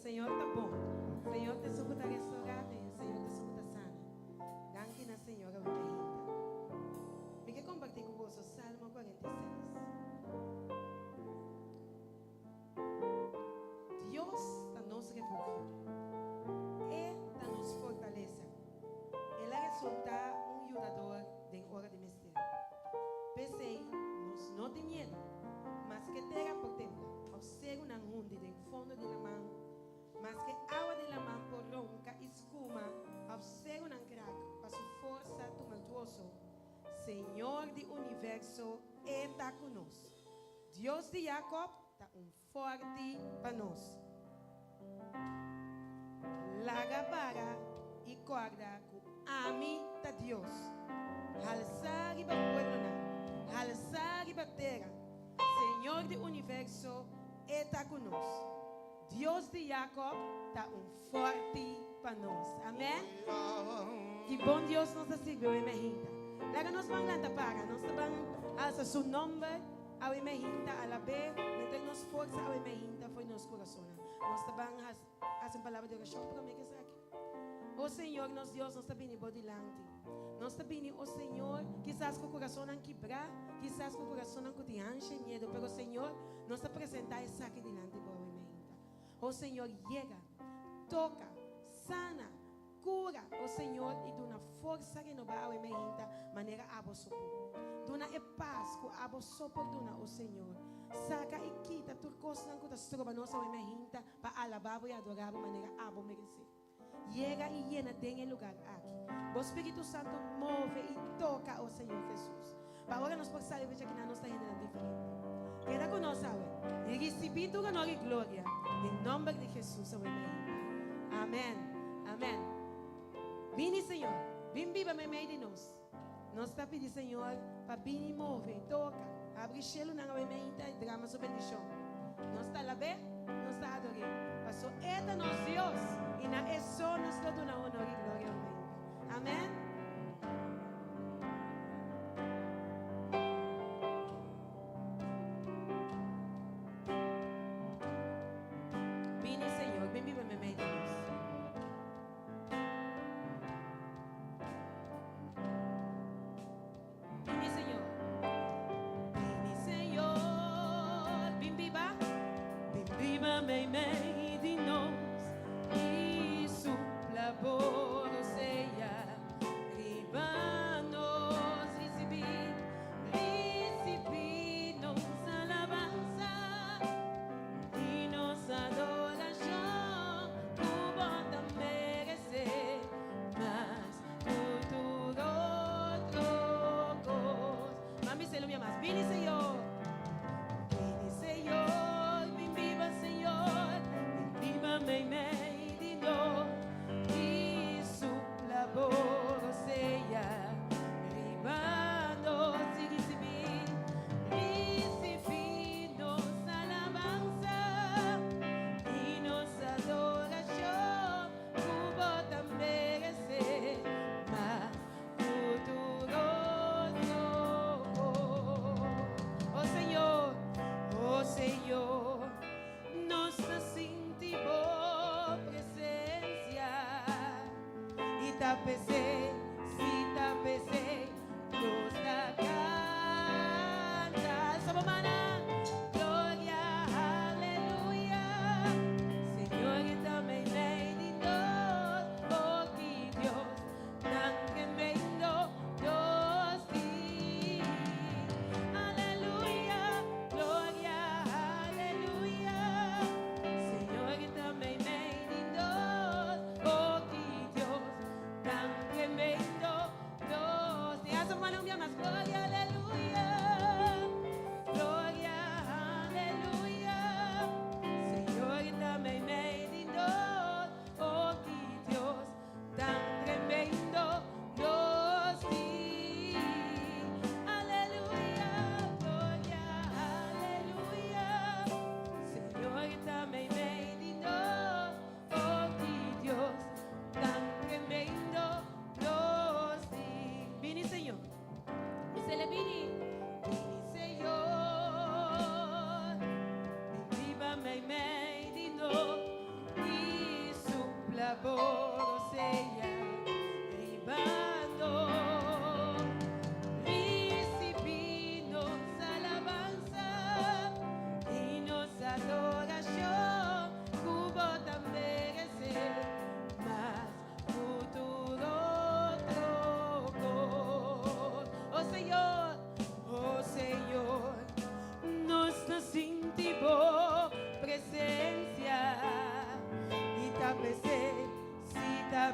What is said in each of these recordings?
Senhor tá bom. Senhor te sucuta restaurado, Senhor te sucuta sana. Gangue na Senhora, o Me quer compartilhar com você Salmo 46. Deus está nos refúgio. Ele está nos fortaleza. Ele resulta ajudador em hora de mistério. Pensei, nós não tem medo, mas que terra por templo, ao ser uma hunde em fundo de la mão, mas que água de la mão por ronca escuma, ao ser um crack, para sua força tumultuoso, Senhor do universo está conosco. Deus de Jacob está forte para nós. Laga para e corda com ami ta Deus. Halsagi ba pueblo na, halsagi ba terra. Senhor do universo está conosco. Deus de Jacob está forte para nós. Amém? Que bom Deus nos serviu, emergida. Lega nos manganda para, nós também alça seu nome ao emergida, a la vez, não nos força ao emergida, foi nosso coração. Nós também fazemos palavra de oração para mim que está aqui. Oh Senhor, nosso Deus, nós também vamos delante. Nós também, oh Senhor, quizás com o coração não quebrar, quizás com o coração não te enche medo, pero Senhor, nós apresentamos isso aqui delante de você. Oh Senhor, llega, toca, sana, cura, oh Senhor, e dá uma força que nos vai a emergir, maneira a você sopor. Dona e paz que a você sopor, dona, oh Senhor. Saca e quita tudo coisa que está se trova nossa emergir, para alabar e adorar de maneira a você merecer. Llega e llena en lugar aqui. O Espírito Santo move e toca ao Senhor Jesus. Para agora nós podemos saber que não está ainda diferente. Queda conosco, e receber toda a glória. Em nome de Jesus, amém. Amém. Vini, Senhor. Vim viva me meio de nós. Nós está pedindo, Senhor, para vir mover, toca. Abre o cielo na mente e drama sua bendição. Nós está lá bem, nós está adorando. Pastor, é nosso Deus. E na isso nos dá uma honra e glória. Amém. Vini, Senhor, bem viva me meio de nós. Vini, Senhor. Vini, Senhor, bem viva me meio de nós. Por seja, riba-nos recebi nos alabança e nos adoração, tu bota merecer, mas tudo outro coisa. Mami, se lo minha mais, vini, Senhor, vini, Senhor, vim viva, Senhor,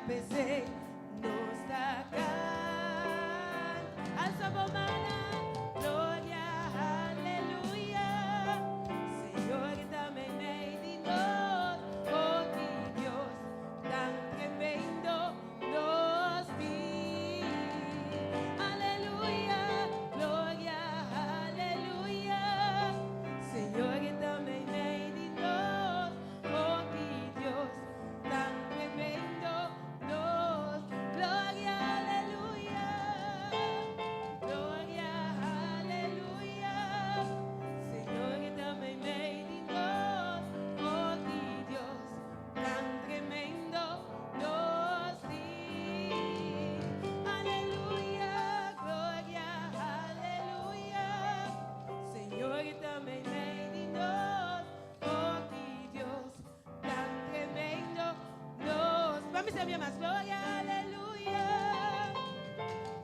PC nos da can. Alza voz mana, gloria, aleluya. Señor, dame medinos, oh mi Dios, tan tremendo nos vi. Aleluya, gloria, aleluya. Señor, dame medinos, oh mi Dios, tan tremendo nos. Gloria, aleluya. Gloria, aleluya. Señor, dame medinos, oh mi Dios, tan tremendo nos di. Aleluya, gloria, aleluya. Señor, dame medinos, oh mi Dios, tan tremendo nos. Vamos a ver más. Gloria, aleluya.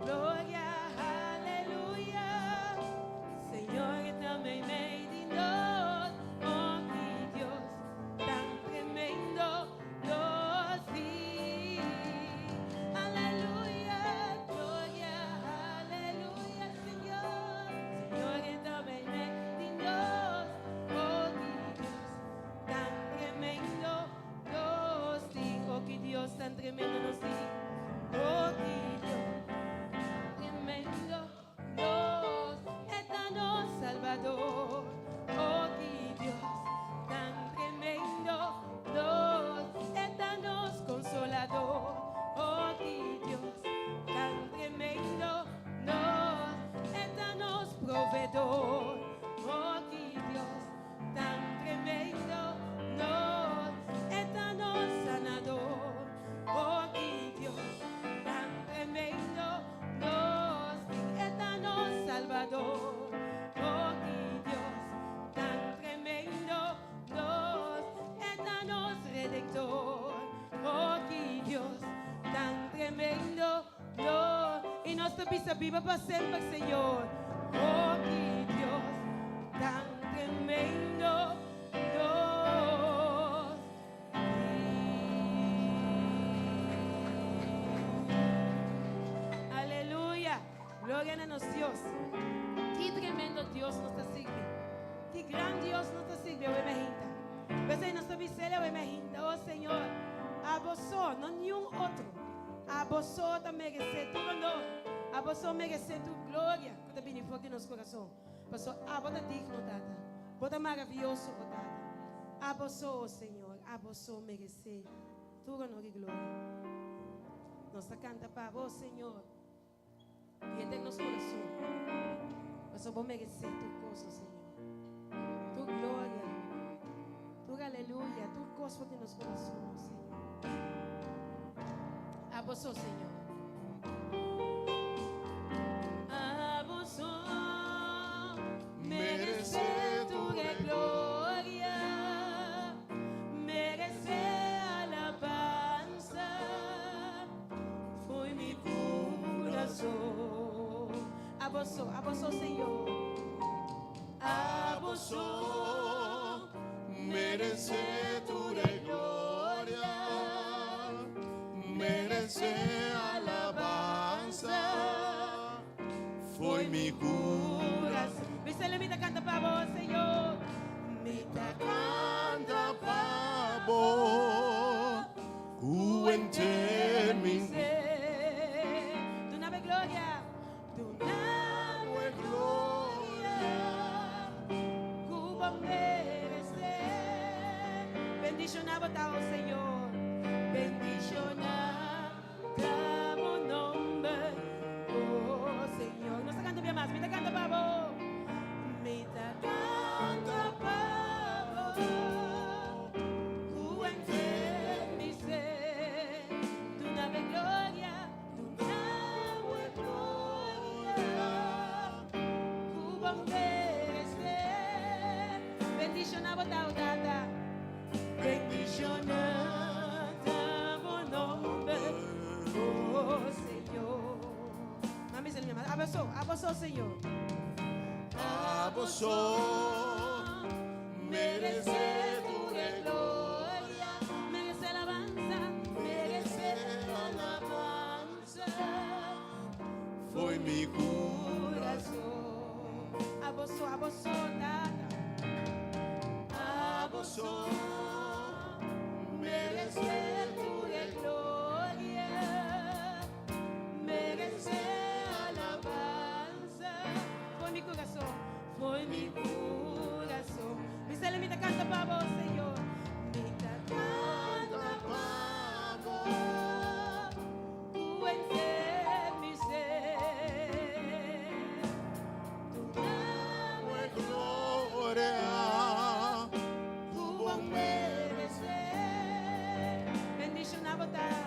Gloria, aleluya. Señor, dame medinos, oh mi Dios, tan tremendo nos di. Aleluya, gloria, aleluya, Señor. Señor, dame medinos, oh mi Dios, tan tremendo nos di. Oh, que Dios tan tremendo nos di. Oh, que Dios tremendo nos, eterno Salvador. Oh, que Dios tan tremendo nos, eterno Consolador. Oh, que Dios tan tremendo nos, eterno Proveedor. Oh, que Dios tan tremendo nos, eterno Sanador. Oh, que Dios tan tremendo nos, eterno Salvador. Oh, que Dios tan tremendo nos, eterno Redentor. Oh, que Dios tan tremendo nos, y nuestra vida viva para siempre, Señor. Oh, que Dios tan tremendo nos. Aleluya, gloria a nuestro Dios. Qué tremendo Dios nos sirve. Qué gran Dios nos sirve, hoy me hinta. Ves nuestra visera, hoy me hinta. Oh Señor, a vos, no ni un otro. A vos te merece tu honor. A vos merece tu gloria. Que te benifique en nuestro corazón. Pastor, a vos te digno, Tata. Vos te maravilloso, oh, Tata. A vos, oh Señor, a vos merece tu honor y gloria. Nos canta para vos, Señor. Y en nuestro corazón. Pastor, vos mereces tu cosa, Señor. Tu gloria, tu aleluya, tu gozo de nuestro corazón, Señor. A vos, oh, Señor. A vos, oh, merece tu gloria, merece alabanza. Fue mi corazón. A vos, oh, Señor. A vos, oh, merece tu gloria, merece alabanza. Foi mi corazón. Viste la mitad canta para vos, Señor. Mitad canta para vos. Mi ser. Tu nave gloria. Tu nave gloria. Cuba merece. Bendicionado está, oh Señor. Bendicionado nombre. Oh Señor. No se canta bien más. Mitad canta para vos. Mitad canta para vos. Mi ser. Tu nave gloria. Tu nave gloria. Cuba merece. Bendicionado está, oh Tata. Bendicionado nombre. Oh Señor. Mami, se le llama. A vos, oh Señor. A vos, merece tu gloria, merece alabanza, merece merecer tu gloria, merecer alabanza. Foi mi corazón, foi mi corazón. Mi sale mi te canta para vos, Señor. Mi te canta para vos, tu entender mi ser. Tu amo es Gloria, tu bom merecer. Bendición a votar,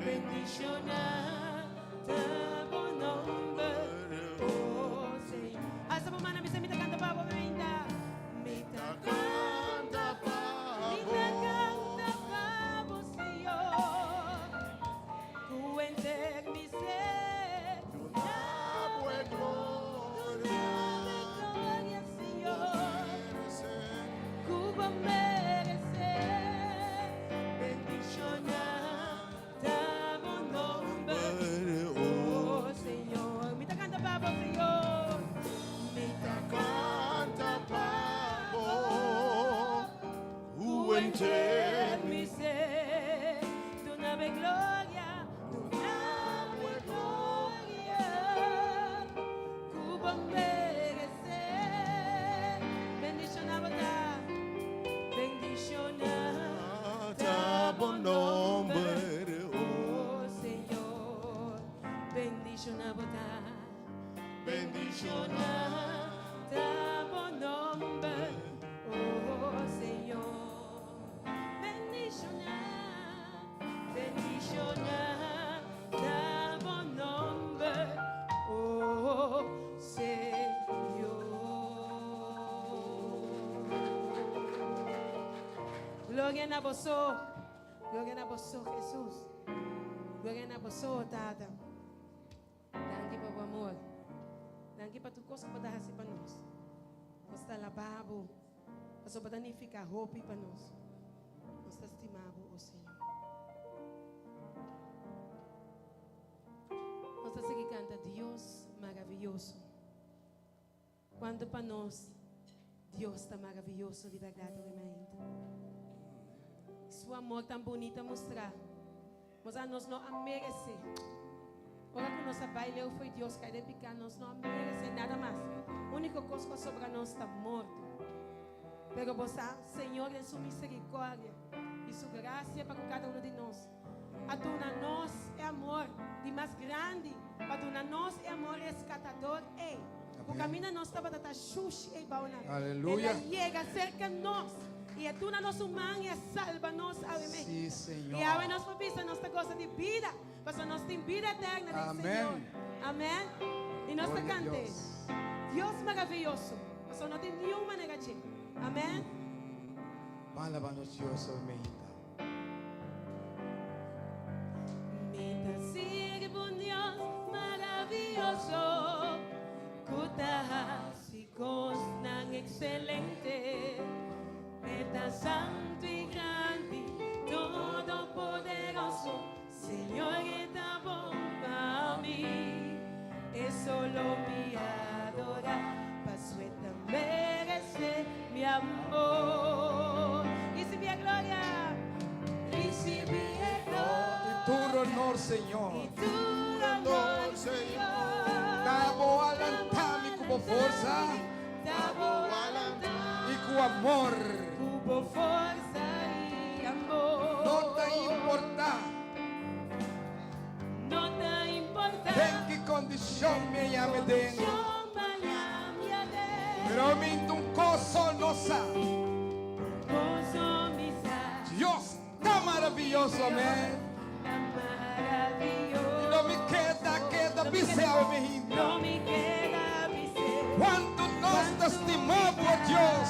bendición a tu nombre, oh Señor. Hasta por mana, mi se mi te canta para vos, mi te canta mi te canta para vos, Señor. Tu enter mi ser, tu amo es gloria, Señor. Cuba merecer, bendición a tu nombre, oh Señor. Mi te canta para vos, Señor. Mi te canta para vos, tu enter mi ser, tu nave gloria, tu nave gloria. Cuba merecer, bendición a votar, bendición a bom nombre, oh Señor. Bendición a votar, bendición a bom nombre, oh Señor. Bendición a bom nombre, oh Señor. Gloria a vos, Jesús. Gloria a vos, Tata. Danke por tu amor. Danke por tu coisa para dar para nós. Nós está lavabo. Nós para danificar roupa para nós. Nós está estimado, oh Senhor. Nós está seguindo canta Deus maravilhoso. Quando para nós Deus está maravilhoso de verdade, realmente. Seu amor tão bonito a mostrar. Mas a nós não merece. Ora que nossa baile foi Deus que de picar, nós não merece nada mais. A única coisa que sobre nós está morto. Pero você, Senhor, em sua misericórdia e sua graça para com cada um de nós. A dona nós é amor de mais grande. A dona nós é amor rescatador. Ei, o caminho nós estava da xuxa e bauna. Aleluia. Ela chega cerca de nós. E a dona nossa mãe e salva-nos. Sim, Senhor. E a nós provisa nossa coisa de vida. Mas nós temos vida eterna no Senhor. Amém. E nós Glória a cantamos. Deus. Deus maravilhoso. Mas não tem nenhuma negativa. Amém. Malabanos Dios, Almeida. Me sirve un Dios maravilloso, cutas y tan excelente, meta santo y grande, todopoderoso, Señor está bom para mí, es solo mi adorar, pasueta merece mi amor, y si mi gloria, recibí Y tu honor, Señor. y tu amor, Señor. Dabo alantami como força Dabo alantami e com amor. como força e amor. Não te importa Não te importa em que condição me llame dentro. Pero me un coso nosa. Dios está maravilloso, amén. Y no me queda viseo, mi gente. Não me queda viscer. Cuánto nos te estimó por Dios.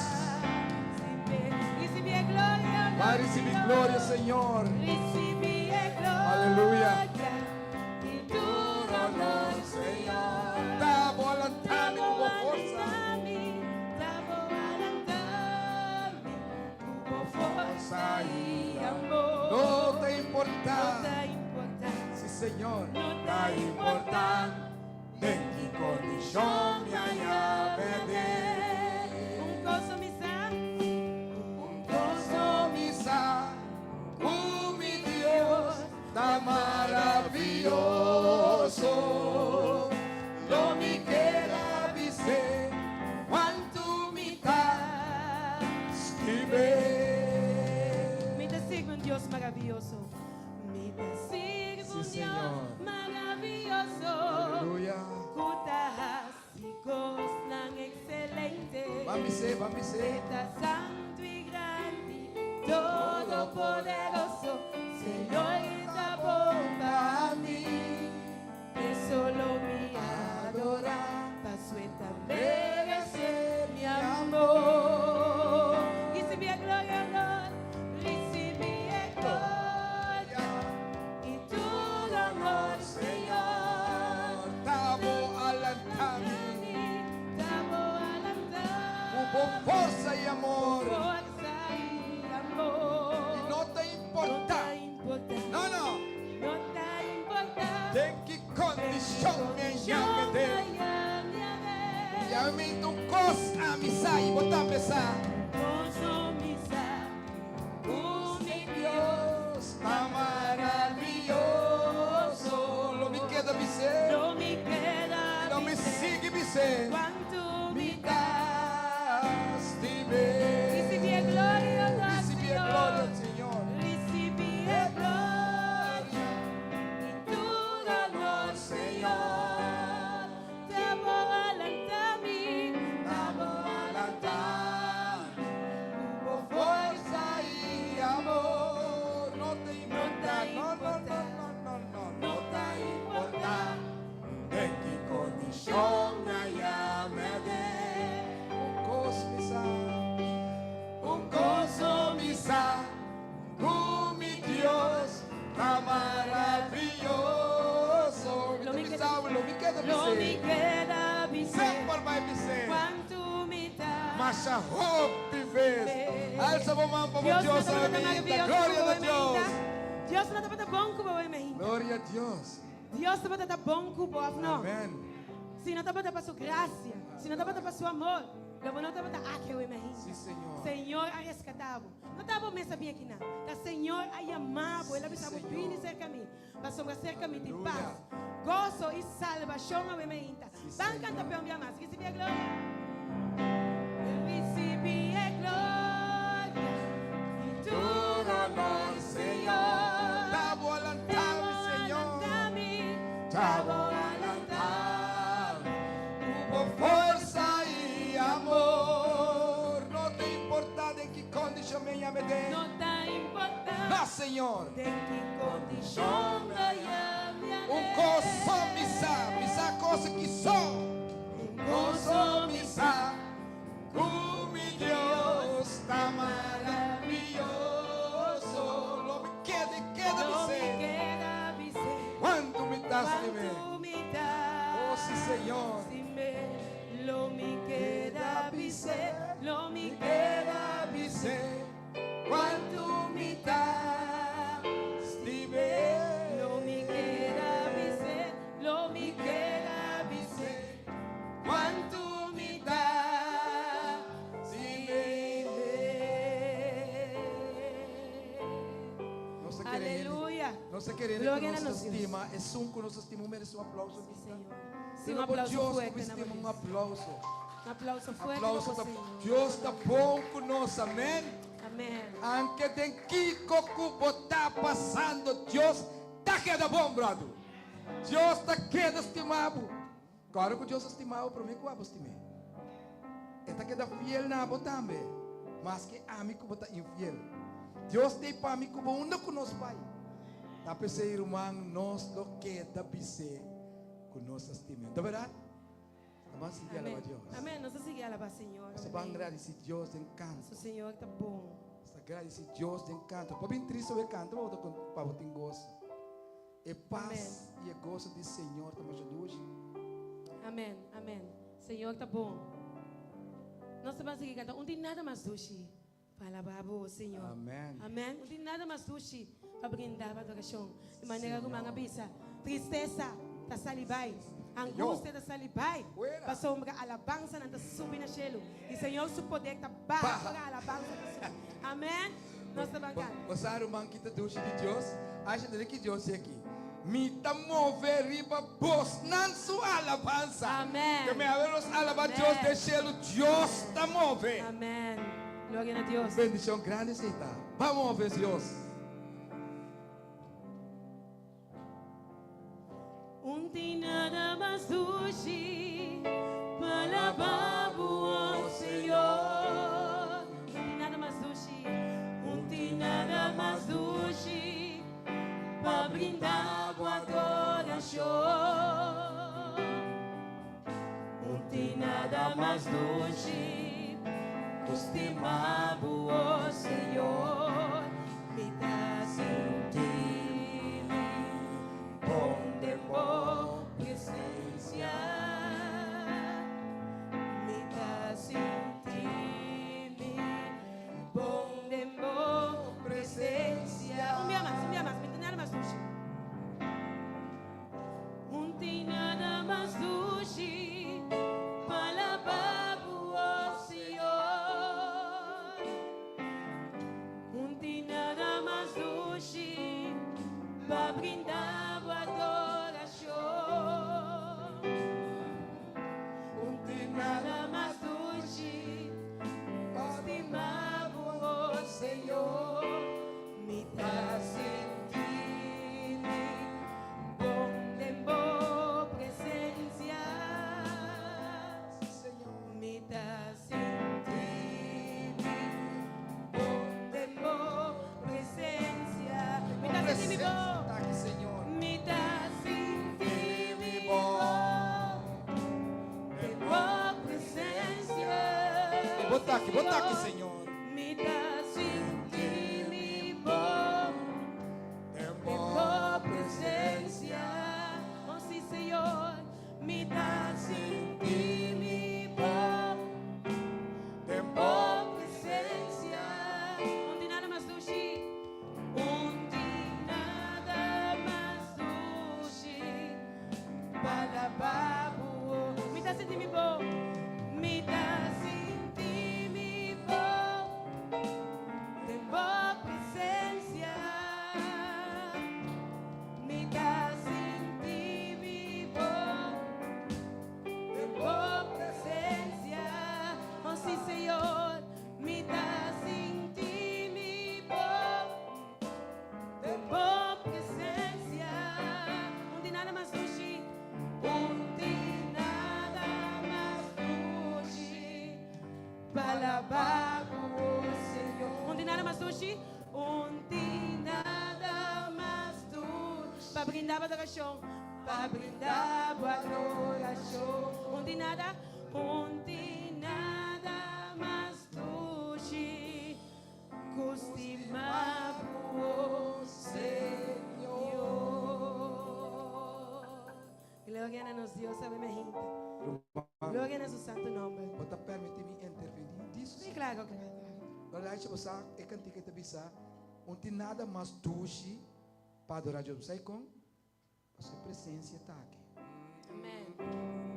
Recibe glória, Va a recibir gloria, Señor. Recibe glória. Aleluya. E tu honor, Senhor. Dabo alantami como força. Dabo alantami como força e amor. No te Não importa. te importa. Sí, Señor. Não No te te importa. En qué condición me hallame de. coisa me sabe, Dios maravilloso. Mi persigue un Sí, Dios Señor. maravilloso. Aleluya. Kutasicos ng excelente. Bambise, bambise. Está santo y grande, todopoderoso, Señor está por para mí, que solo me adora, para suelta merece mi amor. Recibí gloria, honor, recibí gloria y tu amor, Señor. Tabo alantami. Tamo alantado. Hubo fuerza y amor. Fuerza y amor. Y no te importa. No, no. No te importa. De qué condición me llame. Llame tu cosa, misa y bota pesa. Dios, está maravilloso. Lo me queda dizer. Lo me sigue dizer. Me das de ver. Recibí gloria, Recibí gloria al Señor. Recibí gloria y tu amor, Señor. Te amo adelantar mí, Vamos a adelantar. Hubo fuerza y amor. No te importa. No, no, no, no, no, no. No te importa. De qué condición allá me dé. Un gozo, misa. Mi Dios, está maravilloso. Lo me queda- Lo me queda lo me dizer. queda dizer, Sempre vai dizer. quanto me dá. Mas a hope vez. Alça a mão para Dios Deus, no te manda amém. maravilloso Glória como a Deus. mehita. Dios no te manda bom como mehita. Glória a Deus. Dios te manda bom como no. Amém. Si no te manda para su gracia, si no te manda para su amor, lo bueno te manda a que mehita. Sim, Senhor. Señor ha rescatado. No estaba me sabía aquí nada. El Señor ha llamado. Él ha avisado. Señor. Vine cerca a mí. Pasó cerca a mí de Aleluya. paz. Gozo y salvación a mi mente. Sí, Van Señor. canta peón más. Recibí gloria. Recibí gloria. Y tu amor, Señor. Tabo alantado, Senhor. Tabo Tabo alantado. Hubo fuerza y amor. No te importa de qué condición me llame de. No te importa. Mas, Senhor. De qué condición vaya mi Un gozo, misa cosa que sou. Gozo, misa. Mi Dios está maravilloso. Lo me queda dizer. Quanto me das de mim? Oh, sim, Senhor. Lo me queda dizer, lo me queda Queda dizer. Quanto me das de ver? lo me queda dizer, lo me queda dizer, Quanto me das de ver? Nossa querida. Aleluya. Nossa querida, Glória que a nos Deus. estima, é um que nos estima, merece um aplauso. Sí, Señor. Sí, Sim, un aplauso Deus fuerte. que nada estima, más. um aplauso. Un aplauso fuerte. Aplauso, para tá, o Senhor. Deus está bom conosco, amém? Amén. Anche tem Kiko que está passando, Deus está queda bom, brother. Deus está queda estimado. Claro que Deus estimado, para mim que eu estimei. Está queda fiel na abo também, mas que a mim que está infiel. Deus tem para mim que eu não conosco, pai. Tá pensei, irmão, nós lo queda pensei que nós estimamos. De verdade? Vamos seguir a Amén. Deus. Amén. No se sigue a la paz, Señor. Você Amén. vai agradecer Deus de encanto. Su Señor está bom. Agradecer Deus de encanto. Para bem triste eu canto, para botar gozo. E paz e o gozo do Senhor estamos juntos. Amén. Amén. Señor está bom. No se va a seguir cantando. Un día nada más dushi. Para alabar o Señor. Amém. Amén. Un día nada más dushi. Para brindar a adoración. De manera que me avisa. Tristeza. Está salibay. Angústia da salibay. Fuera. Passou uma alabança na subir na cielo. E Senhor, seu poder está baixo para a alabança da subir. Amém? Nós estamos cantando. Você é uma que Deus de Deus. Acha que Deus é aqui. Me tá mover riba bos nan sua alabança. Amém. Que me havermos alabar Amém. Deus de cielo. Deus está mover. Amém. Glória a Deus. Bendição grande está. Vamos ver Deus. Unti nada más dushi, palababo, oh Señor. Unti nada más dushi, unti nada más dushi, para brindar tu adoración. Unti nada más dushi, estimado, oh Señor, me das en ti, donde por presencia, me das en ti, donde por presencia. Un día más, me nada más dushi. Un día nada más dushi, palababo, oh Señor. Un día nada más dushi, para brindar tu adoración. Un día nada más dushi, estimado, oh Señor, me das en ti, donde en vos presencia, me das en ti, donde en vos presencia, me das en ti, mi voz. Está aqui, Senhor. Me das en ti, mi voz, en vos presencia. Botar aqui, Senhor. Me das en ti, mi voz, en vos presencia. Oh sí, Señor, me das en ti, mi voz, en vos presencia. Un día nada más dushi, un día nada más dushi, para babu. Me das en ti, mi voz, me das en ti, mi voz, en vos presencia. Me das en ti, mi voz, en vos presencia. Oh sí, Señor, me das en ti, mi voz, en vos presencia. Un día nada más dushi, un día nada más dushi, para babu, oh Señor. Un día nada más dushi, un día nada más dushi, para brindar tu adoración, para brindar tu adoración. Un día nada más dushi, estimado, oh Señor. Gloria a nos Dios, sabe mi gente. Gloria a su santo nombre. Bota permitir-me intervenir. Disso, Sí, claro, claro. verdade, você é cantiga de bisa. Não tem nada mais doce para adorar Deus. Sai com a sua presença está aqui. Amén.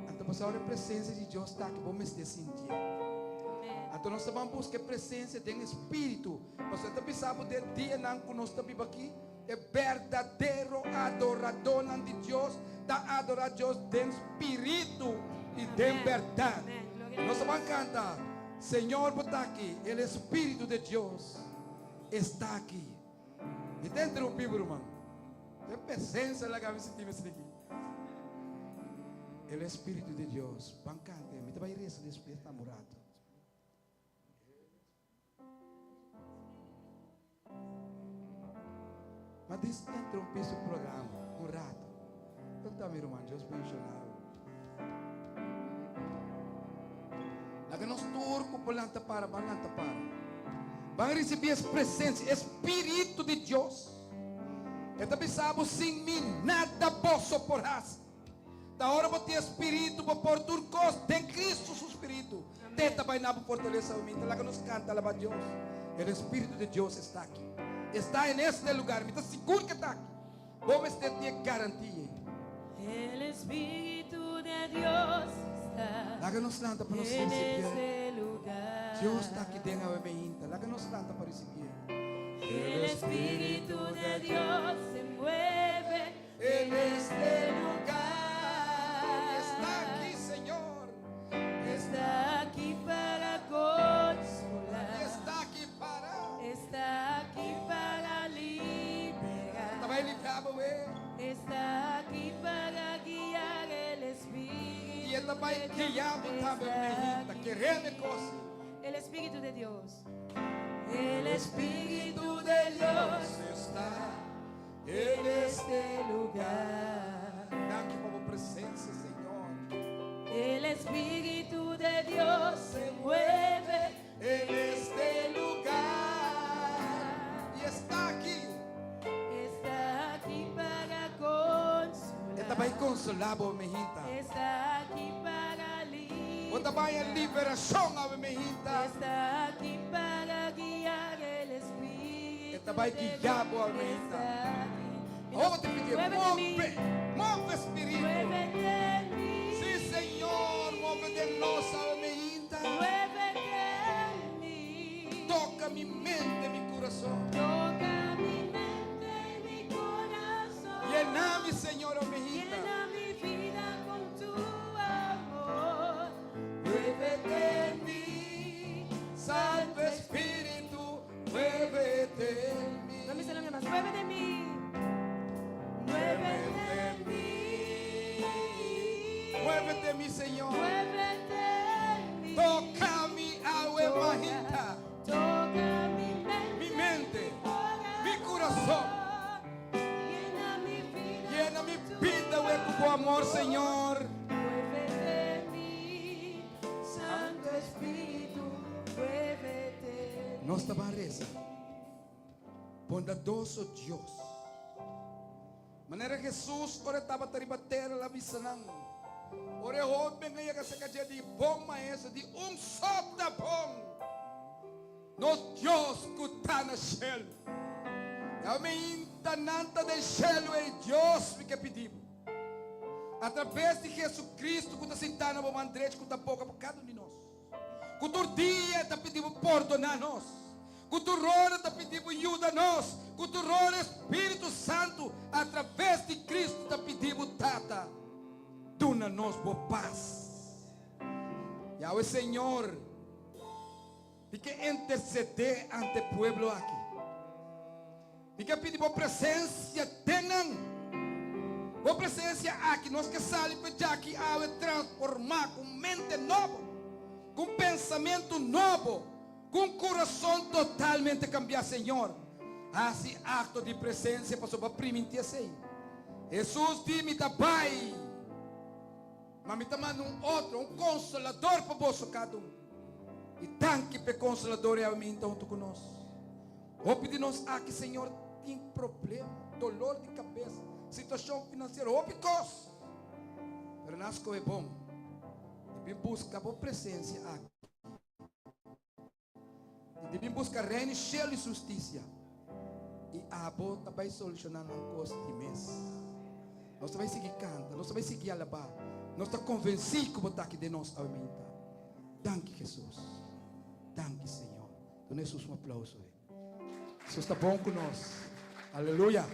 Então, você olha a presença de Deus está aqui. Vamos se sentir. Amén. Então, nós vamos buscar a presença do Espírito. Você está pensando de dia não que nós estamos aqui. É verdadeiro adorador de Deus. Da adorar Deus de Espírito e de Amén. verdade. Amén. Gloria a Nós Dios. vamos cantar. Senhor, está aqui. O Espírito de Deus está aqui. Me tem interrompido, irmão. Tem presença lá que eu senti isso aqui. O Espírito de Deus. Bancante. Me vai rezar o Espírito namorado. Mas diz interromper o programa. Um rato. Então, meu irmão, Deus mencionava. Lá que nós turco balanta para. Vão receber a presença, Espírito de Deus. Então pensamos, sem mim nada posso porás. Da hora vou ter Espírito, vou pôr turcos, tem Cristo o Espírito. Tenta vai na fortaleza o mim. Lá que nós canta, lá para Deus. O Espírito de Deus está aqui. Está neste lugar. Me está seguro que está aqui. Vamos ter garantia. El Espíritu de Dios está Lá que nós canta para nós en receber. este lugar. Deus está aqui dentro da minha mente. Lá que nós canta para receber. El Espíritu de Dios se mueve en este lugar. Está aqui, Senhor. Está aquí para consolar. Está aqui para. Está aquí para liberar. Também livrava, ué. Está aquí para guiar. também guiando também, querendo coisas. El Espíritu de Dios. El Espíritu de Dios está en este lugar. Gracias por tu presencia, Señor. El Espíritu de Dios se mueve En este lugar. Y está aquí. Está aquí para consolar. Está bem consolado, minha gente. Está aquí para Está bem a liberação, minha gente. Está aquí para guiar el Espíritu. Está bem guiado, minha gente. Vamos te pedir, move Espírito. Muévete en mí. Sim, Senhor, move de nós, minha gente. Muévete en mí. Toca mi mente, mi corazón. Toca mi mente y mi corazón. Llena-me, Senhor, minha gente. Llena mi vida con tu amor. Muévete en mí, Santo Espíritu, muévete en mí. No me se lo más. Muévete en mí. Muévete en mí. Muévete en mí, Señor. Muévete en mí. Toca mi alma, gente. Toca mi Mi mente. mente, mi corazón. Llena mi vida. Llena mi vida, hueco con amor, Señor. Muévete en mí. Santo Espíritu. Muévete. Nossa barreza, bondadoso Deus. Maneira Jesus, ora estava taribatera lá bisanang. Ora homem ganha que se cadia de bom maestro, de só tá bom. Nos Deus que está na céu. Amém. Tananta del cielo é Deus que pedimos. Através de Jesus Cristo, que está sentado na bandreira, que está boca por cada um de nós. Que todo dia está pedindo perdonar-nos. Que tu rora está pedindo ajuda-nos. Que tu rora Espírito Santo, através de Cristo, está pedindo tata. Duna-nos boa paz. E ao Senhor, fique interceder ante o povo aqui. Fique pedir por presença, tenham. Por presença aqui, nós que saímos de aqui ao transformar com mente nova, com pensamento novo, com coração totalmente cambiar, Senhor. Assim, acto de presença, passou para permitir assim. Jesus disse-me, Pai, mas me está mandando outro, consolador para você cada um. E tanque para consolador é a mim, então, conosco. Ou pedir-nos aqui, Senhor, tem problema, dolor de cabeça, situação financeira, ou picos. Mas nós é bom. E busca a boa presença aqui. E devem buscar reino, cielo e justiça. E a boa vai solucionar as coisas de mês. Nós vamos seguir cantando, nós vamos seguir alabar. Nós estamos convencidos que você aqui de nós aumenta. Danke, Jesus. Danke, Senhor. Dá Jesus um aplauso. Jesus está bom conosco. Aleluia.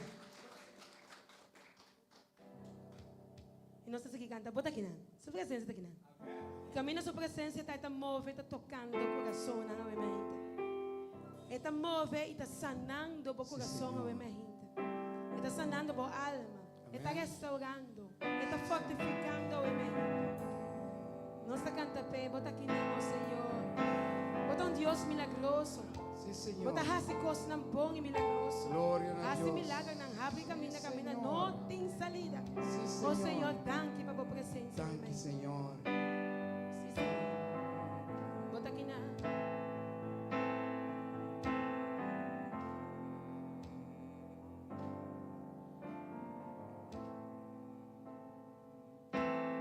E nós estamos aqui cantando. Bota aqui, não. Sua presença está aqui, não. Camina sua presença está movendo, está tocando o coração, novamente. Está movendo e está sanando o coração, novamente. Está sanando a alma. Está restaurando. Está fortificando, novamente. Nós estamos cantando, bota aqui, não, Senhor. Bota Deus milagroso. Sim, Senhor. Bota hasi coisas ng bom e milagroso. Glória a Hasi Deus. milagre ng happy camina, Sim, camina, Senhor. não tem salida. Sim, Oh Senhor. Senhor, danke para a presença. Danke, Senhor. Sim, Senhor. Bota aqui na.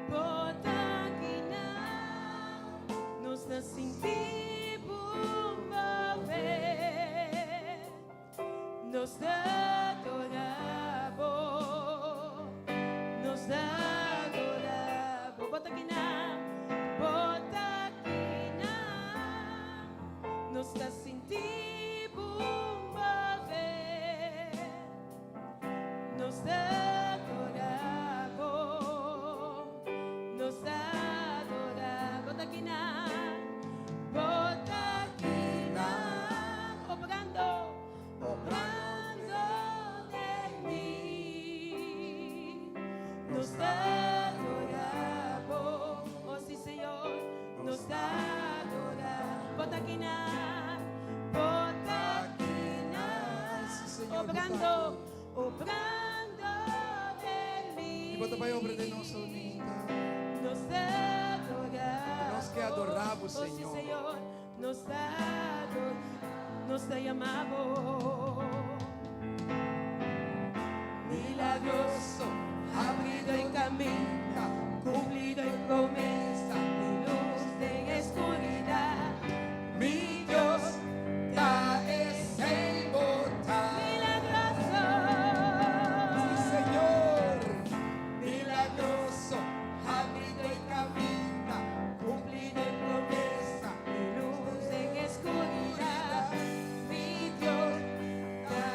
Bota aqui na. Nos na nos adoramos, bota aqui na, nos sentimos mover, nos adoramos, bota aqui na, obrando de mí, nos adoramos, obrando, obrando de mí. E bota para a obra de nossa unida. Nos adoramos. Nós que adoramos, Oh, sí, Senhor. Señor. Nos adoramos, nos te llamamos. Milagroso, abrido el camino, cumplido en promesa, mi luz en escuridad. Mi Deus tá sem botar. Milagroso, Senhor, milagroso, abrido el camino, cumplido en promesa, mi luz en escuridad. Mi Dios, tá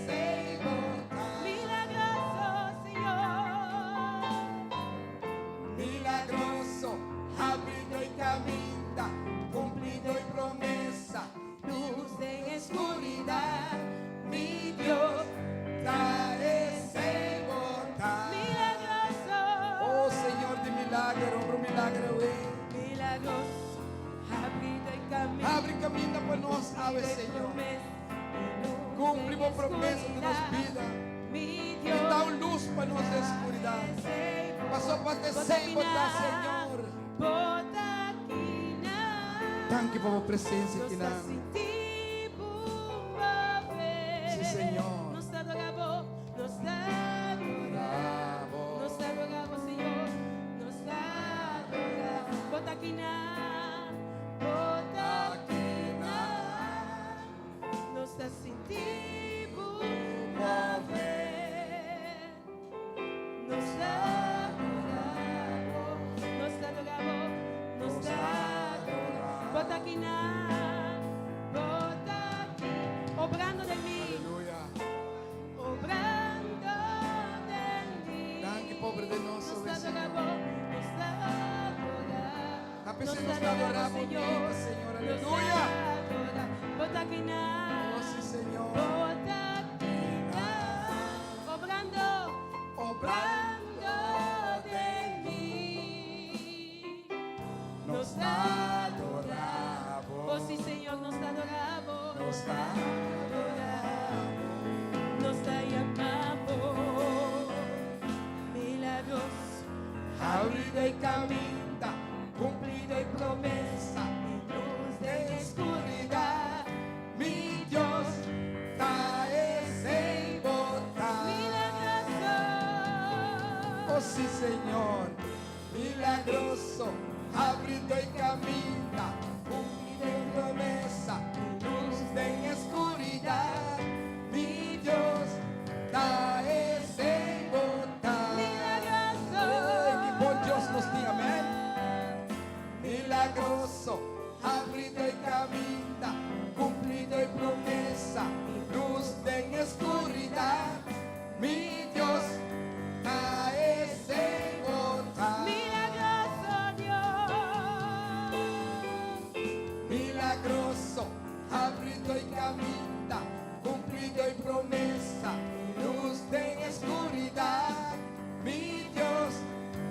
sem botar. milagroso, Señor. Milagroso, abrido el camino, cumplido y promesa, Luz en escuridad, mi Dios, trae sem botar. milagroso, Oh Senhor de milagre, obra um milagre, milagroso, abrido el camino, abre caminho para nós, ave Senhor. Cumpre uma promessa de nos vida. mi E Dios, dá luz para nós na escuridão. Passou para ter sem botar, Senhor. Thank you por a presença aqui na. Sí, Señor. Nos adoramos, nos adoramos, nos adoramos, Señor, nos adoramos. Botaquina, botaquina, nos sentimos mover. Nos adoramos, nos adoramos, nos adoramos. Botaquina, botaquina, obrando de mí. Aleluia. Obrando de mí. Thank you, pobre de nós, Nos ave Senhor. adoramos, nos adoramos. A pessoa Nos nos adoramos, Señor. Senhor. Nos Aleluia. adoramos. Botaquina. Oh, sí, Senhor. Botaquina. Obrando. Obrando de mí. Nos adoramos. Oh, sí, Señor, nos adoramos. Nos adoramos. Nos llamamos. Milagros. Abrido el camino, cumplido y promesa, mi luz de escuridad, mi Dios trae sem botar. Milagroso. Oh sí, Señor, milagroso, abrido el camino, cumplido y promesa, mi luz de escuridad, mi Dios trae sem botar. Milagroso. Que bom Deus nos tem, amém? Milagroso, abrido el camino, cumplido y promesa, luz en escuridad, mi Dios trae sem botar. Milagroso Dios. Milagroso, abrido el camino, cumplido y promesa, luz en escuridad, mi Dios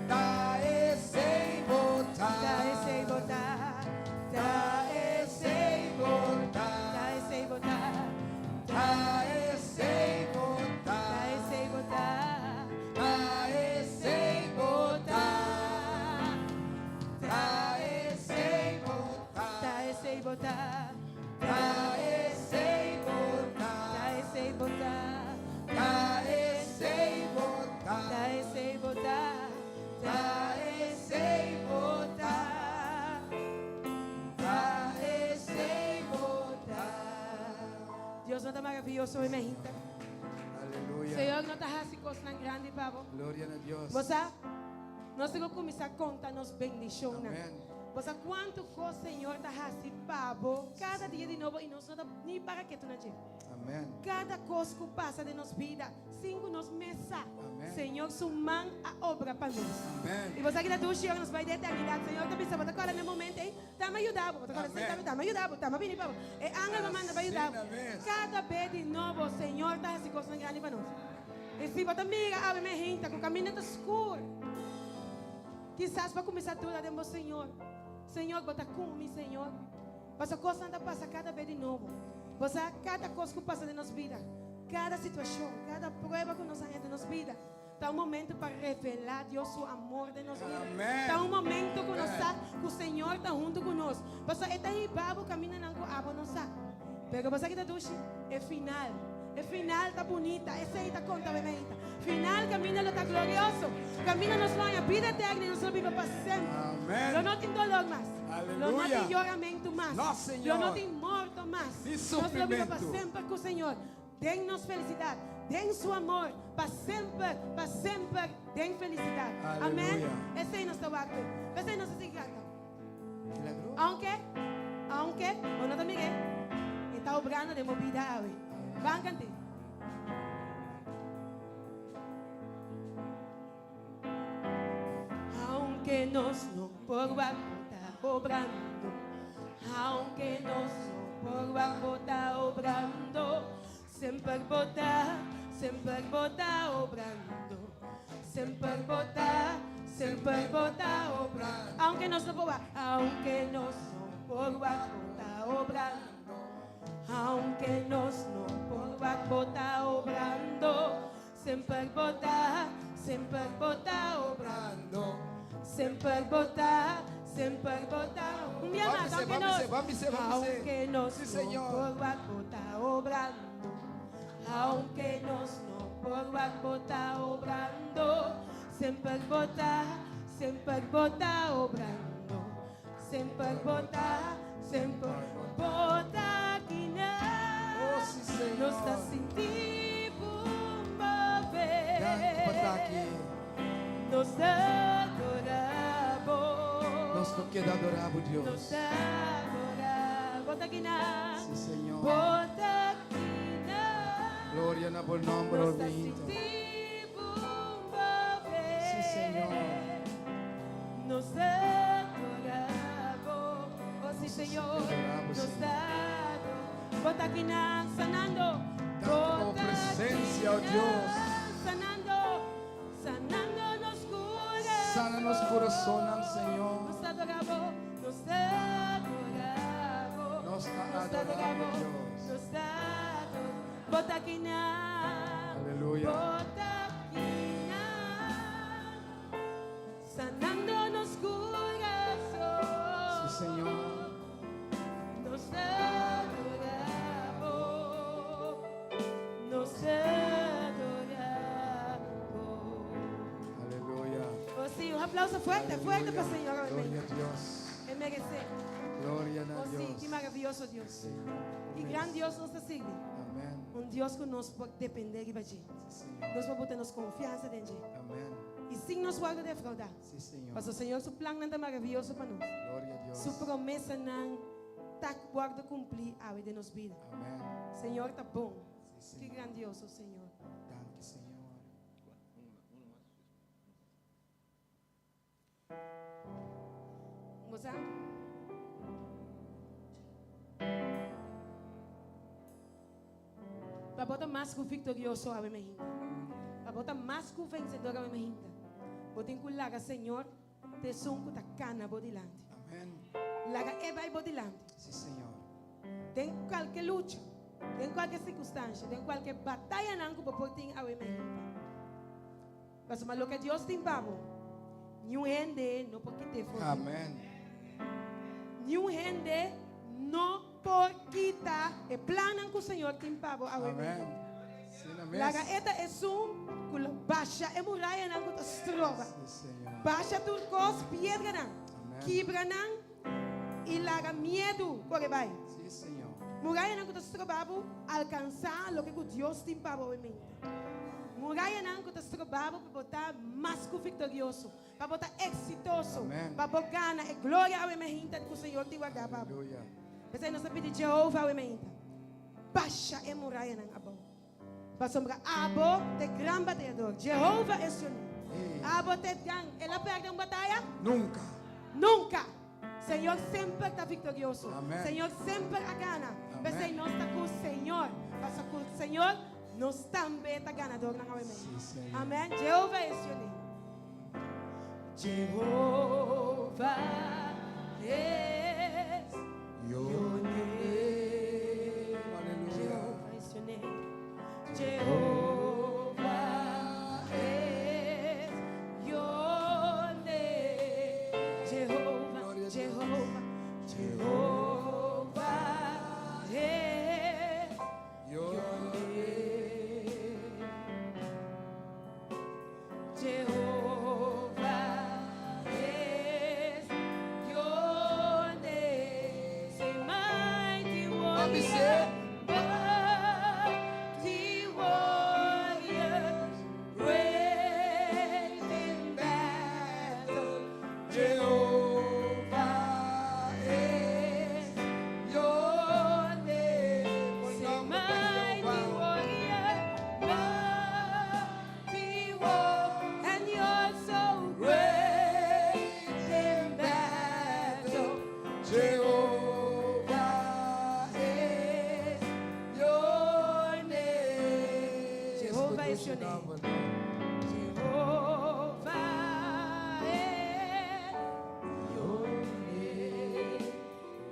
trae sem botar. Trae sem botar. Trae sem botar. Trae sem botar. Trae sem botar. Trae sem botar. Trae sem botar. Trae sem botar. Trae sem botar. Trae sem botar. Trae sem botar. Trae sem botar. Trae sem botar. Trae sem botar. Trae sem botar. Deus não está maravilhoso hoje, minha gente. Aleluia. Senhor, não está fazendo coisas tão grandes, Pablo. Glória a Deus. Você, nós temos que começar a contar nos bendições. Amém. Você, quanto coisa o Senhor está fazendo, Pablo, cada dia de novo, e nós não estamos nem para que tu não diga. Amém. Cada coisa que passa de nossa vida, cinco nos mesa. Amém. Senhor, sumam a obra para nós. Amém. E você que está do Senhor, nos vai de eternidade. Senhor, tu pensa, você cola no momento, hein? Tá me ajudando, você cola Amém. sentado, tá me ajudando, tá me vindo, Pablo. E ángel me manda para ajudar. Amém. Cada vez de novo, Senhor, está fazendo coisas grandes para nós. E se você amiga, abre minha gente, com o caminho está escuro. Quizás vai começar tudo dentro do Senhor. Senhor, bota comigo, Senhor. Essa coisa anda passa cada vez de novo. Você, cada coisa que passa de nossa vida, cada situación, cada prueba que nos han hecho en nuestra vida. Está un momento para revelar Dios su amor de nuestra vida. Amén. Está un momento que nos Amén. sabe que el Señor está junto con nosotros. Pasa está ahí babo caminando con agua no sabe. Pero pasa que está dushi, es final. El final está bonita, ese ahí está conta bebita. Final camina lo está glorioso. Camina nos va a vida eterna y nos lo vive para siempre. Amén. Lo no tiene dolor más. Lo no Aleluya. tiene lloramento más. No, Señor. Lo no tiene muerto más. Ni Nos lo vive para sufrimiento. siempre con el Señor. Dennos felicidad. Den su amor. Para siempre, den felicidad. Aleluya. Amén. Ese es nuestro acto. Ese es nuestro significado. Aunque, o no te mire, está obrando de movida hoy. Van a cantar. Aunque nos no por está obrando, aunque nos no por está obrando, sempre bota obrando, sempre bota obrando, aunque nos no por aunque nos no por está obrando, aunque nos no por está obrando, sempre bota obrando. Sempre bota. Un día más, aunque nos Sí, Señor. por bota obrando, aunque nos no por bota obrando, sempre bota obrando, sempre bota que Oh, sí, Señor. nos está sentindo mover. Nos adoramos. Nos no queda adoramos, Dios. Nos adoramos. Bota aqui na. Sí, Señor. Bota aqui na. Gloria na por nombre Nos está bendito. sentindo mover. Sí, Señor. Nos adoramos. Oh, sí, Señor. adoramos, Nos Señor. adoramos. Bota aqui na. Sanando. Dando Bota presencia, aqui oh na. Dios. Sanando nos cura. Sana los corazones, Señor. Nos adoramos, nos adoramos. Nos adoramos, Dios. Nos adoramos. Bota aqui na. Aleluya. Bota aqui na. Sanando nos corazones. Sí, Señor. Nos adoramos. Nos adoramos. Aleluya. Oh, sí, un aplauso fuerte, fuerte para el Señor. Gloria a Dios. Él merece. Gloria a Oh, sí, Dios. qué maravilloso Dios. Señor. Y gran Dios nos sirve. Amén. Un Dios que nos puede depender de allí. Sí, Señor. Nos puede tener confianza en Él. Amén. Y sin nos guarda defraudar. Sí, Señor. Mas o Senhor, su plan é maravilhoso para nós. Gloria a Dios. Su promessa não está guarda cumprir a vida de nossa vida. Amén. Senhor, está bom. Sí, Que Señor. grandioso, Senhor. Danke, Señor. Vamos lá? Para botar mais que o vitorioso a minha ainda. Para botar mais que o vencedor a minha ainda. Botem com laga, Senhor. Te som com a cana bodilante. Amén. Laga é vai bodilante. Sí, Señor. Tem qualquer luta, tem qualquer circunstância, tem qualquer batalha não que você tem a minha ainda. Mas o que Deus tem para você, nenhum rende não pode ter fora. Amén. Nenhum rende não pode quitar o plano que o Senhor tem para você. Amén. Sí, amén. Laga esta é baixa é muralha não que te trova. Sí, Señor. Baixa turcos, pedra não, Amém. quebra não e laga medo, corre vai. Sí, Señor. Muralha não que te trova alcançar o que Deus tem para você. Muralha não que te trova para botar mais que vitorioso, para botar exitoso, Amém. para botar gana e glória ao gente que o Senhor te guarda para. Aleluya. Mas aí nós pedimos Jeová ao gente. Baixa é muralha não abo. Para sombra abo de grande batalhador. Jeová é seu nome. Hey. Abo te gan, ela perde uma batalha? Nunca. Nunca. Senhor sempre está vitorioso. Amém. Senhor sempre a gana. Amém. Mas aí nós está com o Senhor. Mas com o Senhor, nós também está ganador. Sí, Señor. Amém. Jeová é seu nome. Jeová é Yo. seu nome. Aleluya. Jeová é seu nome. Deus esse te nome. louvamos. Jehová é your name.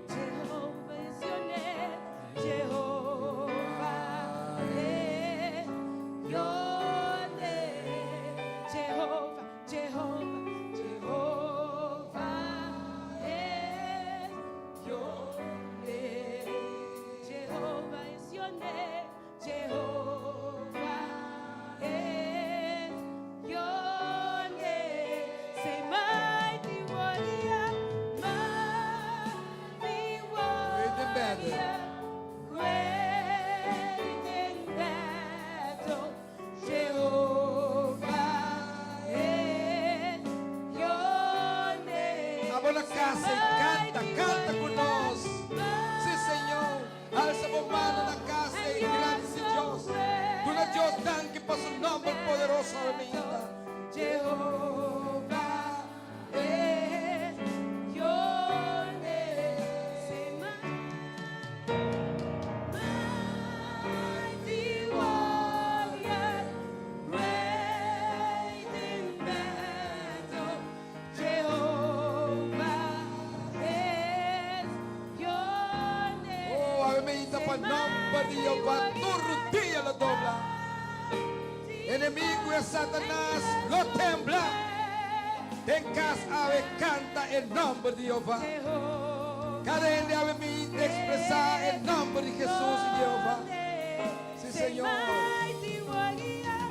Jehovah is your name. Jehovah é your name. Jehovah, Jehovah, Jehovah é your name. Jehovah is your name. Jehovah is your name. Say mighty warrior, mighty Great in battle. warrior, great in battle. Jehovah is your name. Abra na casa e canta, canta conosco. Sim, Senhor. Alza a mano na casa e grande Deus. Tu não Deus tan que por su nombre poderoso aumenta. Jehovah is your name. Say mighty warrior, great in battle. Jehovah is your name. Oh, aumenta para o nome de Jeová. Todo dia lo dobla. Enemigo é Satanás, lo tembla. En casa ave canta el nombre de Jehová. Cadê ave me expressar el nombre de Jesús y Jehová. Sí, Señor. Mighty warrior,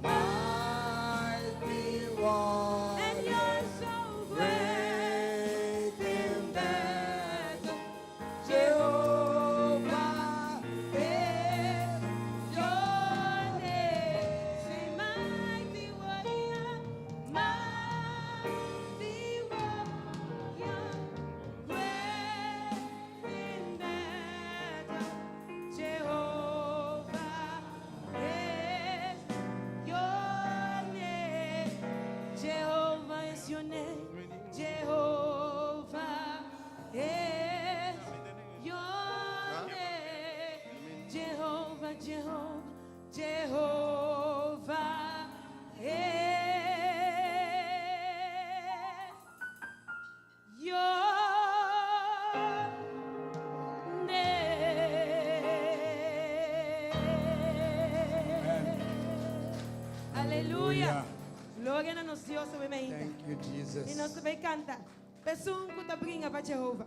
Mighty and warrior, you're so great in battle. Jehovah is your name. Say mighty warrior, great in battle. Jehovah is your name. Jehovah is your name. Jehovah is your name. Jehovah, Jehovah, Jehovah is your name. Aleluia. Glória a nosso Deus, obviamente. Thank you, E nós Jesus. também canta. Pesunco te brinca para Jeová.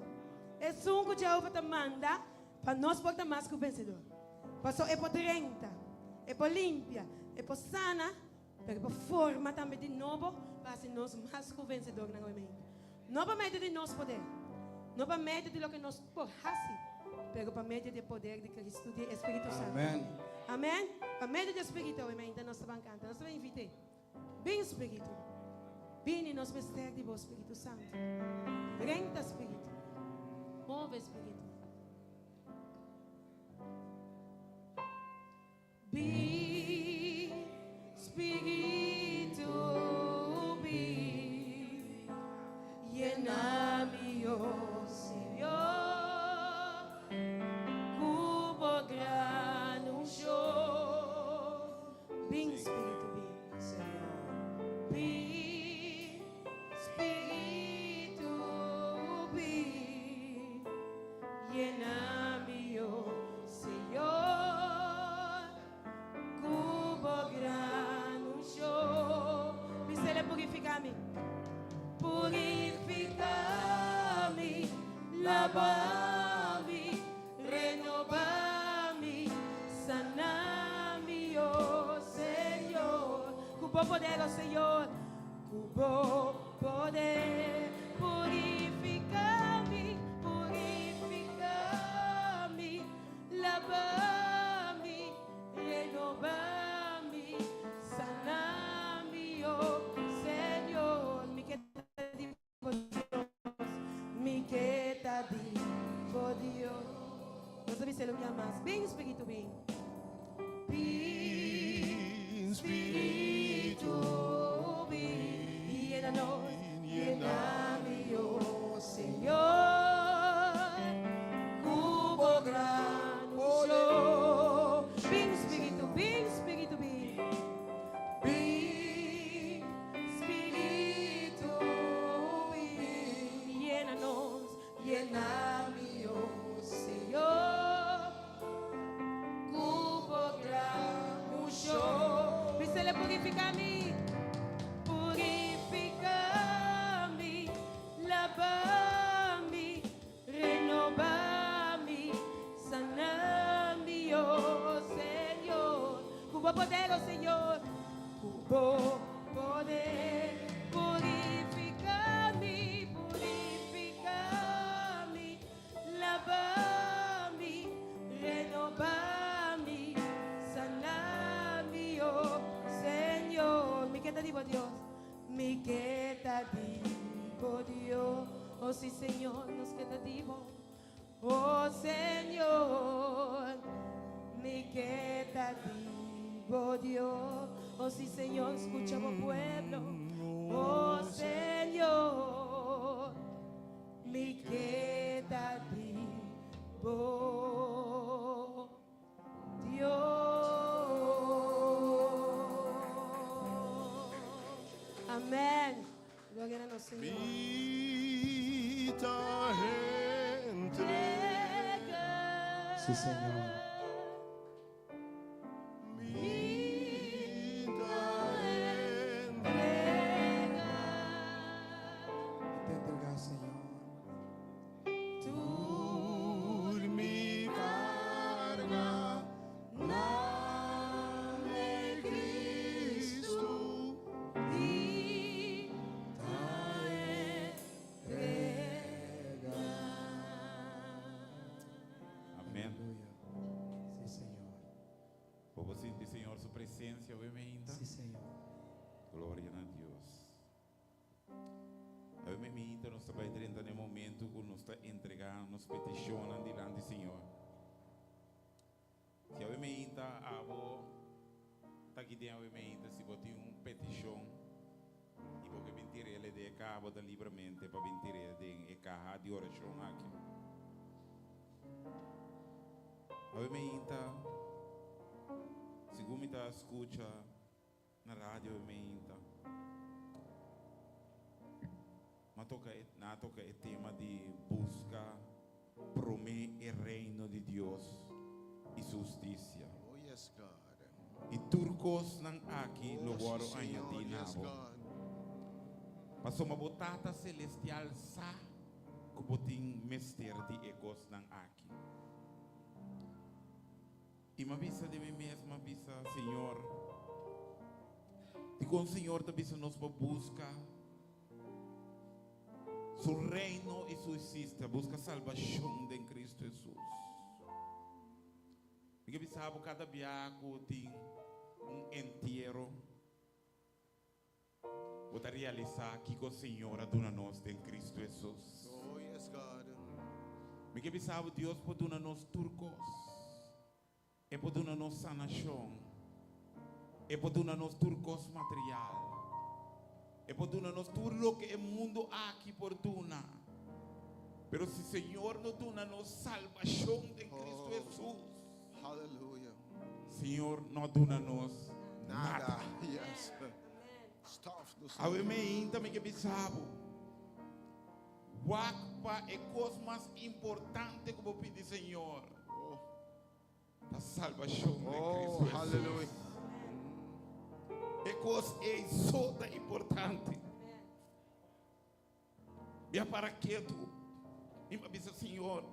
É sunco Jeová te manda para nós portar mais que o vencedor. Passou é por 30, é por limpia, é por sana, mas é por forma também de novo para ser nós mais que o vencedor na mente. Não para medo de nosso poder, não para medo de lo que nós porrasse, mas para medo de poder de Cristo, de Espírito Santo. Amém. Amém? Para medo de Espírito, obviamente, nós vamos cantar, nós vamos invitar. Bem Espírito. Vem e nos vestir de vós, Espírito Santo. 30 Espírito. Move Espírito. Be Espírito, be. Llena-me, oh Senhor. Cubo grano show. Bem Espírito, bem, Senhor. Be Espírito, be. Llena-me, oh Senhor. Cubo grano show. Precisa purificar-me. Purificar-me, lavar-me, renovar-me, sanar-me, oh Senhor. Cubo poder, oh Senhor. Cubo poder. Purificar-me, purificar-me, lavar-me, renovar-me, sanar-me, oh Senhor. Me queda divo Dios. Nós vamos ser o que mais. Bem Espírito, bem. Bem Espírito, bem. Llena-nos, llena-me, oh Senhor. Cubo grano show. Bem Espírito, bem. purifica-me, purifica-me, lava-me, renova-me, sana-me, oh Senhor. Com bom poder, oh Senhor, com bom poder, purifica-me, purifica-me, lava-me, renova-me, sana-me, oh Senhor. Me queda digo Dios, me queda digo Dios, oh sí Señor, nos queda digo, oh Señor, me queda digo Dios, oh sí Señor, escuchamos pueblo, oh Señor, me queda digo Dios. Amén. Gloria a Dios, Señor. Vita entre Sí, Señor. Vita entre Te entregar, Señor. mi carga de Cristo. Amén. Aleluya. Sí, Señor. Vamos sentir, Senhor, sua presença, obviamente. Sí, Señor. Glória a Deus. Obviamente, nós estamos entrando no momento que nós estamos entregando, nos peticionando diante do Senhor. Se obviamente, está aqui dentro, obviamente, se você tem petição, e porque mentir ele de cabo da livremente, para mentir ele de carro de oração aqui. Obviamente, segundo me está escuta na rádio, obviamente, mas toca o tema de busca, promer o reino de Deus e justiça. Oh, yes, God. E turcos não aqui, Oh, louvor sí, Señor. a Yes, nabo. God. Mas uma botata celestial sa, que botin mister de egos não aqui. E uma visa de mim mesma, visa, Senhor, e com o Senhor também nos busca su reino e sua existência, busca salvação de Cristo Jesus. Porque sabe cada biaco tem inteiro. Vou realizar aqui com o Senhor aduna nós em Cristo Jesus. Oh, yes, God. Porque sabe Deus pode dar nós turcos. E pode dar nós sanação. E pode dar nós turcos material. E pode dar nós tudo o que o mundo aqui por duna. Pero se o Senhor não dá nós salvação de Cristo Jesus, Hallelujah. Senhor não dá nós nada. Yes. Stuff. Amém. Também que sabe. Wakpa é coisa mais importante que eu pedi, Senhor. Oh, A salvação de oh, Cristo hallelujah. Jesus. É coisa toda importante. E para que tu, e me diz, Senhor,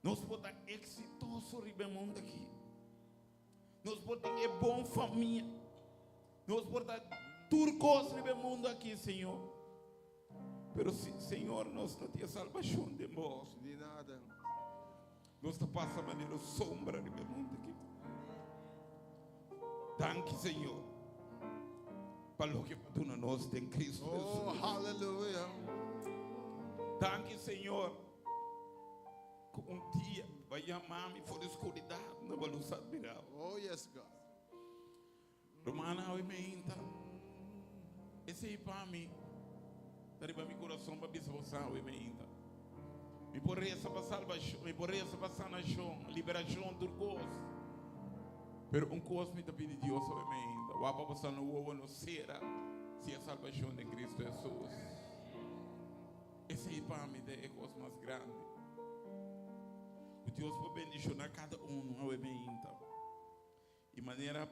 nós podemos ser exitosos no mundo aqui. Nós podemos ter boa família. Nós podemos ter turcos no mundo aqui, Senhor. Pero, Senhor, nós não temos salvação de nós. De nada. Nós estamos passando maneira sombra no mundo aqui. Danke, Senhor, para o que tu nós tem Cristo Oh, Jesus. hallelujah. Danke, Senhor, que dia vai chamar-me for escuridão, não vai luz admirável. Oh, yes, God. Romana, aumenta. Esse aí para mim, daí para meu coração, para bisboção, aumenta. Me porreza para salvação, me porreza para sanação, liberação do gozo. Pero coisa me pede Deus, aumenta. O apa passar no ovo não será, se a salvação de Cristo Jesus. Esse aí para mim é a coisa mais grande. O Deus vai bendicionar cada um, aumenta. De maneira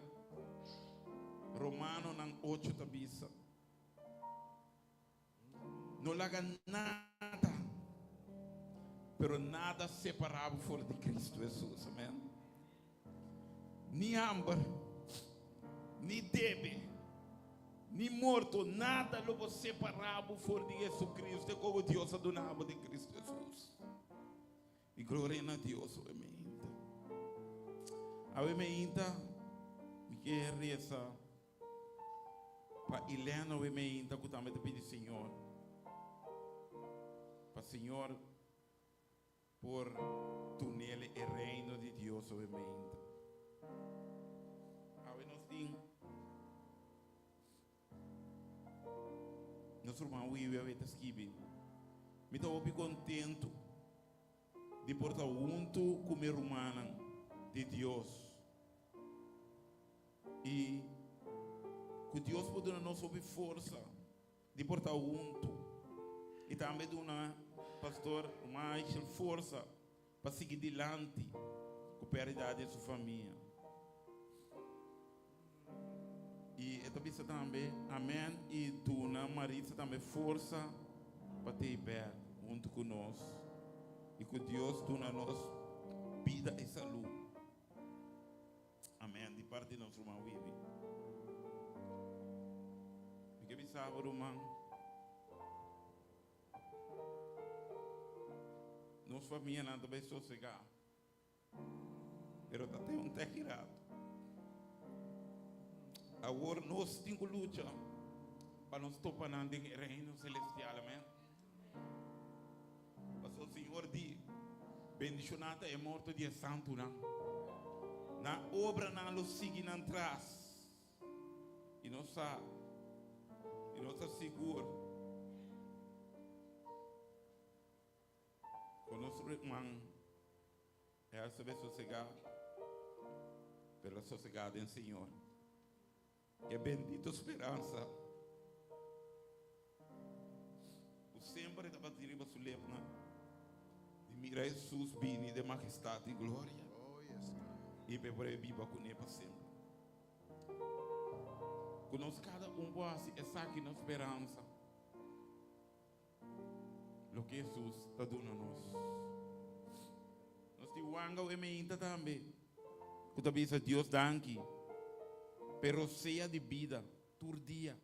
Romano ng 8 tabisa. Não larga nada, pero nada separável fora de Cristo Jesus, amém? Ni hambre, ni debe, ni morto, nada logo separável fora de Jesus Cristo, como Deus adonava de Cristo Jesus. E glória a Deus, amém. Amém, me quer reza para Helena, amém, que também te pedi, Senhor. Para Senhor, por tu nele o reino de Deus, amém. Nosso irmão Will está escrevendo. Me estou contente de portar junto com minha irmã de Deus. E que Deus pode nos dar força de portar junto. E também dar pastor mais força para seguir adiante com a prioridade de sua família. E eu também também, amém, e dona Marisa também força para ter bem junto conosco. E que Deus dona nos vida e saúde. Amém. De parte de nosso irmão Vivi. E que me sabe, irmão, nossa família não vai sossegar. Mas está até um terreirato. Agora nós temos que lutar para nos topar no reino celestial, amém? Mas o Senhor diz, bendicionado é morto de santo, não? Na obra não lo sigue atrás. E nós está seguro. Com nosso irmão, é a saber sossegar, pela sossegada em Senhor. Que é bendita esperança. O sempre estava dirigindo a sua lepna. De mirar Jesus, bini de majestade e glória. Oh, yes, God. E para viva com ele para sempre. Conosco cada pode essa aqui na esperança. O que Jesus está dando a nós. Nós temos o emenda também. Que talvez a Deus danke. Pero seja de vida, todo dia.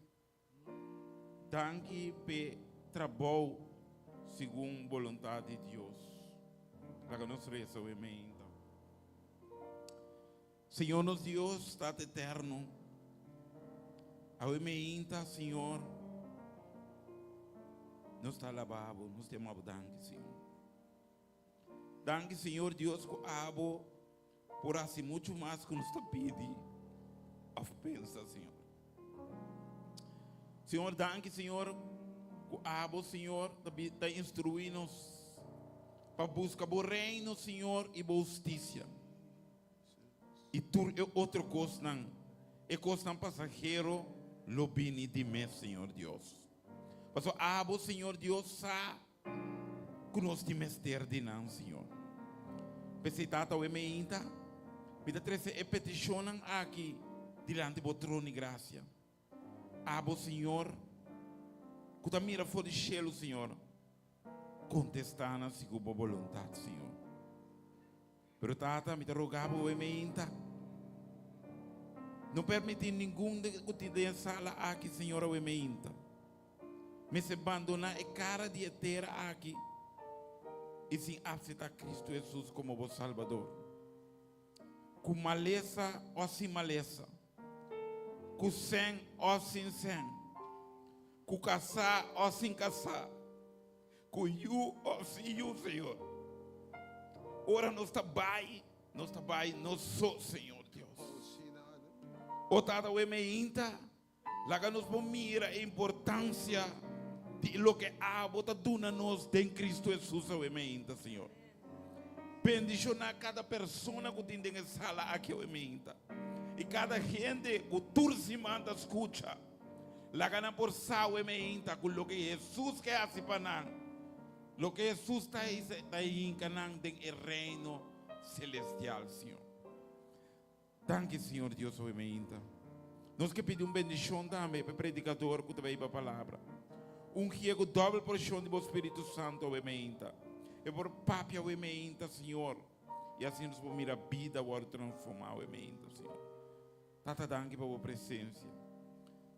Danke pe trabalho segundo a vontade de Deus. Para nós reza o amém. Senhor, nosso Deus está eterno. A amém, Senhor. Nós está alabado, nós te amamos, danke, Senhor. Danke, Senhor Deus, que abo por assim muito mais que nos está pedindo. Pensa, Senhor. Senhor, danke, Senhor. O abo, Senhor, está instruindo-nos para buscar o reino, Senhor, e a justiça. E tudo é outra coisa, não. É coisa passageiro, lo bini de mim, Senhor Deus. Mas o abo, Senhor Deus, sabe que nós temos ter de não, Senhor. Pesitata o emenda, me dá três peticionam aqui. Diante do trono de graça. Abo, Senhor, que tu mira fora do cielo, Senhor, contestando segundo a vontade, Senhor. Pero tata, me rogava o emenda. Não permite ninguém que te dê sala aqui, Senhor, o emenda. Me se abandona a cara de eterna aqui. E sem aceitar Cristo Jesus como o Salvador. Com maleza ou sem maleza. Com sem ou sem sem, com casar ou sem casar, com you ou sem you, Senhor. Ora nós está bem, nós somos, Senhor Deus. O tata o emeinta, lá nos mira a importância de lo que a bota duna nos em Cristo Jesus o emeinta, Senhor. Bendicionar cada pessoa que tem em sala aqui o emeinta. E cada gente que tursi manda escucha, la gana por sabe me inta con lo que Jesús que hace para lo que Jesús está ahí encanando en el reino celestial, Señor. Danke, Señor Dios, me inta. Nós que pedimos bendição também para o predicador que vai para a palavra. Ungia com dobra porção do Espírito Santo, o ementa. E por papia, o ementa, Senhor. E assim nós vamos mirar a vida, o transformar, o ementa, Senhor. Tata, danke para a presença.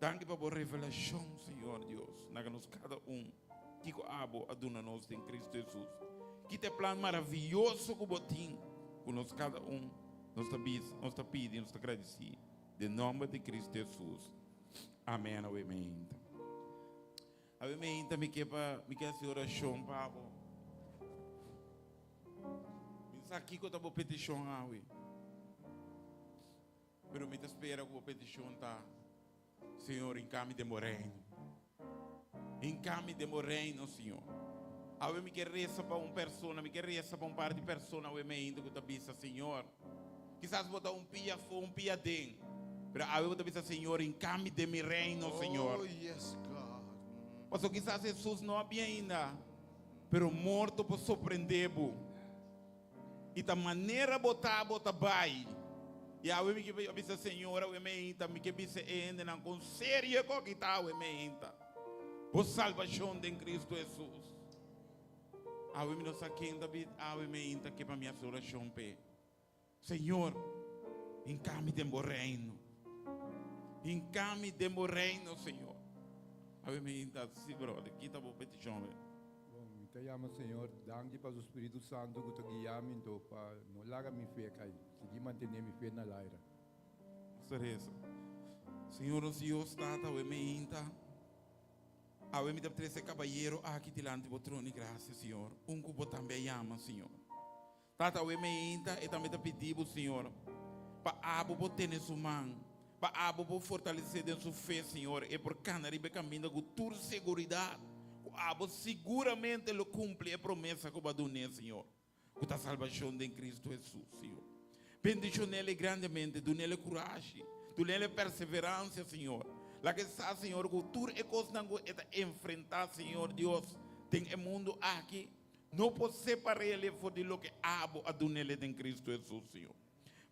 Danke para a revelação, Senhor Deus. Nós cada que abo aduna nós em Cristo Jesus. Que te plano maravilhoso que botim. Com nós cada nós está pedindo, nós está agradecido. Em nome de Cristo Jesus. Amém. Amém. Amém. Me quer essa oração, Pablo. Me aqui que eu estou petição, pero me espera que a petição tá. Senhor, encame de moreno. Encame de moreno, Senhor. Eu me quer reza para uma pessoa, me quer reza para um par de pessoas, eu me ainda que eu te Senhor. Quizás botar um pia for, um pia dentro. Mas eu te Senhor, encame de mi reino, Senhor. Oh, yes, God. Porque quizás Jesus não había ainda, pero morto por surpreender-vos. E da maneira botar vai. E eu me que Senhor, eu me ainda, me que ainda não com séria que está eu me ainda. Por salvação de Cristo Jesus. Eu me não saquei David, eu me ainda que para minha oração pe. Senhor, encame de meu reino. Encame de meu reino, Senhor. Eu me ainda, sim, brother, aqui está a petição. Bom, te llamo Senhor, danke para o Espírito Santo que te guia então para não largar minha fé cair, seguir manter minha fé na laira. Cereza. Senhor, os Deus tata, eu me ainda. Eu me dá 13 caballeiro aqui delante do trono de graça, Senhor. Cubo também ama, Senhor. Tata, eu me ainda e também te pedimos, Senhor, para abo ter nessa mão, para abo fortalecer de sua fé, Senhor, e por canaribe caminho com tua segurança. Abo seguramente lo cumpre a promessa que vai dar, Senhor. Com a salvação de Cristo Jesus, Senhor. Bendição nele grandemente, do nele coragem, do nele perseverança, Senhor. La que está, Senhor, que tu e coisas não enfrentar, Senhor Deus, tem o mundo aqui. Não pode separar ele de lo que abo a do nele em Cristo Jesus, Senhor.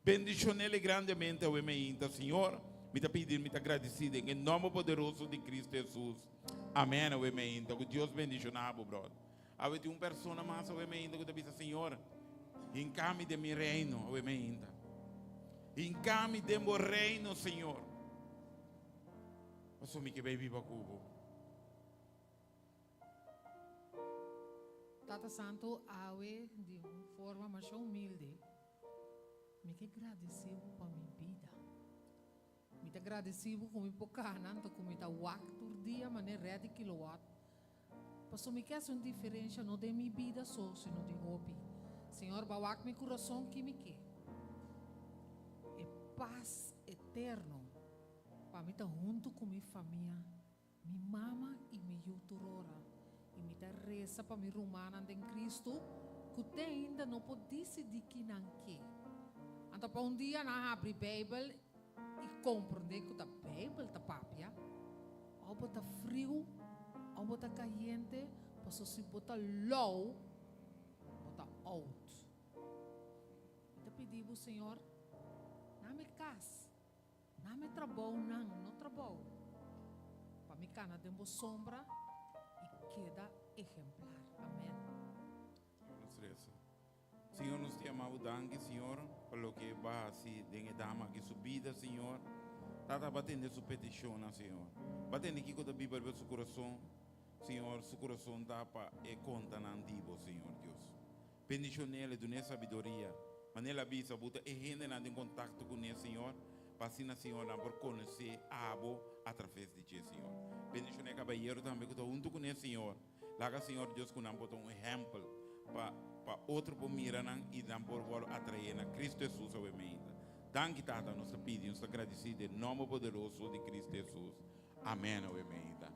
Bendição nele grandemente, eu me inta, Senhor. Me está pedindo, me está agradecido, em nome poderoso de Cristo Jesus. Amém, eu me inta. Que Deus bendicionado, brother. Eu tenho uma pessoa mais, eu me inta, que te diz, Senhor, encame de meu reino, eu me inta. Encame de meu reino, Senhor. Eu sou me que baby para Cubo. Tata Santo, awe de uma forma mais humilde. Me que agradecido para minha vida. Me te agradecido com minha pocana, com minha wak por dia, maneira rede kilowatt. Passo me quer uma diferença não de minha vida só, sino de hobby. Senhor, bawak meu coração que me quer. É paz eterno. Para mim estar junto com minha família, minha mama e minha yuturora. E me dá reza para minha romana em Cristo, que ainda não pode decidir que não quer. Então, para um dia, não abre a Bíblia e compreender que a Bíblia está papia. Ou bota frio, ou bota caliente, posso se botar low, bota out. Então, pedimos, Senhor, não me casa. Não me trabalho, não trabalho. Para me cana dentro sombra e queda exemplar. Amém. Senhor, nos te amamos, danke, Senhor, pelo que vai assim, de dama que subida, Senhor. Tata batendo sua petição, Senhor. Batendo aqui com a Bíblia no seu coração, Senhor, seu coração tapa e conta na antigo, Senhor Deus. Bendição nele, do nessa sabedoria. Mas nela bisa, buta e rende em contato com ele, Senhor. Passina, Senhor, por conhecer a abo através de ti, Senhor. Bendição é cabalheiro também que estou junto com ele, Senhor. Laga, Senhor Deus, que não botou um exemplo para outro por mirar e não por atrair na Cristo Jesus, o emenda. Danke, Tata, nós te pedimos, nós agradecemos em nome poderoso de Cristo Jesus. Amém, o emenda.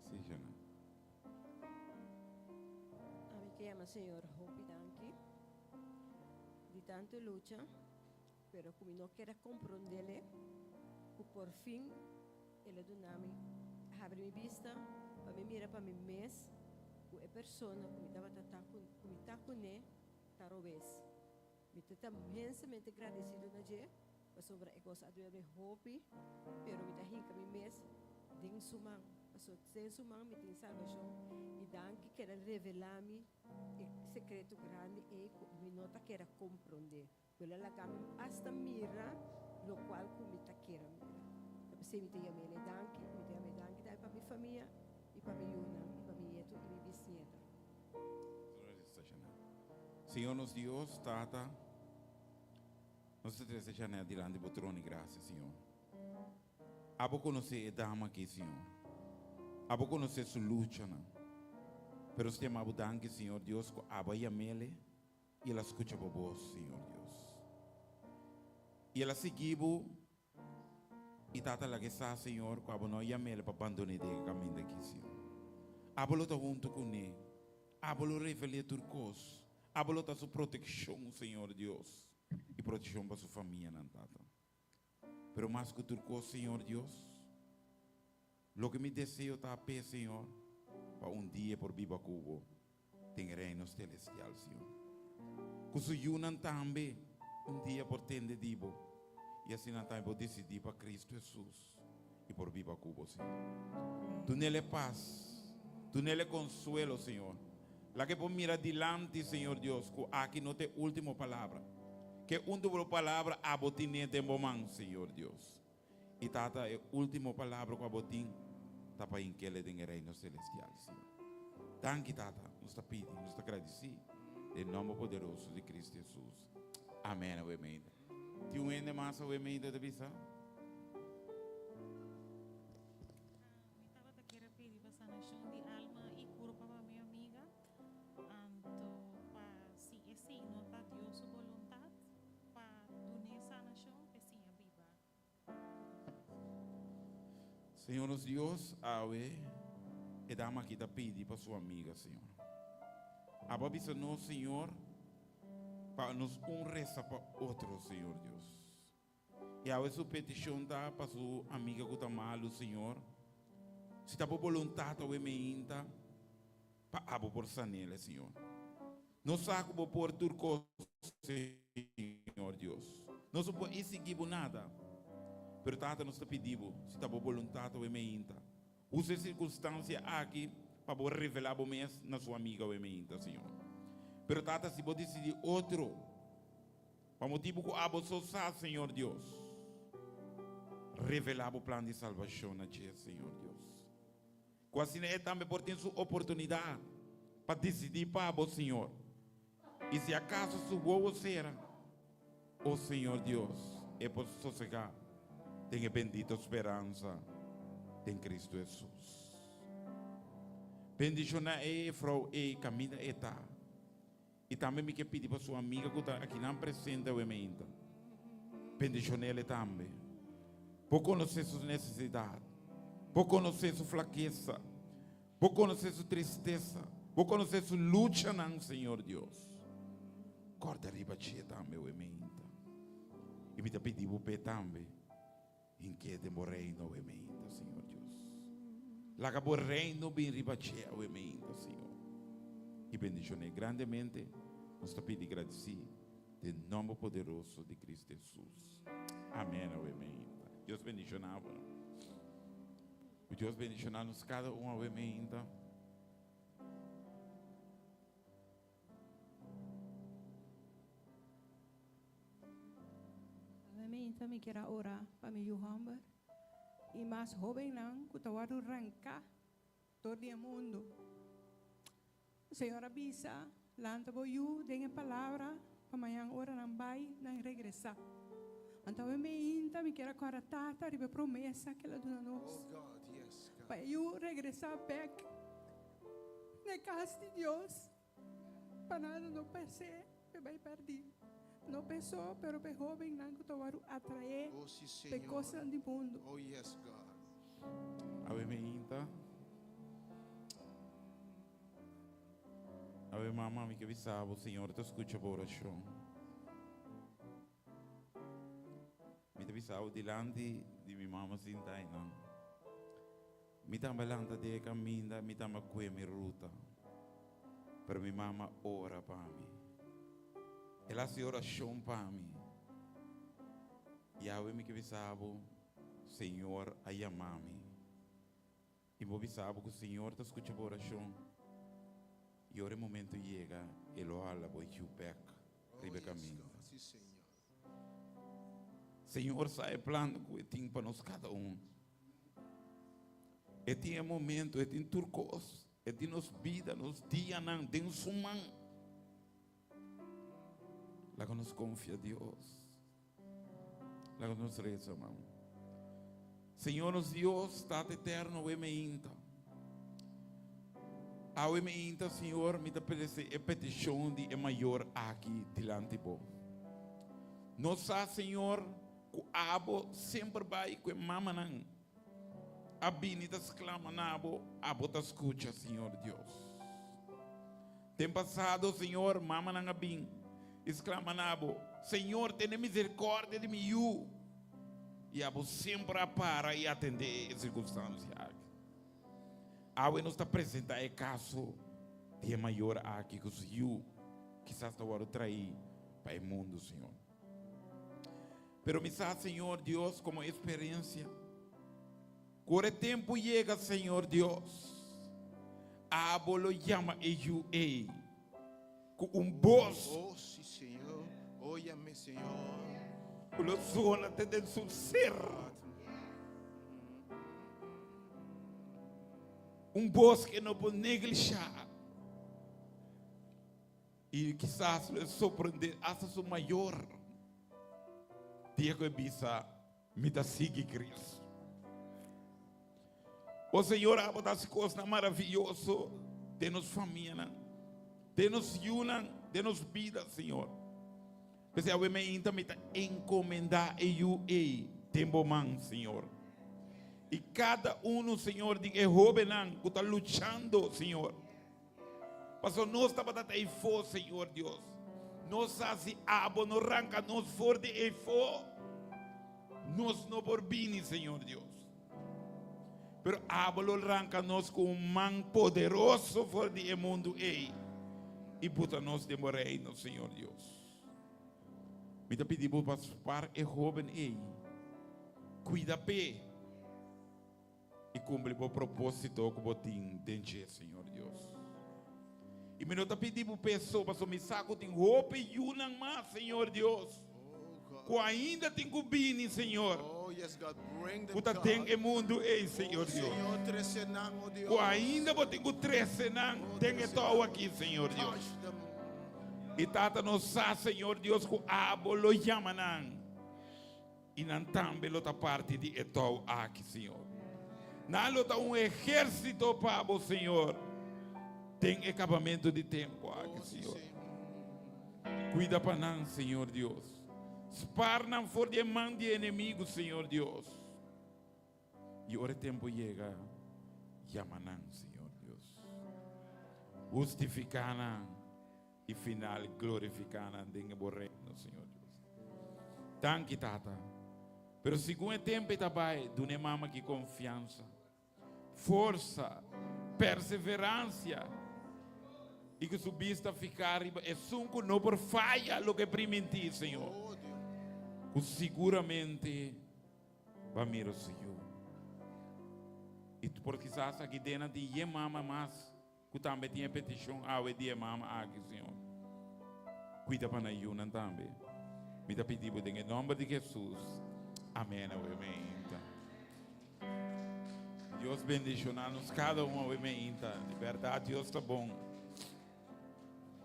Sim, Jana. A mí que llama Señor Hopi Danki, de tanto lucha, pero como no quiere comprenderle, que por fin ele do nami abre mi vista, para me mirar para mi mes, que é persona que me estava tratando com ele, tá robês. Me está imensamente agradecido na je, para sobre a coisa do meu hobby, pero me está rica me mês, den sumang, paso sem sumang me tem salvação e danke que ela revelar-me o secreto grande e me nota que era compreender. Quella la gama hasta mira, lo qual come ta quer mira. Você me tem a mele danke, me tem a me danke dai para minha família e para minha yuna, e para minha neto e minha bisnieta. Senhor nos Deus, Tata, nós te desejamos adiante por trono e graça, Senhor. Abo conhecer a dama aqui, Senhor. Abo conhecer sua luta, não. Pero se amo danke, Senhor Deus, com aba e a mele, e ela escuta por vós, Senhor Deus. E ela seguiu, e Tata lá que está, Senhor, com aba não e a mele para abandonar o caminho daqui, Senhor. Abo lo está junto com ele. Abo lo revela turcos. Hablo da sua proteção, Senhor Deus, e proteção para sua família, não tata. Pero mais que tudo, Senhor Deus, lo que me desejo está a pé, Senhor, para dia por viva cubo, tem reino celestial, Senhor. Que su yunan também, dia por tende dibo, e assim não também por decidir para Cristo Jesus, e por viva cubo, Senhor. Tu nele paz, tu nele consuelo, Senhor. La que por mira adelante, Senhor Deus, que aqui não tem última palavra. Que última palavra a botinha tem bom, Senhor Deus. E tata é última palavra que a botinha está para inquele tem reino celestial, Senhor. Danke, tata, nos está pedindo, nos está agradecido. Em nome poderoso de Cristo Jesus. Amém, amém. Tem um ende mais, amém, da visa? Senhor nos Deus, awe, e dama aqui da pedir para sua amiga, Senhor. A babisa no, Senhor, para nos honrar para outro, Senhor Deus. E a sua petição dá para sua amiga que está mal, Senhor. Se está por vontade, eu me inta, para abo por sanela, Senhor. Não saco por turco, Senhor Deus. Não se pode seguir nada. Pero tata nos está pedindo, se está por vontade, eu me inta. Use circunstância aqui para revelar o mês na sua amiga, eu me inta, Senhor. Pero tata, se pode decidir outro, para motivo que abo só sabe, Senhor Deus. Revelar o plano de salvação na dia, Senhor Deus. Quase é também por ter sua oportunidade para decidir para o Senhor. E se acaso sua será, o Senhor Deus, é por sossegar. Tenha bendita esperança em Cristo Jesus. Bendiciona e frau e caminha eta. E também me quer pedir para sua amiga que está aqui não presente o emenda. Bendiciona ele também. Por conhecer sua necessidade, por conhecer sua fraqueza, por conhecer sua tristeza, por conhecer sua luta, não, Senhor Deus. Corta riba tia também o emenda. E me pedir para o pé também. Em que demor reino emenda, Senhor Deus. Laga por reino bem ribachea o emenda, Senhor. E bendicione grandemente, nos pedi agradecido, em nome poderoso de Cristo Jesus. Amém, o emenda. Deus bendicionava. O Deus bendicionar-nos cada um ao emenda. Me quero orar para me Yuhamba e mais jovem não que está arrancar todo o mundo. Senhor avisa, lanta boiu, dê a palavra para amanhã hora não vai não regressar. Então eu me quero agora tata ribe promessa que ela dona nós. Oh God, yes, God. Para eu regressar back na casa de Deus. Para nada não pensei, eu vai perder. Não pensou, pero pe jovem não que tomaram atrair Oh, sim, pe Senhor. coisa do mundo. Oh, yes, God. Ave meinta. Ave mamma mi che vi salvo, Signore, ti escucho por oración. Mi te vi salvo dilante di mia mamma sintaina. Mi tamba lanta de caminda, mi tamba qui mi ruta. Per mi mamma ora pa mi. Ela se oração para mim. E eu me que sabo, Senhor, a chamar-me. E vou sabo que o Senhor está escutando a oração. E o momento chega, ele olha, vou te pecar, ribe caminho. Sim, Senhor. Senhor, sai plano que tem para nós cada um. E tem momento, e tem turcos, e tem nos vida, nos dias, não, tem suman. Lá que nos confia Deus. Lá que nos reza, irmão. Senhor, nos Deus está eterno, o emeinta. A emeinta, Senhor, me dá a petição de maior aqui diante de vós. Nós, Senhor, que abo sempre vai com a mama não. A binita exclama nabo, abo te escuta, Senhor Deus. Tem passado, Senhor, mama não abin. Exclama nabo, Senhor, tenha misericórdia de mim. E abo sempre para e atender as circunstâncias. Abo nos está apresentando o caso de maior aqui que o Senhor quizás está a trair para o mundo, Senhor. Pero me sabe, Senhor Deus, como experiência. Quando o tempo chega, Senhor Deus, a lo chama EUA, com voz, Oh, sí, Señor. Óyame, Señor. com a zona de seu ser. Voz que não pode negligenciar. E quizás lhe surpreender hasta seu maior. Dia que bisa, me dá seguir Cristo. O Senhor abre das coisas maravilhosas de nos família, de nos yunan, de nos vida, Senhor. Porque eu me intamita encomendar e tempo man, Senhor. E cada Senhor, de jovem que está lutando, Senhor. Pastor, nós estamos aí fora, Senhor Deus. Nós assim abo, nos arranca, nos for de efo, nós não por bem, Senhor Deus. Pero abo lo arranca nós com man poderoso for de mundo e puta nós de reino, Senhor Deus. Me te pedimos para o jovem cuida bem e cumpre o propósito que você tem, Senhor Deus. E me te pedimos pessoas para me saco tem roupa e unam mais, Senhor Deus. Que ainda tem cubini, Senhor. Oh, yes, God. Bring them, Puta God. tem o mundo, Senhor Deus. Senhor, trecenang, oh Dios. Que ainda vou ter que trecenang, tem todo aqui, Senhor Deus. Touch them. E tata nos sa, Senhor Deus, que abo lo yamanang. E não também lo ta parte de etou aqui, Senhor. Não lo ta exército para o Senhor. Tem acabamento de tempo aqui, Oh, sí, Senhor. Señor. Cuida para nós, Senhor Deus. Sparnam for de mão de inimigo, Senhor Deus. E o tempo chega, yamanang, Senhor Deus. Justificanam e final glorificanam dentro do reino, Senhor Deus. Tanque, tata. Pero segundo tempo também, dune mama que confiança, força, perseverança. E que subista ficar é sunco não por falha lo que primenti, Senhor. Oh, Dios. Que seguramente vai mirar o Senhor. E por quizás aqui dentro de Yemama mas que também tinha petição ao de Yemama aqui, Senhor. Cuida para na Yunan também. Me dá pedido em nome de Jesus. Amém. Amém. Deus bendicionar-nos cada um, amém. De verdade, Deus está bom.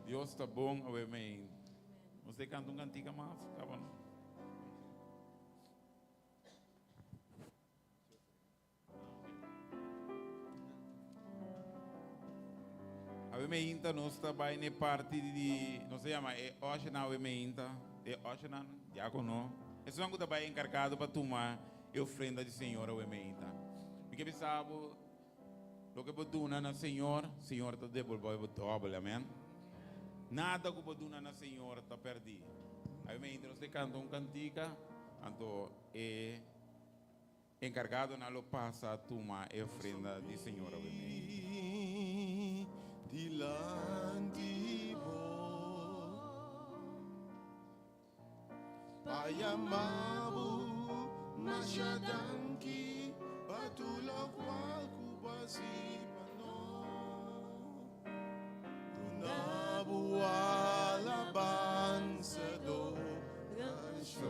Deus está bom, amém. Você canta uma cantiga mais, tá bom? Amém. Nós trabalhamos na parte de, não se chama, hoje não, amém. Hoje não, diácono. Esse é um trabalho encarregado para tomar a ofrenda de Senhor, amém. Porque sabe, o que você dá na Senhor, Senhor está devolvendo o dobro, amém. Nada que você dá na Senhor está perdido. Amém. Então você canta uma cantiga, então é encarregado na lo passa a tomar a ofrenda de Senhor, amém. Dilante mo Payamabu masyadanki patulog waku basi pano Tunabu alaban sa dorasyon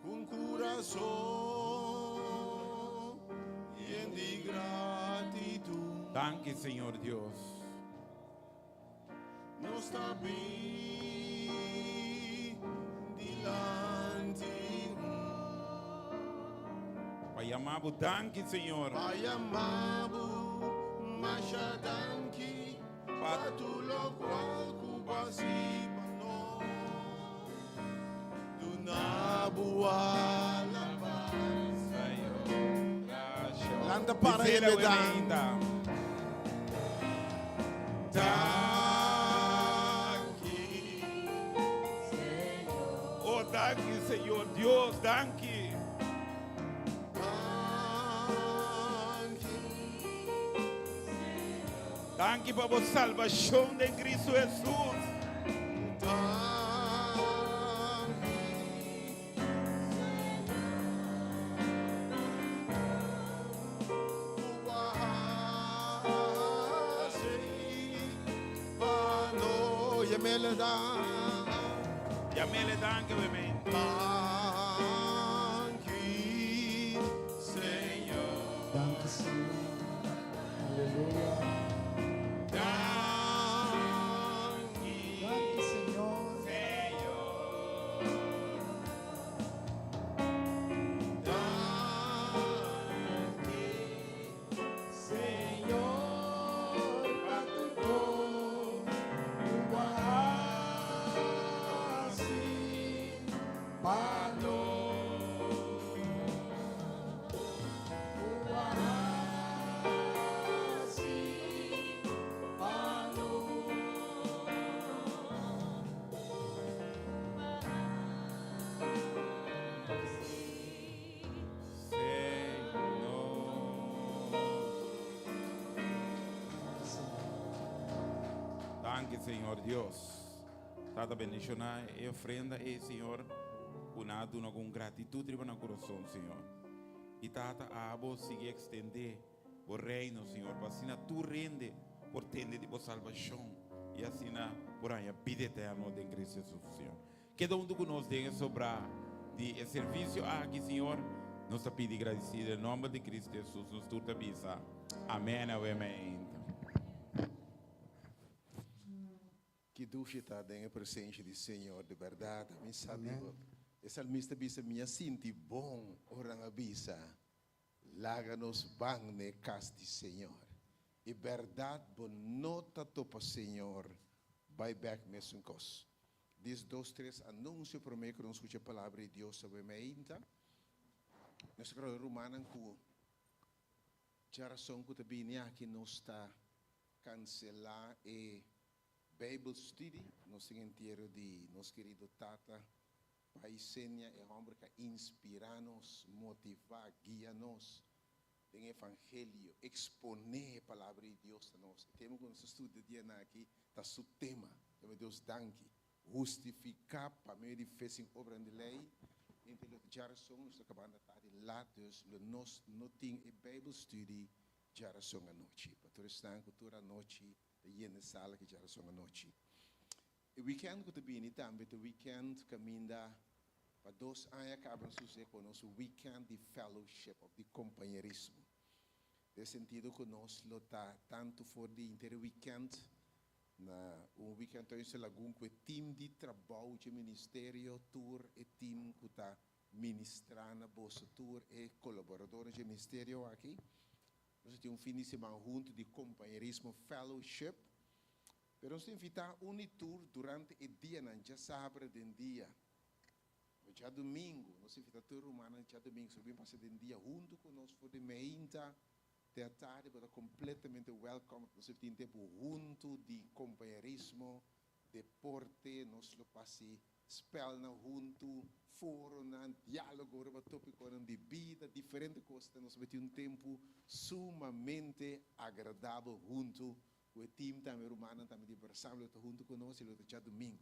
Kung corazón y en di gratitud Danke, Señor Dios. no está bien delante Payamabu, danke, Señor. Payamabu masyadanki patulog waku basi pano Tunabu alaban Landa para Bisera ele dan Wemeinda. Oh, danke, Señor Dios, danke. Danke por a salvação de Cristo Jesus. Yamele danke, Wemeinda. Danke, Senhor. Aleluia. Danke, Senhor. Senhor, patuko, uwasi, pano, uwasi, pano. Danke, Senhor Deus. Tata bendicionar e ofrenda e Senhor, unado com gratitude no coração, Senhor. E Tata, a abo sigue extender o reino, Senhor, para assim tu rende por tende de salvação e assim por aí a vida eterna de Cristo Jesus, Senhor. Cada um que nos tenha sobrar de serviço aqui, Senhor, nos pede agradecido em nome de Cristo Jesus, nos tudo avisa. Amém, amém. Que dúvida tem a presença do Senhor de verdade. Me sabe, o salmista bisa minha sinti bom orang abisa. Laga-nos bang ne casti Senhor. E verdade bon nota topa Senhor. Vai back mesmo cos. Diz 2, 3 anúncio para mim que não escute a palavra de Deus sobre meinta. Nós queremos romana com geração que também aqui não está cancelar e Bible study, nos inteiro de nos querido Tata, Paisenia e homem que inspira-nos, motivar, guia-nos, tem evangelho, exponer a palavra de Deus a nós. Temos que nos estudo de dia aqui, está o tema, meu Deus, danke, justificar para meio de fazer obra de lei, entre os gerações, nós acabamos de estar lá, Deus, nós não temos a Bible study, geração à noite, para todos estar cultura à noite, e na sala que geração à noite. O weekend que também também o weekend caminha para 2 anos acabam suceder com o weekend de fellowship, de companheirismo. Nesse sentido que nós lutar tanto for de inteiro weekend, na weekend então se lagun com o time de trabalho de ministério tour e time que está ministrando bolsa tour e colaboradores de ministério aqui. Nós temos fim de semana junto de companheirismo fellowship. Pero nós invitar tour durante o dia, já sábado de dia. Já domingo, nós invitamos toda humana, já domingo, se bem passar de dia junto conosco, for de meinta, de tarde, para completamente welcome. Nós temos tempo junto de companheirismo, deporte, nós lo passe spel na junto, foro na diálogo, sobre tópico de vida, diferentes coisas. Nós temos tempo sumamente agradável junto. O time também humano também de versão junto conosco, e já domingo.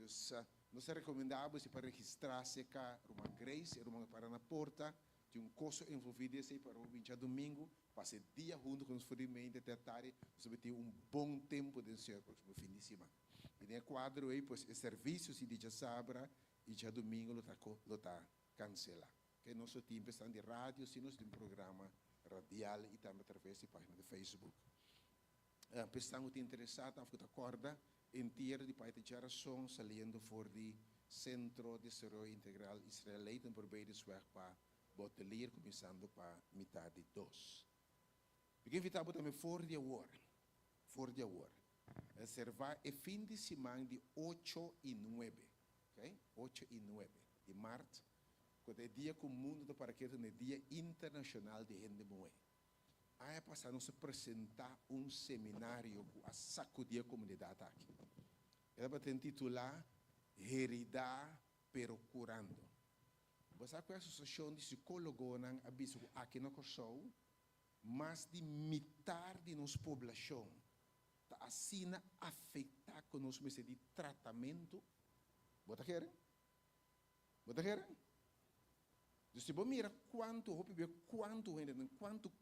Dus nós recomendamos para registrar-se cá uma Grace, uma para na porta, de custo envolvido esse para o 20 domingo, passe dia junto com os famílias até tarde, você ter bom tempo de ser próximo fim de semana. E no quadro aí, pois, o serviço se diz sabra e já domingo lo tá cancela. Que nosso time está de rádio, se nós tem programa radial e também através da página de Facebook. Estamos interessados, a futura corda inteira de parte de geração, saliendo for de Centro de Desarrollo Integral Israelita, por bem de sua para Botelir, começando para metade 2. Porque invitamos também for de agora. Será o fim de semana de 8 e 9. Okay? 8 e 9 de março, quando é dia que o mundo está para que é dia internacional de gente moe. Aí passar nos apresentar seminário a sacudir a comunidade aqui. Ela vai titular Heridad pero curando. Você sabe que a associação de psicólogos não avisa aqui na Corsou, mais de metade de nossa população está assim afetada com nosso método de tratamento. Bota querem? Se você mira quanto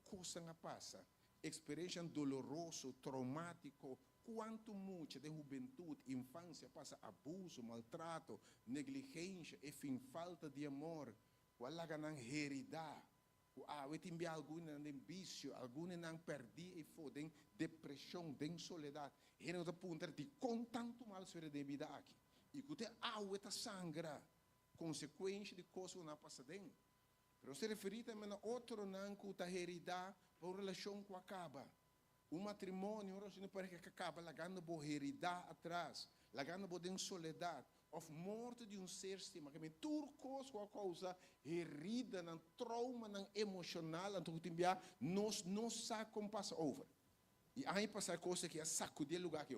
coisa passa, experiência dolorosa, traumática, quanto muito de juventude, infância passa abuso, maltrato, negligência, e falta de amor, qual é a heredade, tem algum vício, algum não perdi e fodem depressão, tem soledade, e não aponta de com tanto mal sobre a vida aqui, e que tem água sangra, consequência de coisas que não passa dentro. Mas se referir também a outro não que está heredado por relação que acaba. Matrimônio, não parece que acaba, lagando boa heredade atrás, lagando boa de soledade, ou morte de ser estima, que tudo coisa com a causa herida, não trauma, não emocional, então que não sabe como passa over. E aí passa coisa que é sacudir lugar que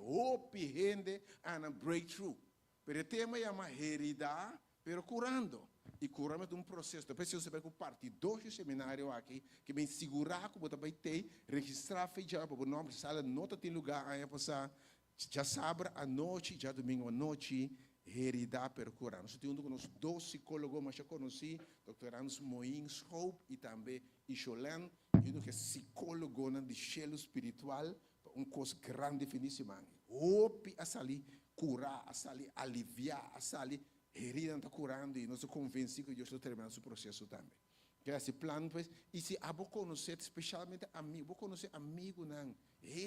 rende a breakthrough. Pero o tema é uma heredade, pero curando. E curamos um processo. Depois eu saber que parte do seminário aqui, que me segurar que você vai ter, registrar feijão, para o nome, sala, nota tem lugar, aí passar, já sábado à noite, já domingo à noite, heredade pero curando. Nós temos uns 2 psicólogos, mas já conheci, Dr. Hans Moins Hope e também Isholan, que é psicólogo de chelo espiritual, coisa grande finíssima. Hope a salir, curar, a salir, aliviar, a salir, herida está curando e nós convencidos que Deus está terminando o processo também. Que esse plano, pois, e se a conhecer, especialmente amigo, vou conhecer amigo não,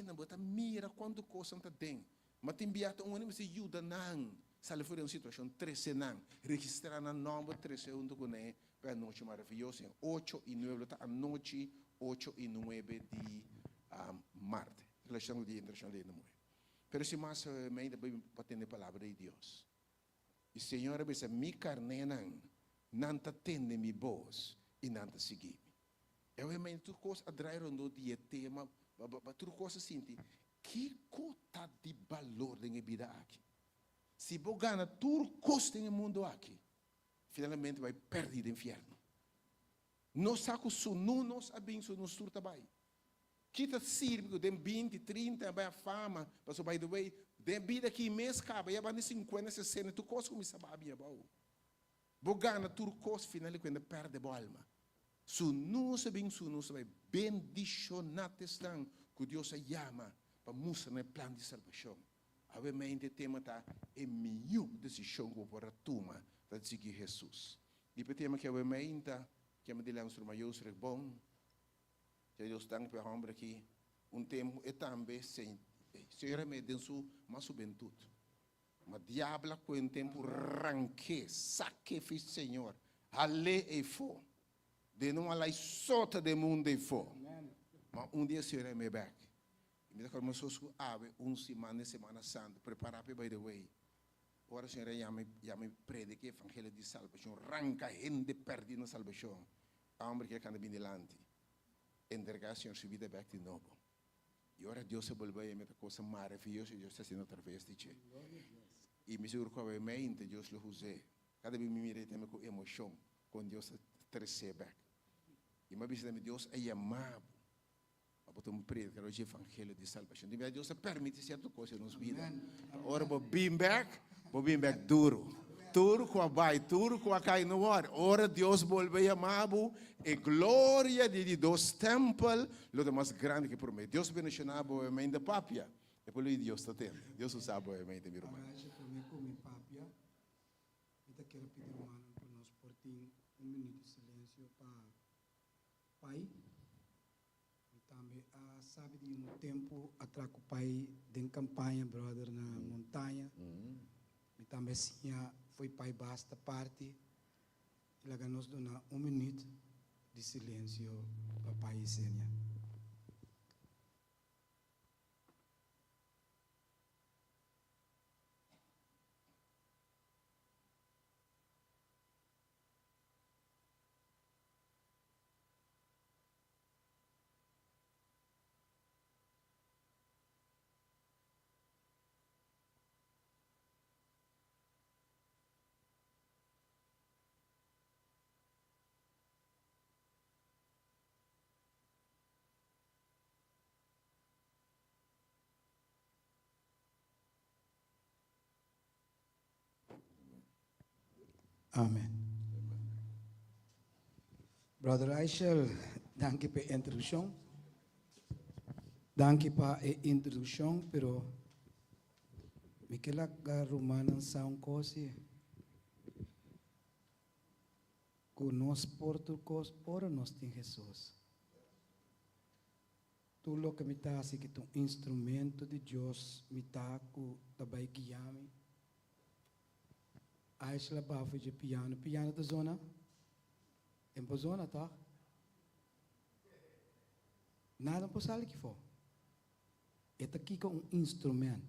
não bota mira quanto coisa está dentro, mas tem biata um ano se ajuda não, se ele for uma situação 13 não, registrar na nome 13 junto com ele, para a noite maravilhosa, 8 e 9 a noite, 8 e 9 de março, relação do dia internacional de mulher. Pero se mais ainda para ter a palavra de Deus. E Senhor, eu disse, mi carne não está tendo minha voz e não está seguindo. Eu realmente tudo coisa atraíram no dia tema, tudo coisa assim, que cota de valor da minha vida aqui. Se você ganha tudo coisa no mundo aqui, finalmente vai perder o inferno. Nós sabemos que nós abençoamos nosso trabalho. Kita sirve tem 20, 30, vai a fama, mas by the way, de vida que mês acaba, ia bani 50, 60, tu coisa começa a babia bau. Bogana tu coisa final quando perde a alma. Su nós abençoamos, vai bendicionar estão que Deus a chama para mostrar no plano de salvação. Obviamente tema tá é melhor decisão que para tomar para seguir Jesus. E o tema que obviamente que me dilamos para maior ser bom. Que Deus tem para o homem aqui tempo e também Senhor me deu uma juventude. Mas diabo com tempo ranque, saque fez Senhor, ale e fo. De não alai sota de mundo e fo. Mas dia Senhor me back. E me começou a ave semana santa, preparar by the way. Ora Senhor já me predique evangelho de salvação, ranca gente perdida na salvação. A homem que canta bem delante. Entregar Senhor sua vida back de novo. E ora Deus se volve a uma coisa maravilhosa e Deus está sendo através de ti. E me seguro que a mente Deus lo usa. Cada vez me mira também com emoção, quando Deus traz back. E me diz Deus é amado. Para botar preto, o evangelho de salvação. Deus permite certas coisas nas vidas. Ora, vou bem back, Vou vir back duro. Tudo com a vai, tudo com a cai no ar. Ora Deus volve a amar e glória de Deus templo, lo mais grande que promete. Deus vem chamar a mãe da papia. E por isso Deus está tendo. Deus sabe a mãe da minha irmã. Agora, promete mi papia. Eu quero pedir mano para nós portem minuto de silêncio para pai. E também sabe de tempo atrás o pai de campanha, brother, na montanha. E também sim, foi pai basta parte. E lá nos dona minuto de silêncio para pai e senha. Amen. Brother Aishel, danke per introdução. Danke para a introdução, pero me queda romanan são coisa que nós portugueses ora nós tem Jesus. Tu lo que me está assim que tu instrumento de Deus me está com também guiame. Aishla bafo de piano da zona. Em zona tá? Nada possível que for. Eta aqui com instrumento.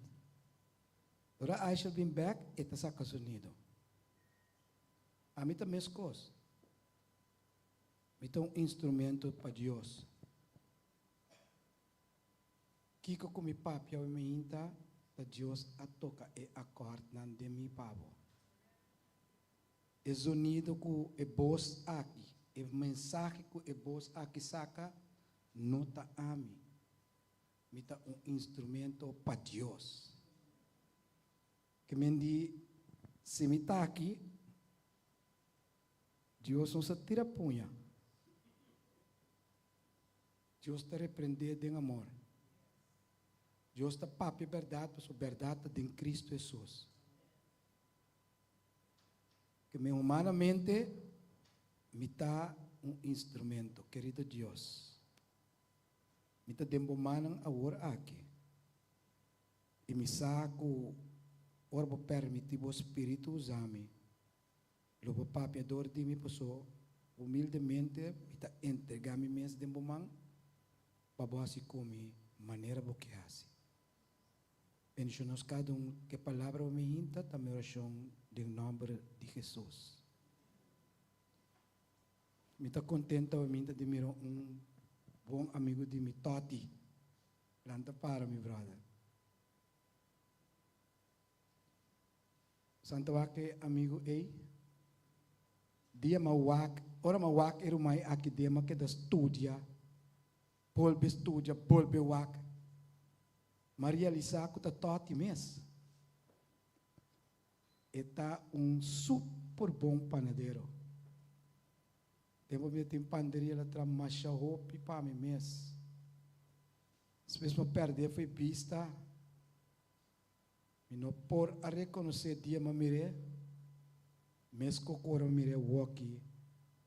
Ora Aishla vem back, eta saca sonido. A mim também é coisa. Então instrumento para Deus. Kiko com mi papi a me inta, para Deus a toca e acorde nan de mi pavo. E sonido que é voz aqui, e mensagem que é voz aqui saca, nota a mim. Me dá instrumento para Deus. Que me diz, se me está aqui, Deus não se tira punha. Deus te repreende em amor. Deus te papi verdade, mas a verdade de Cristo Jesus. Que me humanamente me dá instrumento, querido Deus. Me dá tempo manan agora aqui. E me saco, ora vou permitir o Espírito usar-me. Lobo papi ador de mim pessoa, humildemente, me dá entregar-me mesmo tempo man, para você comer, maneira que assim. Bendicionamos cada que palavra me hinta, também oração em nome de Jesus. Me está contente de mirar bom amigo de mim, Toti. Planta para mim, brother. Santo Wake, amigo, dia mawak, ora mawak, erumai aqui dia ma que da estudia, polbe wak. Maria Lisa, que está Toti mesmo. Está super bom panadeiro. Temos meter panaderia lá atrás, macha roupa para mim mesmo. Se mesmo perder foi vista, me não por a reconhecer dia mamire, mesmo que o mire walkie,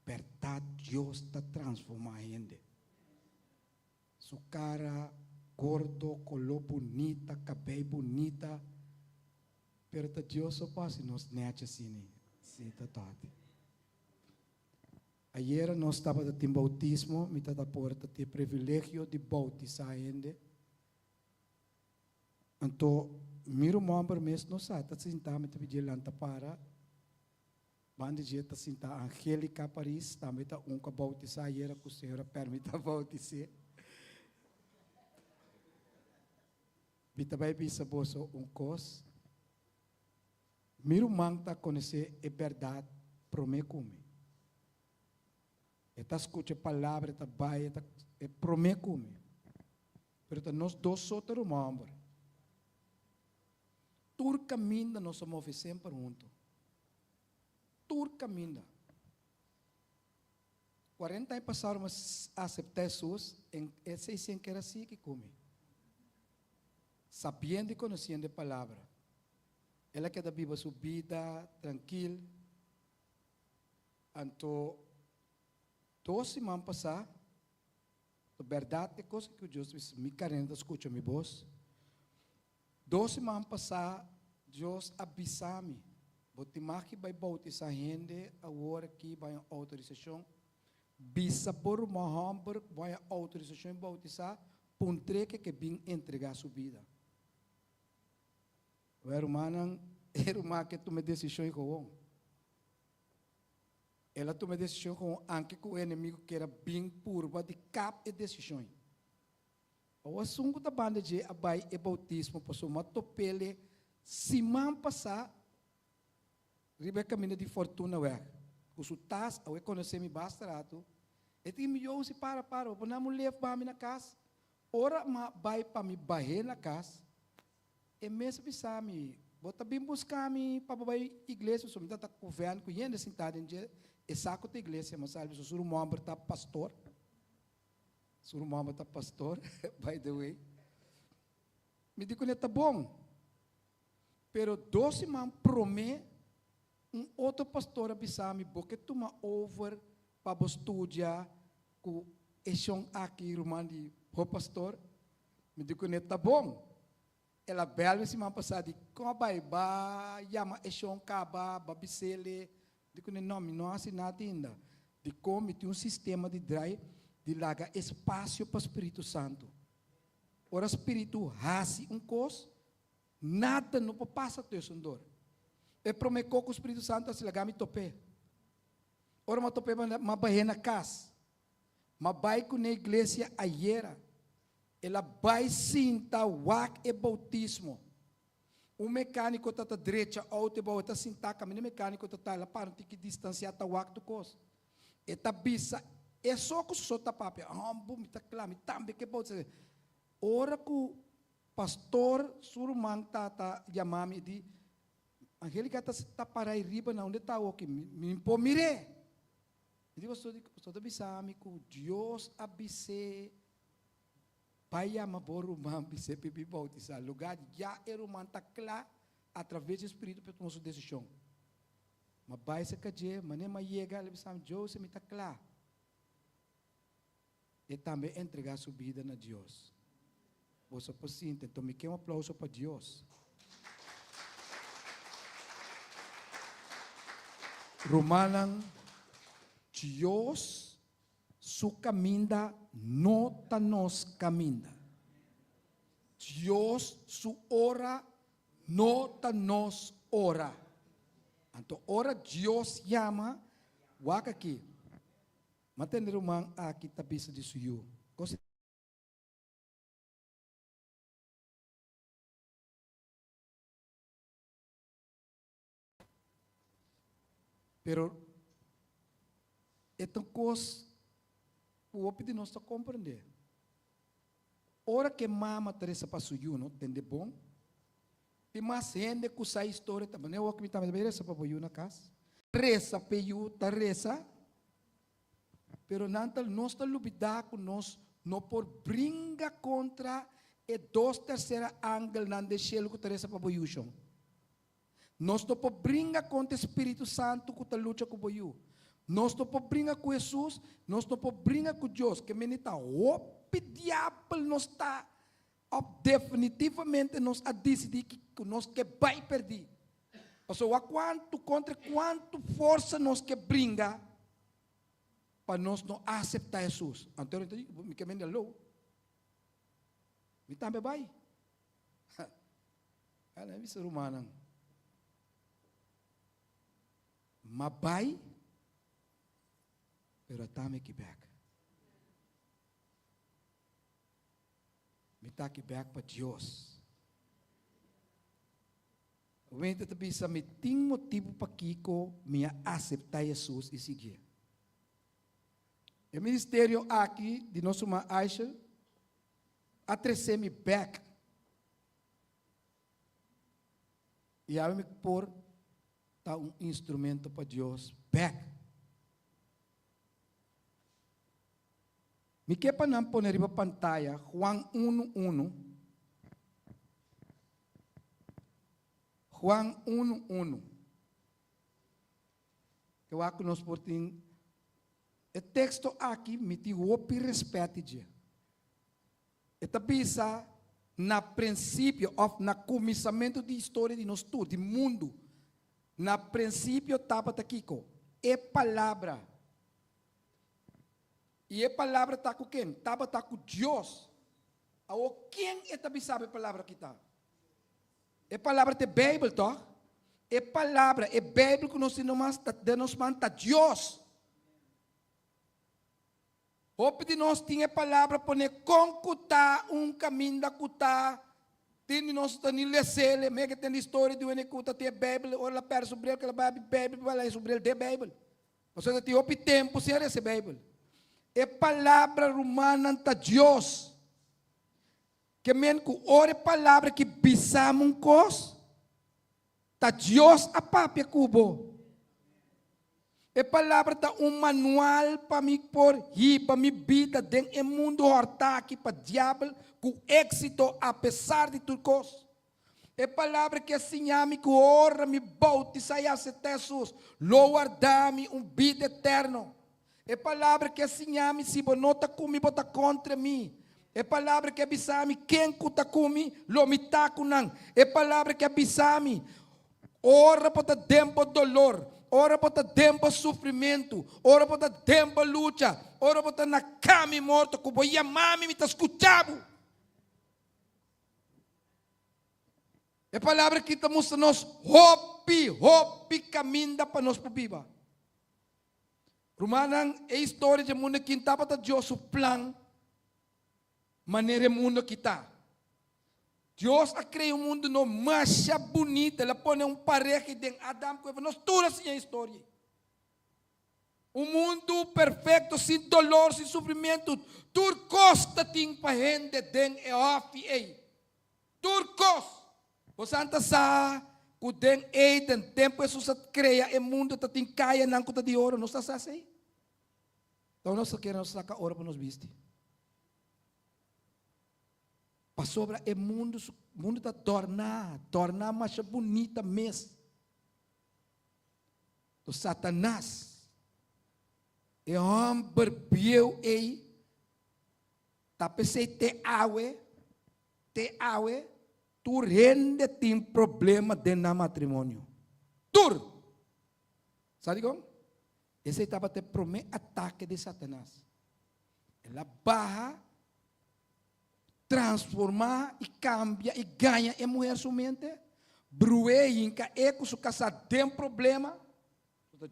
verdade Deus está transformando a gente. Sua cara gordo, color bonita, cabelo bonita, pero ta Deus só passa nos necha assim, se tá todo. Ayer nós estava de bautismo, me tá da porta de privilégio de bautizar ainda. Então, miro member mesmo não sabe, tá sentado, me tá pedindo lanta para, bande dia tá sentado, Angélica Paris, também tá que bautizar ayer, que o Senhor permita bautizar. Bita vai bisa boso cos. Miro mangta conhecer é verdade promete. Eta escuta palavra, eta vai, eta promete. Pero nós dois outros membros. Tur caminda nós movemos sempre junto. Tur caminda. 40 anos passaram a aceitar Jesus, em esse sem que era assim que come. Sabendo e conhecendo a palavra. Ela quer viver sua vida tranquila. Então, 2 semanas passadas, a verdade é coisa que Deus disse, me carenta, escuta minha voz. 2 semanas passadas, Deus avisa-me. Vou te marcar que vai bautizar gente, agora que vai a autorização. Bisa por uma Hamburg, vai a autorização de bautizar, por um treque que vem entregar sua vida. O irmão que toma decisão com ela toma decisão com anche que o inimigo que era bem puro, de cap e decisão. O assunto da banda de abai e bautismo, passou uma topele, semana passada, Rebeca mina de fortuna, os tas, eu conheci me bastante, e tem milhões se para, eu não me levo para minha casa, ora vai para me barrer na casa, e mesmo pensar-me, vou também buscar-me para a igreja, eu estou conversando com ele, sentado em dia, e saco da igreja, mas sabe, se o Muhammad está pastor, se o Muhammad está pastor, by the way, me digo que está bom, pero 12 semanas promete, outro pastor avisar-me, porque tu me over para estudar com esse aqui, irmão de o pastor, me digo que está bom. Ela bela semana passada, como vai, chama esse caba, babicele, digo que não assim nada ainda. De como tem um sistema de drive, de largar espaço para o Espírito Santo. Ora, o Espírito raci coisa, nada não passa teu sondor. E prometeu que o Espírito Santo se lagar me tope. Ora, me tope, mas vai na casa. Mas vai com a igreja ayer. Ela vai sentar wak e bautismo. O mecânico está à direita, o outro está sentar, caminho mecânico está lá para não ter que distanciar o wak do coisa. E está bisa, é só que o senhor está papel. Bum, está claro, também que pode ser. Ora que o pastor Surumang está chamando e diz, Angélica está para aí riba, onde está o que me mire. E digo, estou avisando que Deus avise, pai amaboro mambise pipi bautizar, lugar já era uma tacla através do Espírito para tomar sua decisão. Mas vai se cair, mas nem mais chega, ele sabe, Deus me tacla. E também entregar sua vida a Deus. Você pode sentir, então me quer um aplauso para Deus. Romanan, Dios su caminda no nos caminda. Dios su ora no nos ora. Então, ora Dios llama, waka aqui. Matender rumang aqui tabisa de suyo. Pero esta coisa o opede nós está compreender. Ora que mama Teresa passou não tem de bom. Tem mais gente que usa a história também. Eu que me também reza para boiu na casa. Reza peiu, tá reza. Pero nantal nós está lubida com nós não por brinca contra e 2/3 ângulo nan de cielo que Teresa para boiu chão. Nós não podemos brincar contra o Espírito Santo que está luta com o Deus. Nós não podemos brincar com Jesus. Nós não podemos brincar com Deus. Que menita, o diabo nós está definitivamente nós a decidir que nós que vai perder. Ou seja, contra quanto força nós que brinca para nós não aceitar Jesus. Então, me que menina low. Me também vai. Ela é ser humana. Mabai, pero tame Quebec. Me tá Quebec para Deus. O ente te bisa me tem motivo para Kiko me aceitar Jesus e seguir. O ministério aqui de nosso irmã Aisha atreceu-me back. E a me por tá instrumento para Deus back. Me que para não pôr na pantalla Juan 1:1. Juan 1:1. Que eu acho nós por tem o texto aqui me te opi respeito je. Eta bisa na princípio of na começamento de história de nós tudo, de mundo. Na princípio estava aqui com é palavra. E a palavra está com quem? Estava com Deus. Ou quem é que sabe a palavra que está? É palavra da Bíblia, tá? É palavra, é Bíblia que nós nos manda Deus. Hope de nós tinha palavra para concutar caminho da cutar. Tem nós tani lesele, me que tem história de uma cuta tem Bíblia, ou la per sobre que la Bíblia vai sobre ele de Bíblia. Você tem hope tempo se essa Bíblia. É palavra romana ta Deus. Que men ku ore palavra que bisam cos. Ta Deus a papia cubo. É palavra ta manual para mim por para mi vida dentro do mundo horta aqui para diabo com êxito apesar de tudo coisa. É palavra que ensina-me que ora me bautizar a Jesus, louvar-me vida eterno. É palavra que ensina-me se não está comigo, está contra mim. É palavra que avisa-me quem está comigo, lo me está comigo. É palavra que avisa-me ora para tempo dolor, ora para tempo sofrimento, ora para tempo luta, ora para na cama morto, que vou chamar-me, me está escutando. É palavra que estamos nós hope caminho para nós para viva. Romanan é história de mundo que estava para Deus o plano, maneira mundo que está. Deus a criado um mundo no mais bonito, ela põe pareja de Adão com Eva, nós todos assim a história. Um mundo perfeito, sem dolor, sem sofrimento, tudo costa tem para gente den e off ei. Tudo costa. Você anda sa ku den ei den tempo Jesus cria o mundo tá tem caia não kuta de ouro, não está assim. Então nós queremos sacar ouro para nos vestir. Para sobra o mundo está tornar mais bonita mesmo. O Satanás é homem bieu ei, tá pensei te awe, tu rende tem problema dentro do matrimônio. Tur, sabe como? Esse estava te primeiro ataque de Satanás. Ela barra transformar e cambia e ganha a mulher somente. Brueinca é que sua casa tem problema.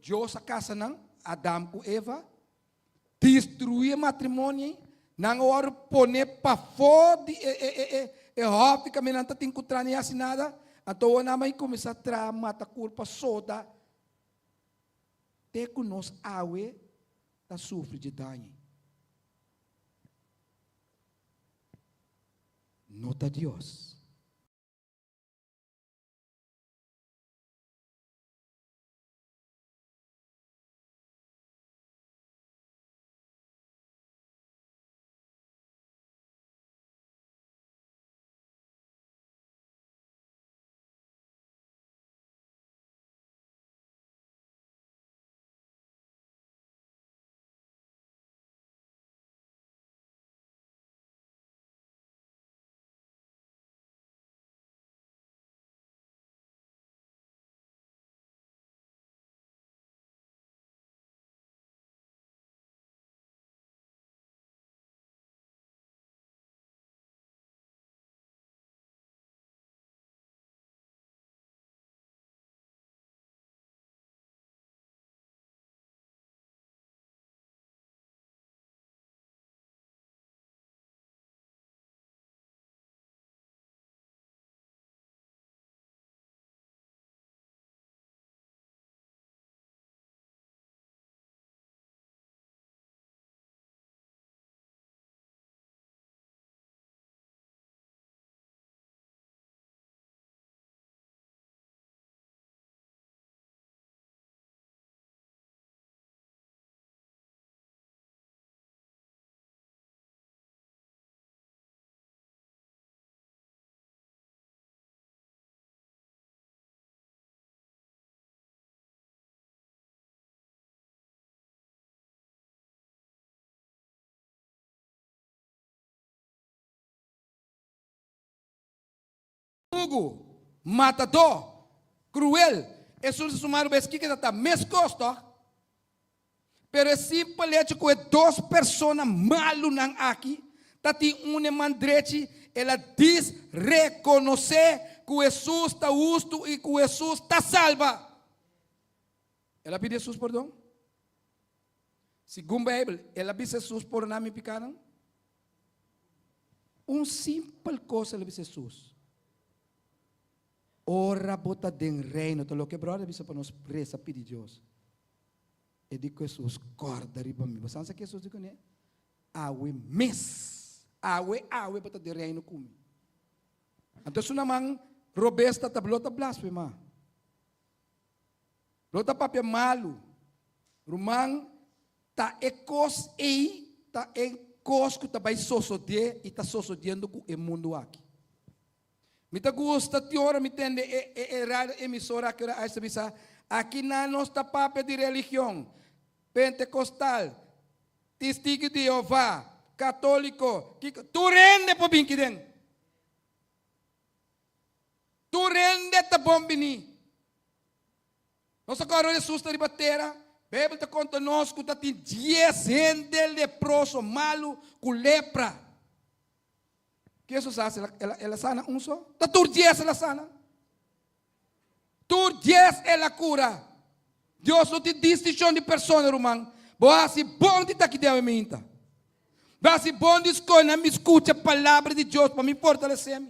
Deus a casa não, Adão com Eva, destruir o matrimônio, não hora pôr para fora e óbvio que não tem que entrar nem assim nada. Então a mãe começa a tramar a culpa soda. Até que nós awe está sofre de dano. Nota Deus. mugo, matador, cruel. Isso é sumar vez que está mais custo. Pero é simplesmente que duas pessoas malu nang aqui, tati uma mandrete, ela diz reconhecer que Jesus está justo e que Jesus está salva. Ela pede Jesus perdão? Segundo a Bíblia, ela pede Jesus por nome pecado? Simple coisa ela pede Jesus. Ora bota den reino, todo lo que brother bisa para nós presa pedir Deus. E digo Jesus, corda riba mi. Você sabe que Jesus diz né? Awe mes, awe bota den reino comigo. Então se namang robesta tablota blasfema. Lota papel malu. Rumang ta ekos ta ekos que ta vai sosodie e ta sosodiendo com o mundo aqui. Mita gusta tiora me tende rádio emissora que era essa bisa aqui na nossa papel de religião pentecostal, testigo de Jeová, católico, tu rende po binkiden. Tu rende ta bombini. Nossa caro Jesus está de batera, Bíblia te conta nós que tem 10 gente leproso, malo, com lepra. Que isso hace? Ela sana um só? Tá tur 10 ela sana. Tur 10 ela cura. Deus não tem distinção de pessoa, irmão. Boa, se bom de estar aqui dentro de mim. Boa, se bom de escolher, me escute a palavra de Deus para me fortalecer.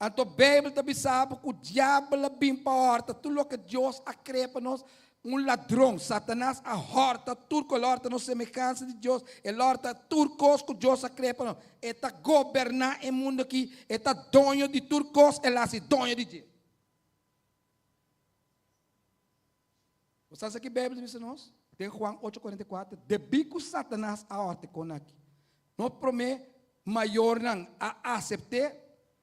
Então, a Bíblia também sabe que o diabo vem para a horta. Tudo o que Deus acredita para nós, ladrão, Satanás, a horta, tudo que a horta não semelhança de Deus, a horta, tudo que Deus acredita para nós. Está governar o mundo aqui, está dono de tudo que ele é dono de Deus. Você sabe que a Bíblia diz a nós? Tem Juan 8:44. De bico Satanás a horta com aqui. Não promete maior não a aceitar.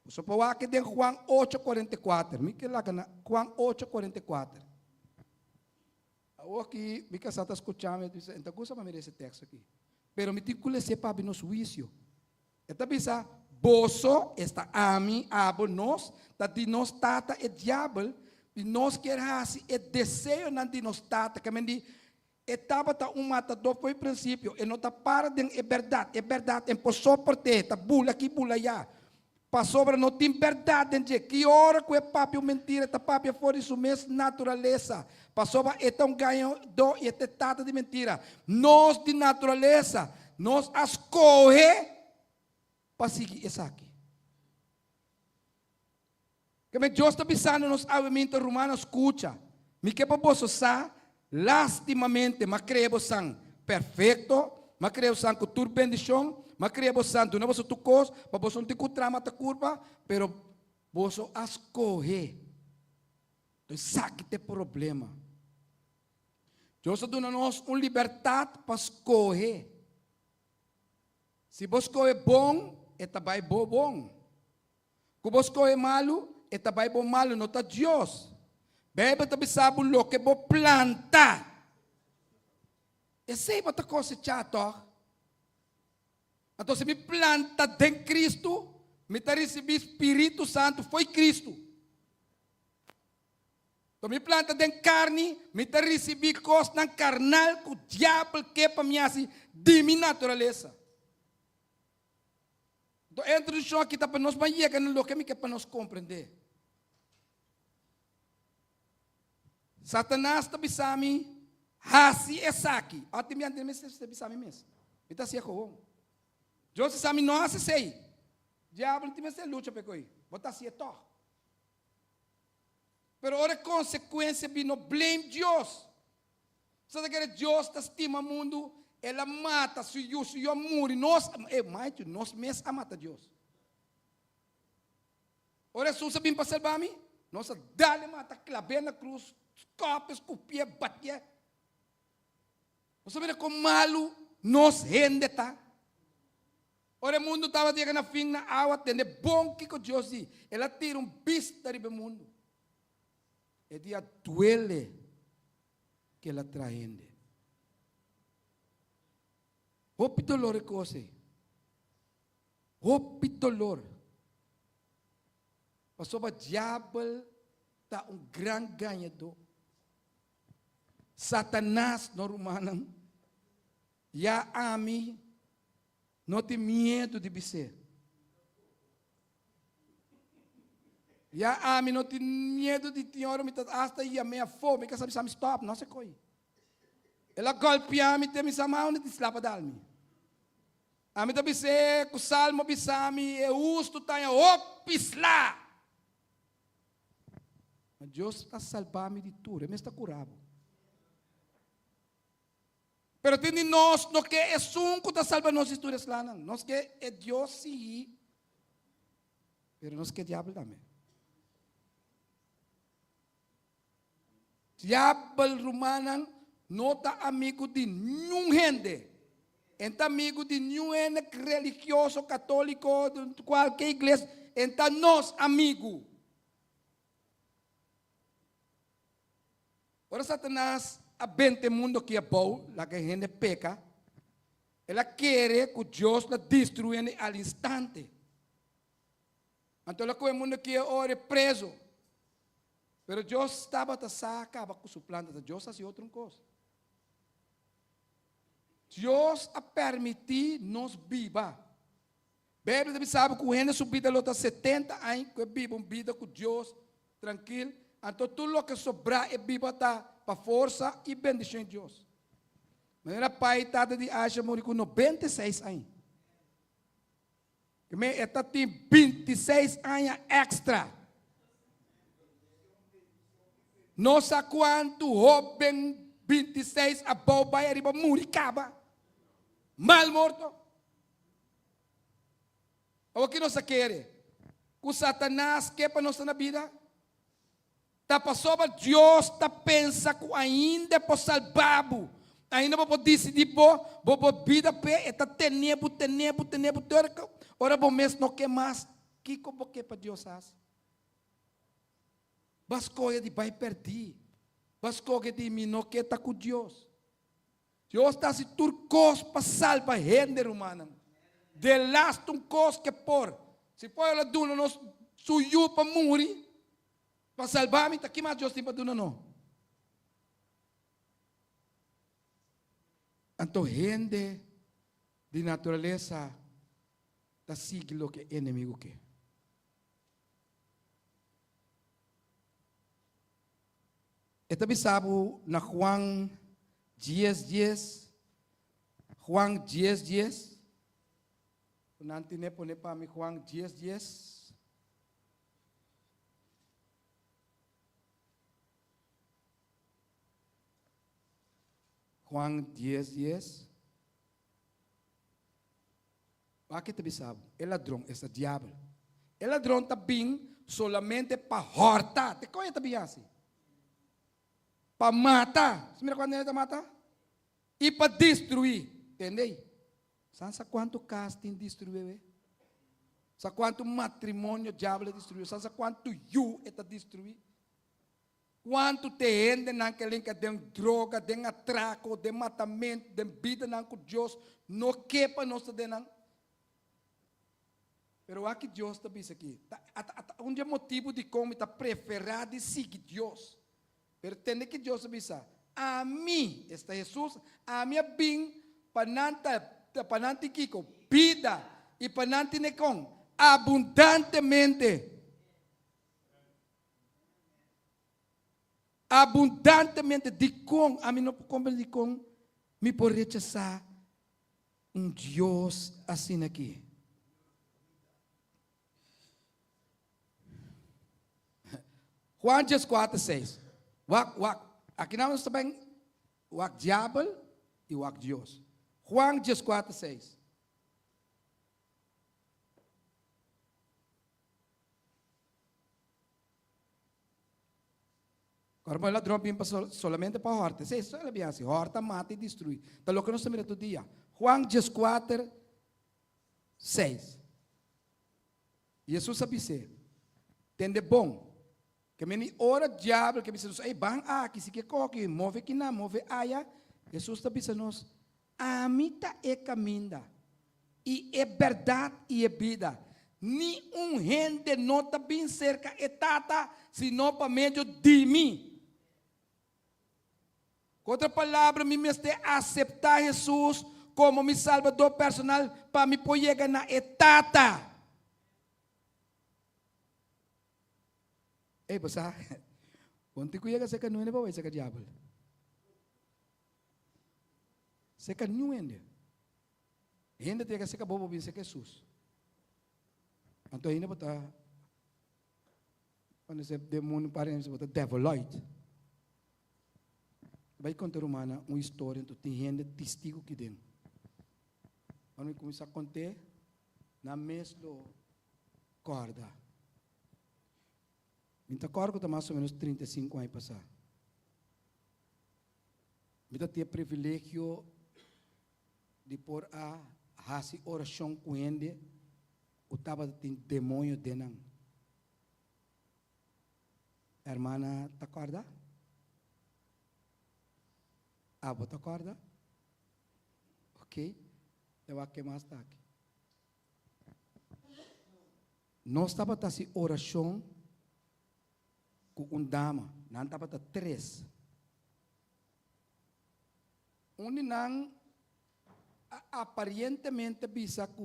Você pode ver que tem Juan 8:44. Me que lá Juan 8:44. Aqui, me que está escutando, então coisa para esse texto aqui. Pero me tem que ler para nos juízo. Esta bisa, boso está a mim, abo nós, da de nós tata e diabo, e nós quer fazer e desejo não de nós tata, que me di etapa ta matador foi princípio, e não tá para de é verdade, é por soporte, tá bula aqui, bula já. Passou para não tem verdade, que hora que é papel mentira, tá papel fora isso mesmo natureza. Passou para então ganho do e te tata de mentira. Nós de natureza, nós escolhe para seguir isso aqui. Que me Deus está pensando nos aviamentos romanos, escuta. Me que para você sa, lastimamente, mas creio sang perfeito, mas creio sang com tur bendição, mas creio sang tu não você tu cos, para você não te cutrama ta curva, pero você escolhe. Então saque te problema. Deus está dando nós liberdade para escolher. Se você escolhe bom, está vai bom. Se você escolhe malo, está vai bom malo, não está Deus. Bíblia também sabe o que você planta. Esse é o que você cosechar. Então, se me planta em Cristo, me está recebendo Espírito Santo, foi Cristo. Então, me planta em carne, me está recebendo coisas carnal, que o diabo quer para mim assim, de minha natureza. Então, a introdução aqui está para nós, mas chega no que me quer para nós compreender. Satanás está pensando, assim é aqui. Até me entender, mas está pensando mesmo. Ele está assim, Deus sabe, não hace sei. Diabo não tem mais luta para ele. Botar assim é tó. Pero ora consequência de não blame Deus. Sabe que Deus está estima o mundo, ela mata, se eu morre, nós mesmos amamos Deus. Ora Jesus sabe para salvar-me? Nós dá-lhe mata, clave na cruz, escapa, escupia, batia. Você vê como malo nós rende, tá? Ora o mundo estava chegando na fim na água, tende bom que Deus diz. Ela tira vista do mundo. E dia duele que ela traende. Hopi dolor é coisa. Hopi dolor. Pastor, o diabo está grande ganhador. Satanás no romano. Ya ami, não tem medo de você. Ya ami, não tem medo de senhora, hasta aí a minha fome, que sabe stop, não sei coi. Ela golpea-me, tem minha mão, não te slapa dal-me. A mim também sei que o salmo bisami é justo, tá em opisla. Mas Deus está salvando de tudo, ele está curado. Pero tem nós, não que é um que está salvando nossas histórias lá, não. Nós que é Deus sim, pero nós que é diabo também. Diabo romano não está amigo de nenhum gente. Está amigo de nenhum gente religioso, católico, de qualquer igreja. Está nós amigo. Ora Satanás abente o mundo que é bom, lá que a gente peca. Ela quer que Deus la destrua al instante. Então ela que o mundo que é ora preso. Pero Deus estava a sacar com sua planta, Deus fazia outra coisa. Deus a permitir nos viva. Bebe deve sabe que o gente subida lota 70 anos que vive uma vida com Deus tranquilo. Então tudo o que sobrar é viva tá para força e bendição de Deus. Mas era pai tada de Aisha morreu com 96 anos. Que me está tem 26 anos extra. Não sei quanto jovem 26 a boba e arriba muricaba. Mal morto. O que nós queremos? Que o Satanás quer para nossa vida? Está passando Deus, está pensando que ainda é para salvar-o. Ainda para decidir, para vida, está tenebo. Ora, bom mês não quer mais. Que como que para Deus faz? Bascoia de vai perder. Bascoia de mim não quer estar com Deus. Deus está se turcos para salvar a gente humana. De last cos que por. Se for ela duna nos suyu para morrer. Para salvar-me, está aqui mais Deus tem para duna não. Então, gente de natureza está seguindo o que o inimigo quer. E também sabe, na Juan 10:10, Juan 10:10, nanti ne pone para mim Juan 10:10. Juan 10:10. Aqui também sabe, o ladrão, esse diabo. O ladrão está bem solamente para horta. Te conhece também assim? Para matar. Você mira quando ele mata? E para destruir. Entendeu? Sabe quanto casa tem destruído? Sabe quanto matrimônio o diabo destruiu? Sabe quanto you está destruído? Quanto te gente naquele que tem droga, tem atraco, tem matamento, tem vida com Deus, não quepa nossa denang. Pero aqui Deus está dizendo aqui, um motivo de como está preferado de seguir Deus. Pero tem que Deus diz, a mim, está Jesus, a minha bem, panante kiko, vida e panante nekong, abundantemente. Abundantemente de com, a mim não como de com, me por rechazar Deus assim aqui. Juan 4:6. Aqui nós também o diabo e o Deus. Juan 4:6. Agora, o ladrão vem solamente para a horta. Se isso é bem assim, horta mata e destrui. Então, o que nós estamos todo dia. Juan 4:6. Jesus sabe ser. Tende bom. Que me ora diabo que me diz, ei, bang aqui se que coque, move que não, move aia. Jesus está dizendo, a mim tá é caminho, e é verdade e é vida. Ni gente não está bem cerca e tata, sino para meio de mim. Com outra palavra, me mestre aceitar Jesus como meu salvador personal para me poder na etata. Ei, basta. Quando tu chega, você que não é bom, você que diabo. Você que não é. Ainda tem que ser bobo, você que Jesus. Então ainda botar quando você demônio parece você botar deviloid. Vai contar uma história, então tem gente testigo que dentro. Quando começa a contar, na mesma corda. Minha corda está mais ou menos 35 anos passar. Minha tem privilégio de pôr a fazer oração com ele, o tava tem demônio dentro. Hermana, te acorda? Abo, te acorda? Ok? Eu acho que mais está aqui. Nós estava fazendo oração com dama, não estava três. Não aparentemente bisa que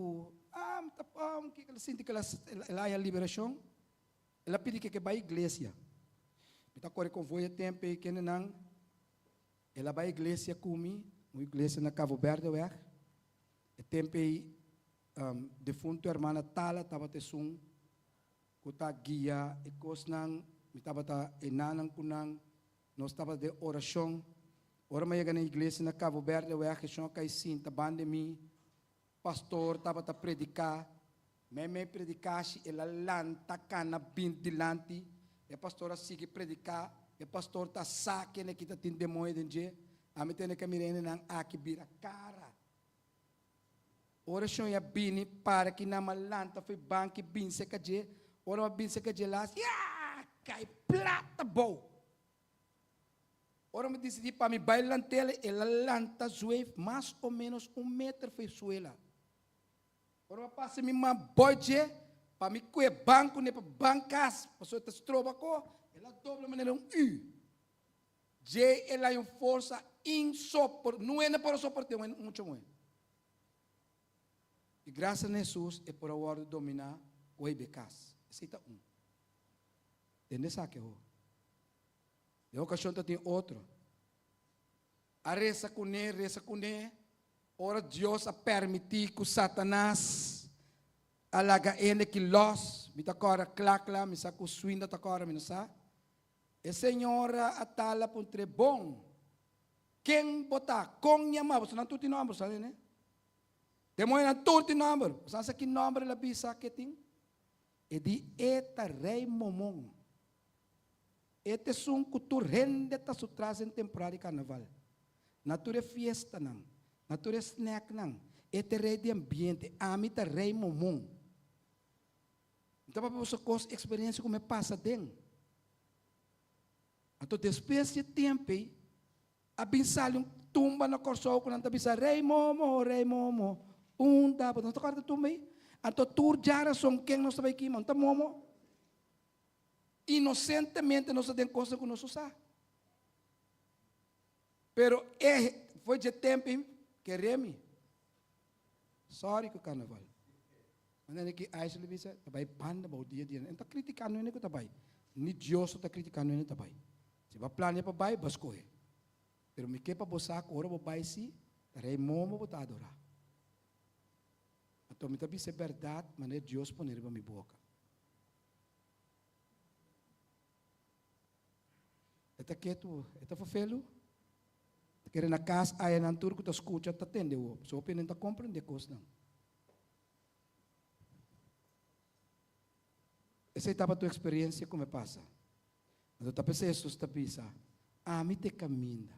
ela sente que ela há liberação, ela pede que vai à igreja. Então, quando eu vou a tempo que não, ela vai à igreja comigo, uma igreja na Cabo Verde, o tempo defunto irmã Tala estava te sum, que está guia e coisa não, estava enanang kunang, nós estava de oração. Ora mais na igreja na Cabo Verde, que só cai sim, tá bande mim, pastor estava a predicar, me predicasse, ela lanta cana bint dilante, e pastor sigue predicar, e pastor tá saque ne kita tin demônio dentro, a mim tem que mirene nang aqui vira cara. Ora só ia bini para que na malanta foi banque bin se caje, ora bin se caje lá, ya cai plata boa. Ora me decidi para me bailantele, ela lanta zueve mais ou menos 1 metro foi suela. Ora passa me uma boje para me coe banco ne para bancas, para só te trova co, ela dobra maneira U. J ela é uma força insuportável, não é para suportar muito muito. E graças a Jesus é por a hora de dominar o ebecas. Esse é um. Entende isso aqui? De ocasião tem outro. A reza com ele. Ora Deus a permitir que Satanás alaga ele que los. Me tá cora clacla, me saco suinda tá cora, me não sabe. E senhora atala por tre bom. Quem botar com nhama, você não tudo nome, sabe né? Demônio não tudo nome. Você sabe que nome ela bisa que tem? E de eta rei momon. Este são cultura rende tá su trazem temporada de carnaval. Natura fiesta não. Natura snack não. Este rei de ambiente, amita rei momon. Então para você coisa experiência como passa dentro. Então depois de tempo, a binsal yung tumba na corso ko nang tabisa rei momo. Unda, não tocar de tumba. Então tur jara song quem nós sabemos que monta momo. Inocentemente nós temos coisa que nós usamos. Pero foi de tempo que remi. Sorry que o carnaval. Mas que Aisha lhe disse, tabai panda bau dia. Então criticando ele que tabai. Ni Deus está criticando ele tabai. Se vai planear para bai, bascoe. Pero me que para bosak ora para bai si, rei momo para adorar. Então me tabi se verdade, mas é Deus poner para minha boca. Eta quieto, eta fofelo. Quer na casa aí na turco tá escuta tá tende o. Só opinião tá compreende coisa não. Essa etapa tua experiência como passa. Então tá pensando Jesus tá pisa. Me te caminha.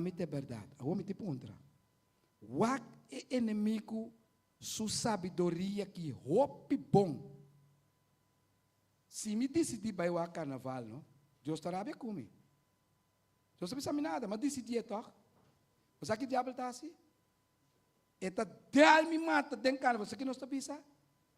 Me te verdade. A homem te contra. Wak é inimigo sua sabedoria que roupe bom. Se me decidi vai o carnaval, não? Deus estará bem comigo. Deus não sabe nada, mas decidi então. Mas aqui o diabo está assim. Eta del me mata dentro carnaval. Você que não está pensando?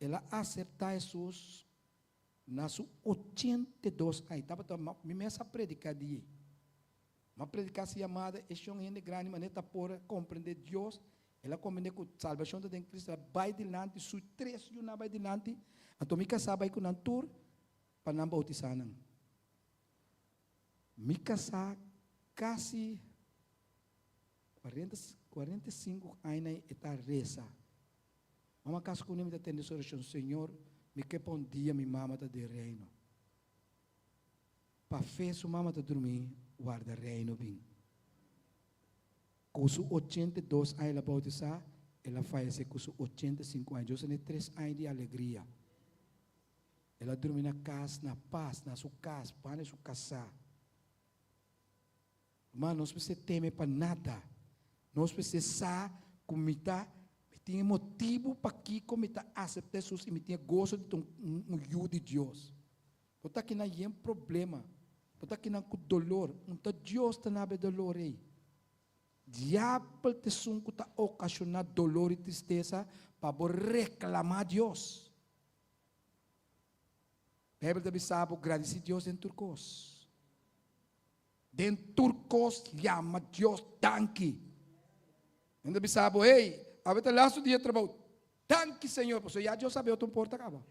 ela acerta Jesus nas 82 anos. Estava me mesa predicar de uma predicação chamada este homem de grande maneira para compreender Deus. Ela compreende que a salvação de Cristo vai adiante, sua três e uma vai adiante. Então, me casar vai com um tour para não bautizar. Me casar quase 45 anos está reza. Uma casa com ele tem essa oração, Senhor, me que um dia minha mama está de reino. Para fé, sua mama está dormir, guarda reino bem. Com seus 82 anos ela bautizar, ela faz com seus 85 anos. Eu tenho 3 anos de alegria. Ela dorme na casa, na paz, na sua casa, para sua casa. Mas não precisa temer para nada. Não precisa comida. Tinha motivo para que comita aceitar Jesus e me tinha gosto de um yu de Deus. Porque aqui não é um problema. Porque aqui não é dolor. Então Deus está na dolor aí. Diabo te sunco está ocasionando dolor e tristeza para reclamar a Deus. A Bíblia também sabe agradecer a Deus em turcos. Em turcos chama Deus danke. A Bíblia sabe, ei, a laço dia trabalho. Danke, Senhor, porque já Deus sabe, eu estou porta acaba.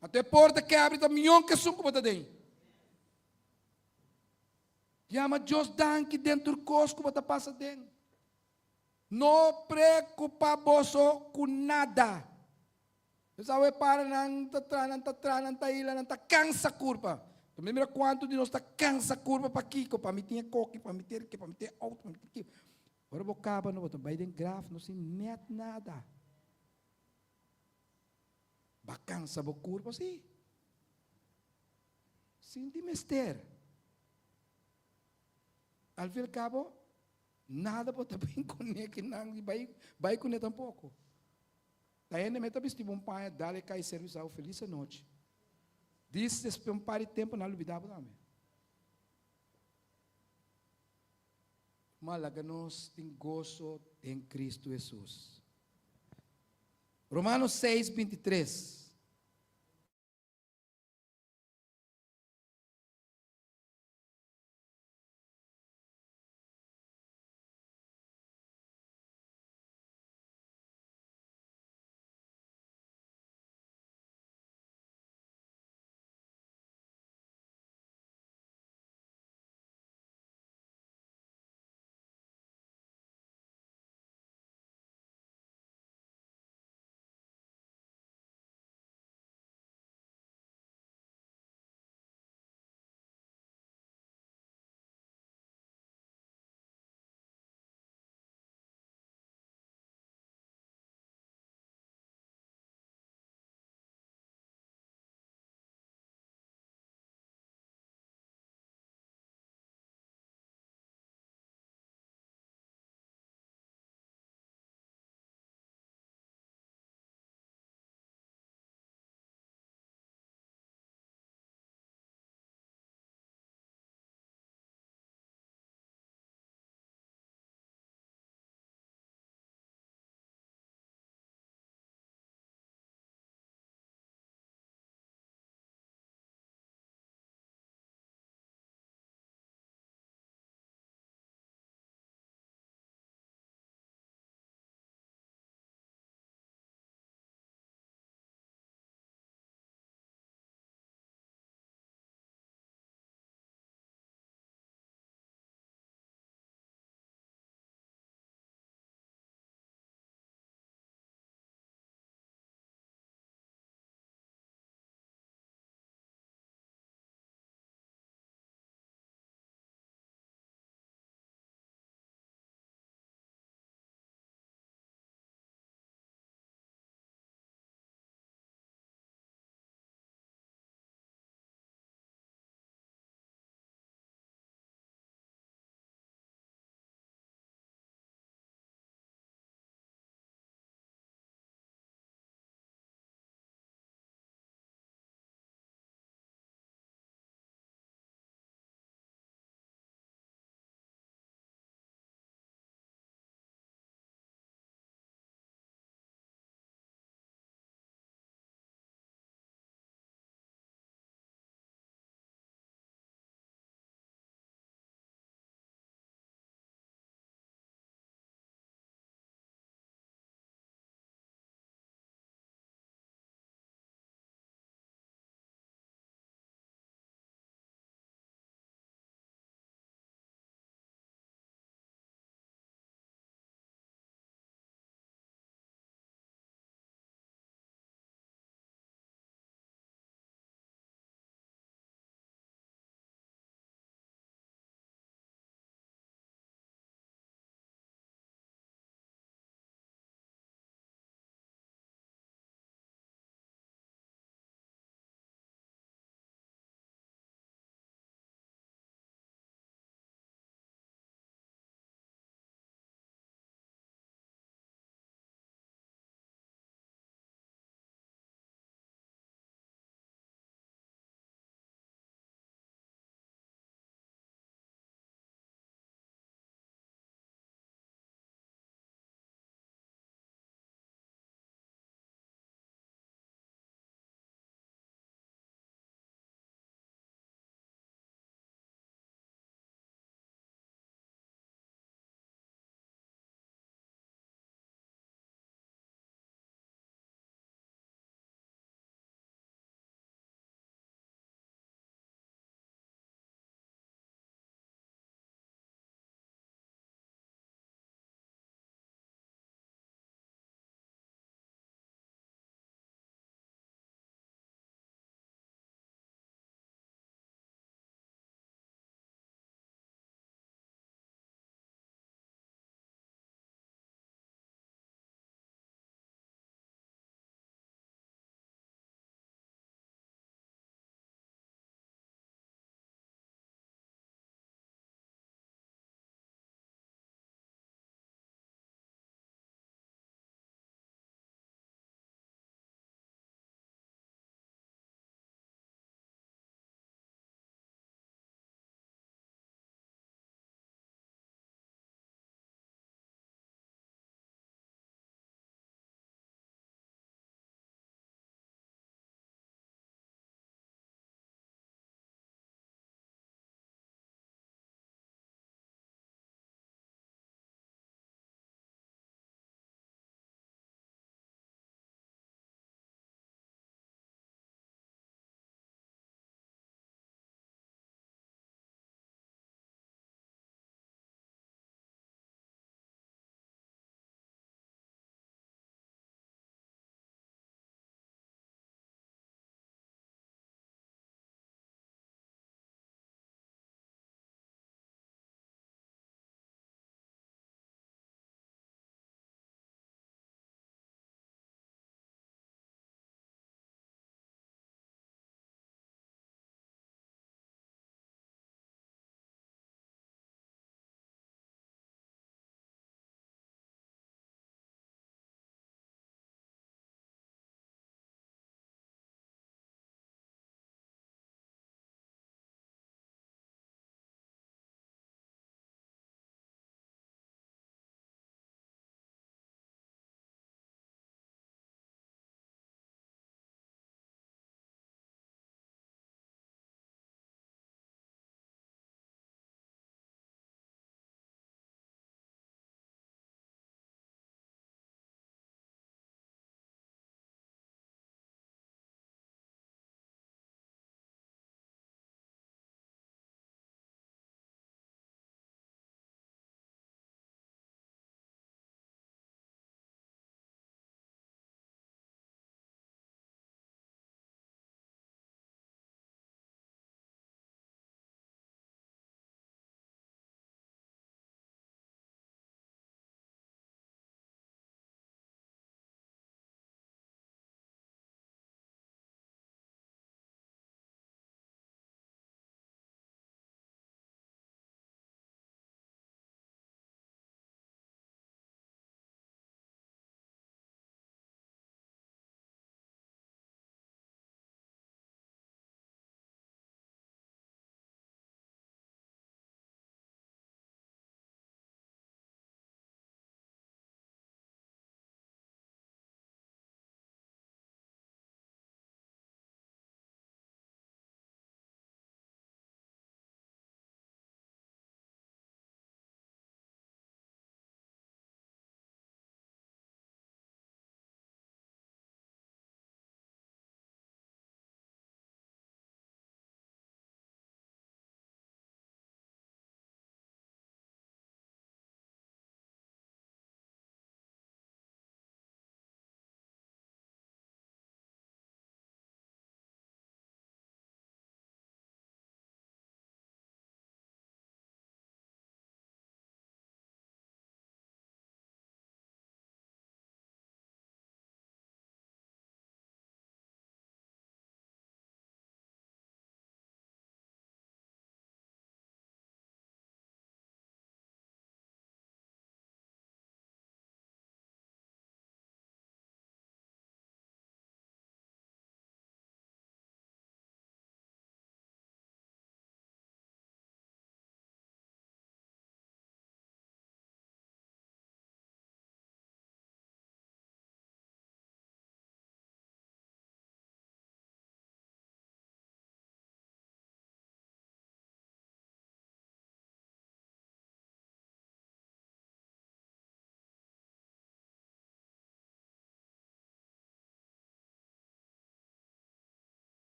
Até porta que abre também que sunco para dentro. Chama Deus danke dentro cosco para passar dentro. Não preocupa você com nada. Você sabe para não tá ila, não tá cansa curva. Tu lembra quanto de nós está cansa curva para Kiko, para me ter coque, para me ter que, para me ter auto, para me ter que. Agora vou acabar no outro, vai dentro grafo, não se mete nada. Bacança vou curva, sim. Sinti mister. Al fim e al cabo, nada pode bem com ele, que não vai com ele tampouco. Daí me também estive um pai, dá-lhe cai serviço ao feliz noite. Disse um par de tempo na lubidaba também. Malaganos tem gozo em Cristo Jesus. Romanos 6, 23.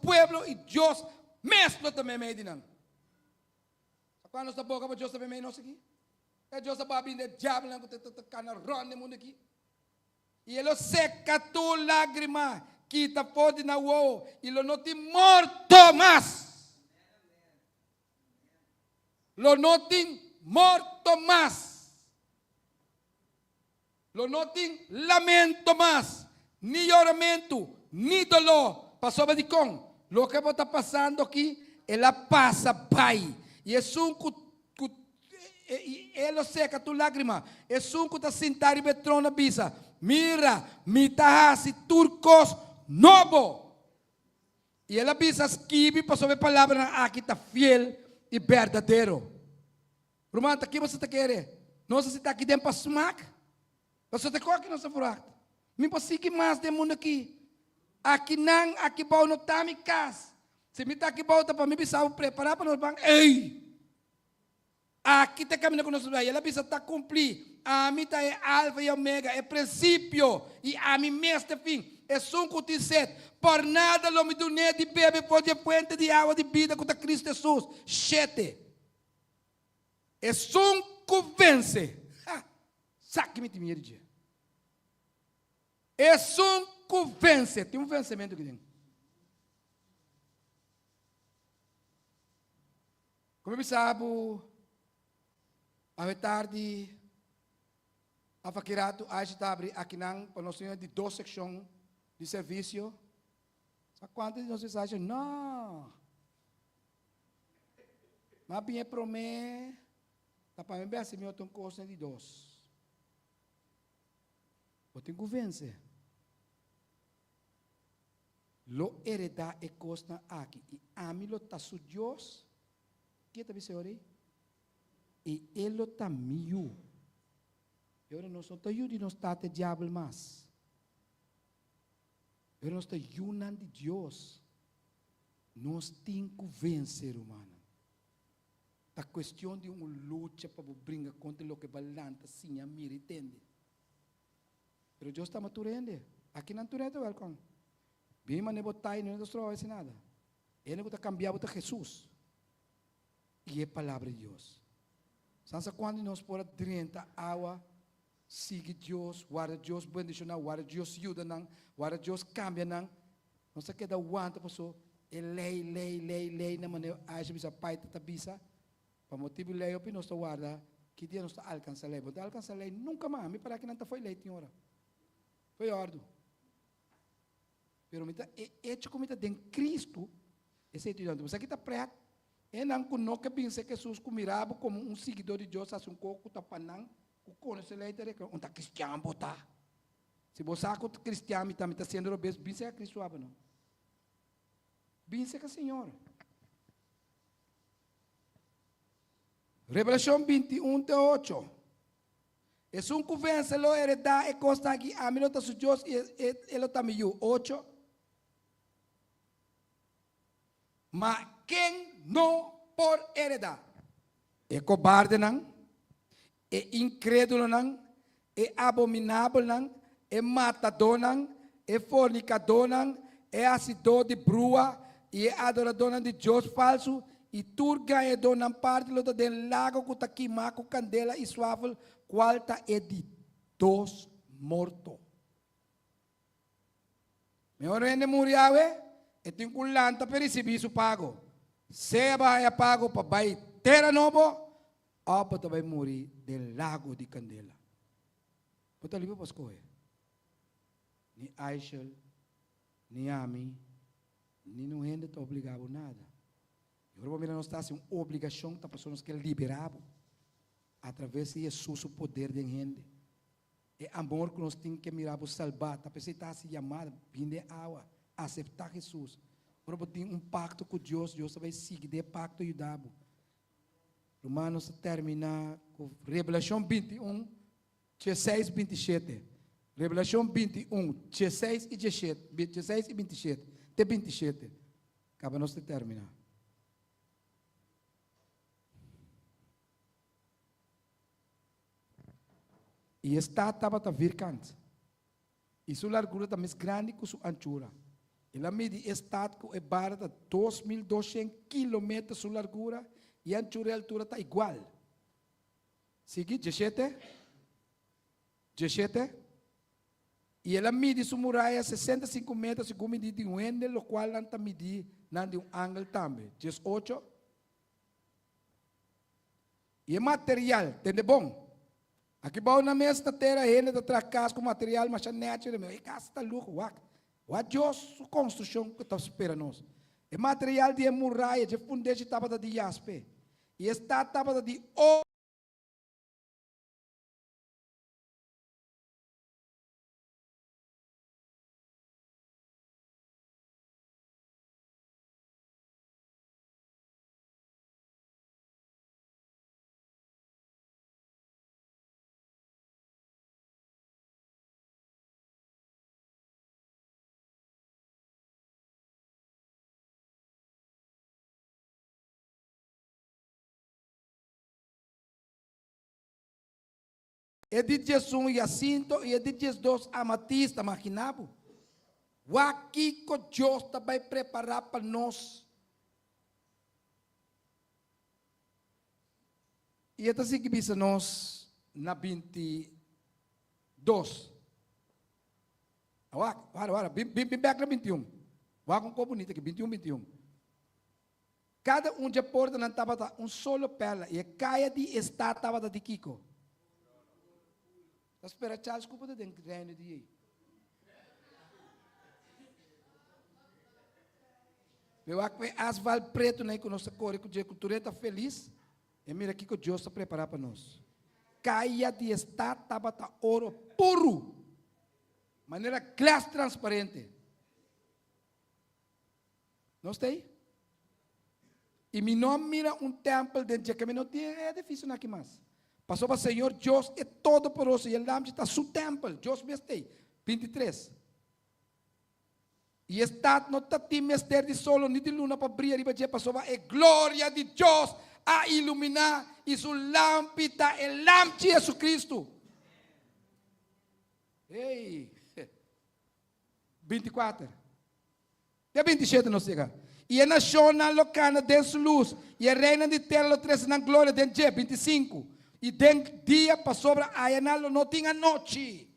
pueblo y Dios mesmo também me dinan. Quando está boca para Deus também me nós aqui. É Deus está vindo de diabo lá que está cana ronde mundo aqui. E ele seca tu lágrima que está pode na uo e lo não te morto mais. Lo não te morto mais. Lo não te lamento mais. Ni lloramento, ni dolor. Passou de com. Lo que está passando aqui, ela passa, pai. E é ele seca tu lágrima. É que está sentado e betrona bisa. Mira, mitahasi turcos novo. E ela bisa esquive para sobre a palavra aqui está fiel e verdadeiro. Romano, aqui você está querendo? Nós está aqui dentro para smack. Você está aqui não se furacta. Me passa que mais de mundo aqui. Aqui não, aqui bom no tamikas. Se me está aqui bom, tá para me bisa preparar para nós bang. Ei! Aqui está caminhando com nós aí. Ela bisa está cumprir. A mim tá é alfa e omega, é princípio e a mim mestre fim. É que te set. Por nada lo me do de bebe pode fuente de água de vida com Cristo Jesus. Sete. É que vence. Saque me timir dia. É que vence. Tem vencimento aqui dentro. Como sabe, a tarde a fakirato a abre aqui não para nós de 2 secções de serviço. Sabe quanto de nós acham? Não. Mas bem promê, tá para mim bem assim meu tom coisa de 2. Eu tenho que vencer. Lo heredar é coisa aqui e a mim lo tá su Deus. Que tá bem e ele lo tá miu. Eu não sou tão de não estar de diabo mais. Eu não estou junando de Deus. Nós temos que vencer, humano. A questão de uma luta para brincar contra o que balanta, sim, a mira, entende? Mas Deus está maturando. Aqui não tureta, welcome. Bem, mas não botai, não destrói nada. Ele não está cambiando para Jesus. E é a palavra de Deus. Sansa quando nós podemos drenta água, siga Deus, guarda Deus bendicionar, guarda Deus ajuda não, guarda Deus cambia não. Não se queda aguanta pessoa, é lei na maneira age bisa pai tá bisa. Para motivo lei opi nós guarda que dia nós alcança lei, mas alcança lei nunca mais, me para que não foi lei senhora. Foi ordo. Pero mita hecho como está em Cristo, esse estudante, você que está preto. E não conosco pensa que Jesus mirava como um seguidor de Deus, assim um coco tapanang, o conhece ele é um tá cristiano botar. Se você é cristiano, também está sendo obeso, bem se Cristo aba não. Bem se que Senhor. Revelação 21:8. É que vence lo heredar e costa aqui a mim está su Deus e ele está meio 8. Mas quem não por heredar é cobarde não, é incrédulo não, é abominável não, é matador não, é fornicador não, é assidor de brua e é adorador não de Deus falso e turga é dona parte do lago que está queimado com candela e suave, qual está é de 2 mortos. Meu rende muriau e tem que lanta para receber o pago. Se vai pago para vai terra novo, ou para vai morrer do lago de candela. Para livre para escolher. Ni Aishel, ni Ami, ni não rende está obrigado a nada. Agora vamos nós está assim uma obrigação para pessoas que liberado através de Jesus o poder de rende. É amor que nós temos que mirar para salvar. A pessoa está se chamada, vindo água, aceitar Jesus. Agora tem pacto com Deus, Deus vai seguir de pacto e dabo. Romanos termina com Revelação 21, 16 e 27. Revelação 21, 16 e 17. 16 e 27. Até 27. Acaba nós de terminar. E esta estava a vir cante. E sua largura está mais grande que sua anchura. Ela mide estado que é barata 2.200 quilômetros de largura e a altura está igual. Sigue, 17. 17. E ela mide sua muralha 65 metros, segundo medida de Wendel, o qual ela está medindo de um ângulo também. 18. E é material, entende bom? Aqui bom na mesa da terra, ainda da tracas com material, mas é natural, meu. E casa está louco, o Deus, a construção que está esperando nós. É material de muralha, de fundez de tábua de jaspe. E esta tábua de ouro. É de Jesus um jacinto e é de Jesus amatista, imaginavo. O aqui que Deus vai preparar para nós. E é assim que diz nós na 22. Agora, bem back na 21. Vá com o bonito aqui, 21. Cada um de porta não estava um solo perla e caia de estar estava de Kiko. Espera, Charles, como tem que reino de aí? Eu acho que asfalto preto nem com nossa cor, que o cultura está feliz. E mira aqui que Deus está preparado para nós. Caia de estar tabata ouro puro, maneira glass transparente. Não está aí? E me não mira um templo dentro de que não tem é difícil aqui mais. Passou para o Senhor, Deus é todo poderoso. E ele está no seu templo. Deus me está. 23. E está não está timester de sol nem de luna para brilhar. E passou para a glória de Deus a iluminar. E sua lâmpada é lâmpada de Jesus Cristo. Ei. 24. Até 27 não chega. E a nação na locana de sua luz. E a reina de terra tres na glória de 25. E dentro dia passou para ayanalo não tinha noite.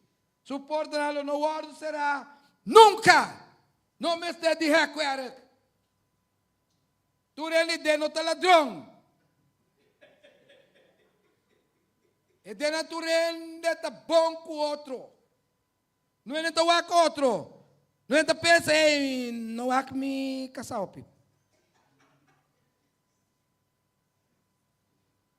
Suportanalo no guardo será nunca. Não me está de recuerdo. Tu ele de no tá ladrão. E de natureza tá bom com outro. Não é então com outro. Não é então pensa em não há que me casar.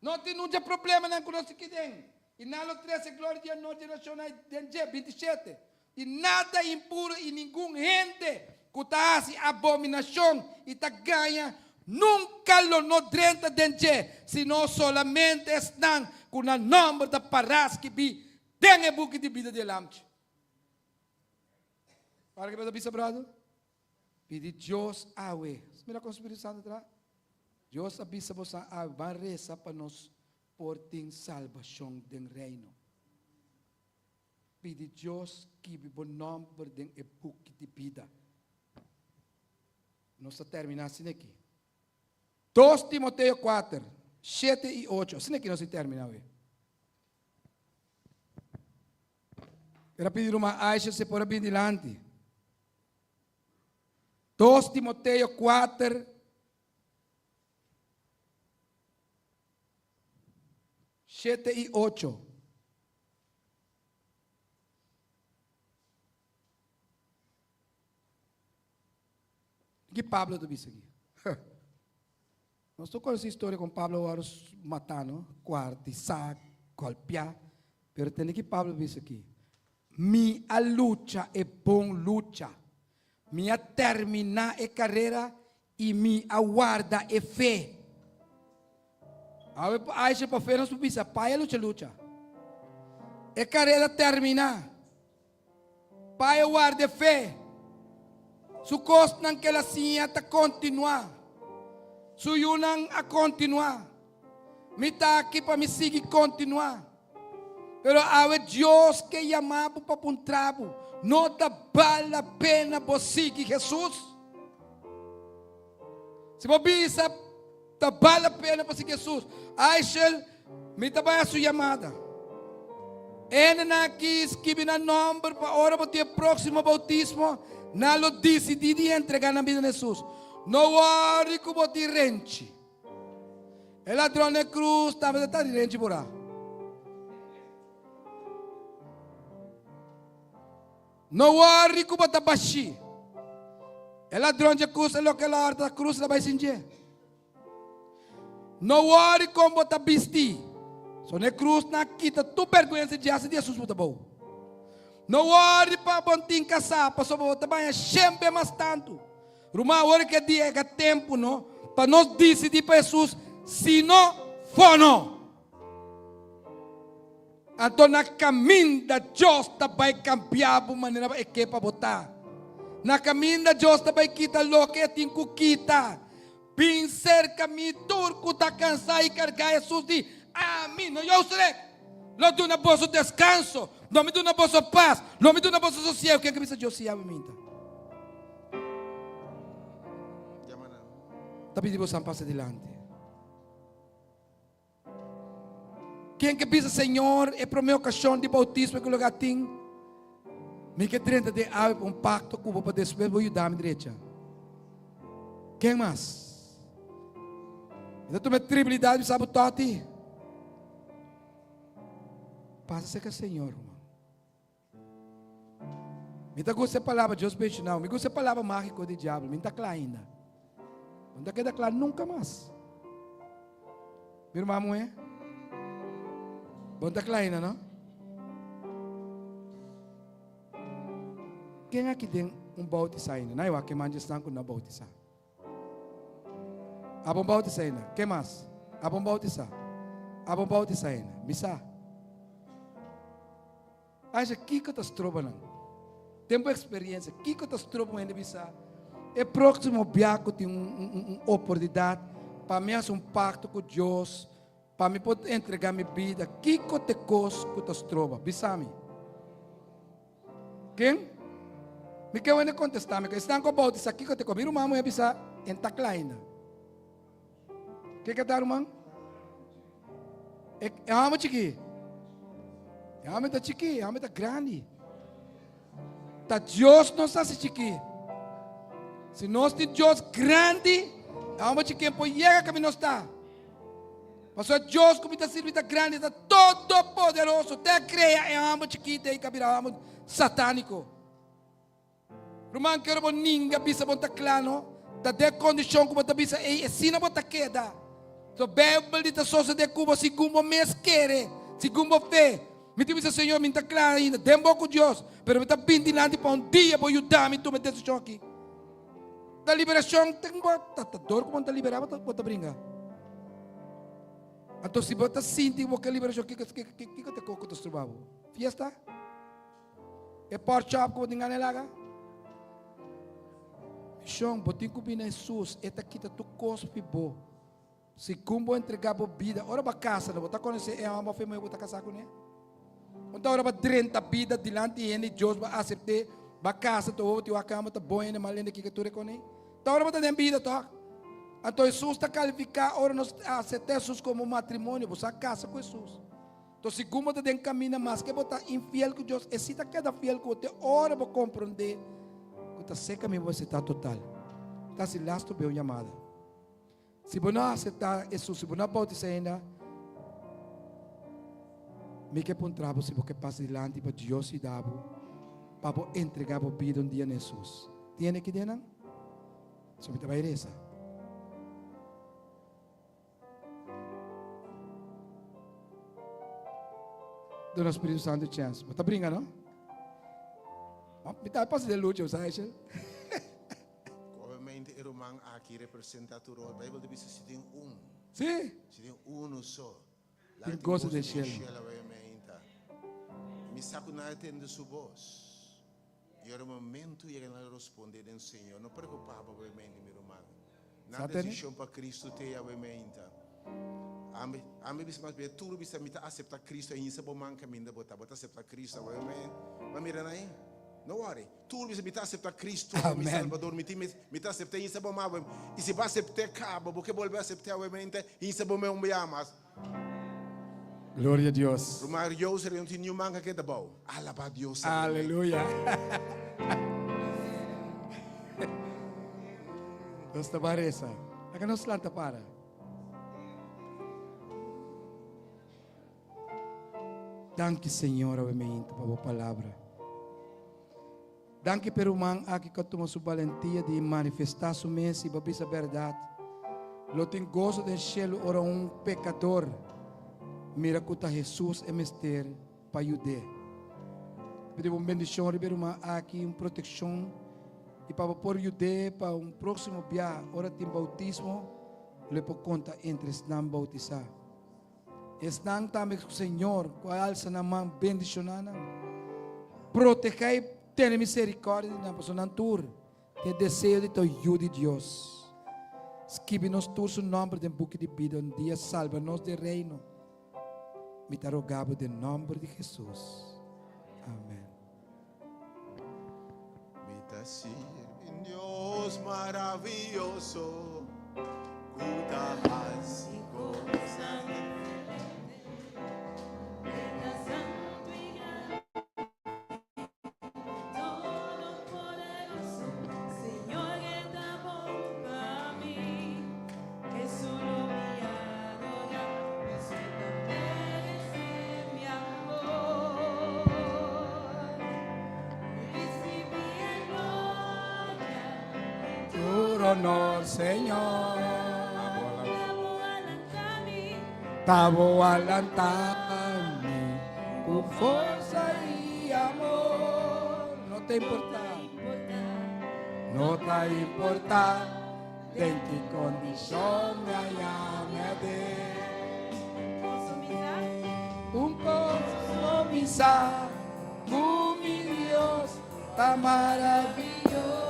Não tem nenhum problema não com nós aqui dentro. E nada 13 glória de nossa geração dentro 27. E nada impuro e nenhum gente que está assim abominação e está ganha nunca lo nodrenta dentro, senão solamente estão com o nome da paras que vi tem a boca de vida de lamte. Para que você bisa brado? Pedi Deus awe. Mira com o Espírito Santo atrás. Deus avisa você a vareza para nós por ter salvação do reino. Pede Deus que o nome de época de vida. Nós terminamos assim aqui. 2 Timoteo 4, 7 e 8. Assim aqui nós terminamos. Quero pedir uma Aisha se por bem delante. 2 Timoteo 4, 7 y 8. Que Pablo tu disse aqui? Nós estou com essa história com Pablo agora matando, quarto, saco, golpear. Pero tem que Pablo disse aqui. Minha luta é bom luta. Minha terminar é carreira e minha aguarda é fé. Aí se para nós precisa pai luta. É carreira terminar. Pai guarda fé. Su costo não que la sinha ta continuar. Su yunang a continuar. Me tá aqui para me seguir continuar. Pero awe Deus que chamava para um trabo. não tá vale a pena você seguir Jesus? Se você pensa, tá vale a pena você seguir Jesus, Aishel, me trabalha a sua chamada. Ele não quis que na número para a hora para o próximo bautismo, não lo decidi de entregar na vida de Jesus. Não worry que você rente. El ladrão na cruz estava de rente por aí. Não worry que você baixi. El ladrão de cruz é o que ela da cruz ela vai sentir. Não worry como você vestir. Só na cruz na quita tu vergonha de Jesus muito bom. Não worry para bontin casar, para só você vai sempre mais tanto. Ruma hora que dia é tempo não para nós decidir para Jesus se não for não. Então na caminho da Deus vai cambiar de maneira que para botar. Na caminho da Deus vai quitar o que tem que quitar. Vencer caminho turco tá cansado e carregar Jesus de amém. Não eu serei. Não dou na bolsa descanso. Não me dou na bolsa paz. Não me dou na bolsa social. Quem que pensa Deus se ama minta? Tapi Deus não passa adiante. Quem que pensa Senhor é para minha ocasião de bautismo que lugar tem? Me que 30 de ave um pacto que vou poder subir vou ajudar a minha direita. Quem mais? Eu tenho tribilidade de sabotar-te. Passa que Senhor, irmão. Me está gostando a palavra de Deus beijo não. Me gosta a palavra mágica do diabo. Me está claro ainda. Não está queda claro nunca mais. Meu irmão é? Bom está claro ainda, não? Quem aqui tem um bautizar ainda? Não é o que manja estão com não bautizar. Abom bautizar ainda. Quem mais? Abom bautizar. Abom bautizar ainda. Misa. Acha que catastrofe não? Tempo experiência. Que catastrofe ainda misa? É próximo biaco tem uma oportunidade para mim fazer um pacto com Deus, para me poder entregar minha vida. Que te cos catastrofe? Bisami. Quem? Me quer ainda contestar, me quer estão com bautizar aqui que te comer uma mulher bisa em taclaina. Que dar irmão? É uma chiqui. É uma da chiqui, é uma da grande. Tá Deus não está se chiqui. Se nós temos Deus grande, é uma chiqui por chega que nós está. Mas Deus como está servindo grande, está todo poderoso. Até creia é uma chiqui tem que virar uma satânico. Irmão, quero ninguém bisa bom tá claro, da de condição como tá bisa é sina bota queda. So Bíblia tá só se de Cuba segundo mês querer, segundo fé. Me diz Senhor, me tá claro ainda, tem pouco Deus, pero me tá pedindo para um dia para ajudar me tu meter esse choque. Da liberação tem bota, tá dor como tá liberado, bota brincar. Então se bota sinti o que liberação que te coco tu estrubavo. Fiesta? É por chop como engane laga? Chão, botinho com Jesus, eta kita tu cospe bo. Se cumbo entregar bo vida, ora ba casa, não botar conhecer, é uma fêmea botar casar com ele. Então ora ba 30 vida dilante ele, Deus ba aceitar, ba casa tu outro a cama tá bom, ele malende que tu recone. Então ora ba tem vida tá. Então Jesus está qualificado, ora nós aceitar Jesus como matrimônio, você a casa com Jesus. Então se cumbo te tem caminho mais que botar infiel com Deus, excita cada fiel com você, ora ba compreender. Está seca me você está total. Está se lasto bem chamada. Se você não aceitar isso, se você não bautizar ainda, me que pontrabo se você passa diante para Deus e dabo, para entregar a vida dia a Jesus. Tiene que ter não? Se você vai reza. Do nosso Espírito Santo chance. Você está brincando, não? Me tá passando de luta, sabe? Obviamente, o irmão aqui representa tu rol. A Bíblia diz que se tem Sim. Se tem só. Tem coisa de cielo. Me saco na atende sua voz. E o momento ele não responde ao Senhor. Não preocupava, obviamente, meu irmão. Na decisão para Cristo tem, obviamente. Ame bisa mas betul bisa minta aceitar Cristo e isso bom caminho da botar aceitar Cristo, obviamente. Mas mira aí. Não worry. Tu bisa mita aceitar Cristo Amen. como Salvador, mita aceitar isso bom mas e se vai aceitar cabo, porque volver a aceitar o mente, isso bom me amas. Gloria a Dios. Rumar eu seria new manga que tá bom. Alaba a Deus. Aleluya. Dosta Baresa. Acá nos lanta para. Danke, Senhor, obviamente, por a palavra. Danke pelo man aqui que tomou sua valentia de manifestar sua mesa e babisa verdade. Lo tem gozo de cielo ora pecador. Mira que Jesus é mister para ajudar. Pedimos bendição pelo man aqui, proteção e para por ajudar para próximo viagem, ora tem bautismo, le por conta entre os não bautizados. Estão também com o Senhor, com a alça na mão, bendicionando. Proteger, ter misericórdia na pessoa natura. Ter desejo de te ajuda de Deus. Escreve-nos tu o nome do book de vida. Um dia salva-nos do reino. Me te rogamos em nome de Jesus. Amém. Me te sirve Deus maravilhoso. Cuida assim coisa. Honor, Señor. Tabo alantami con fuerza y amor. No te importa, no te importa en qué condición me haya de. Un compromiso con mi Dios tan maravilloso.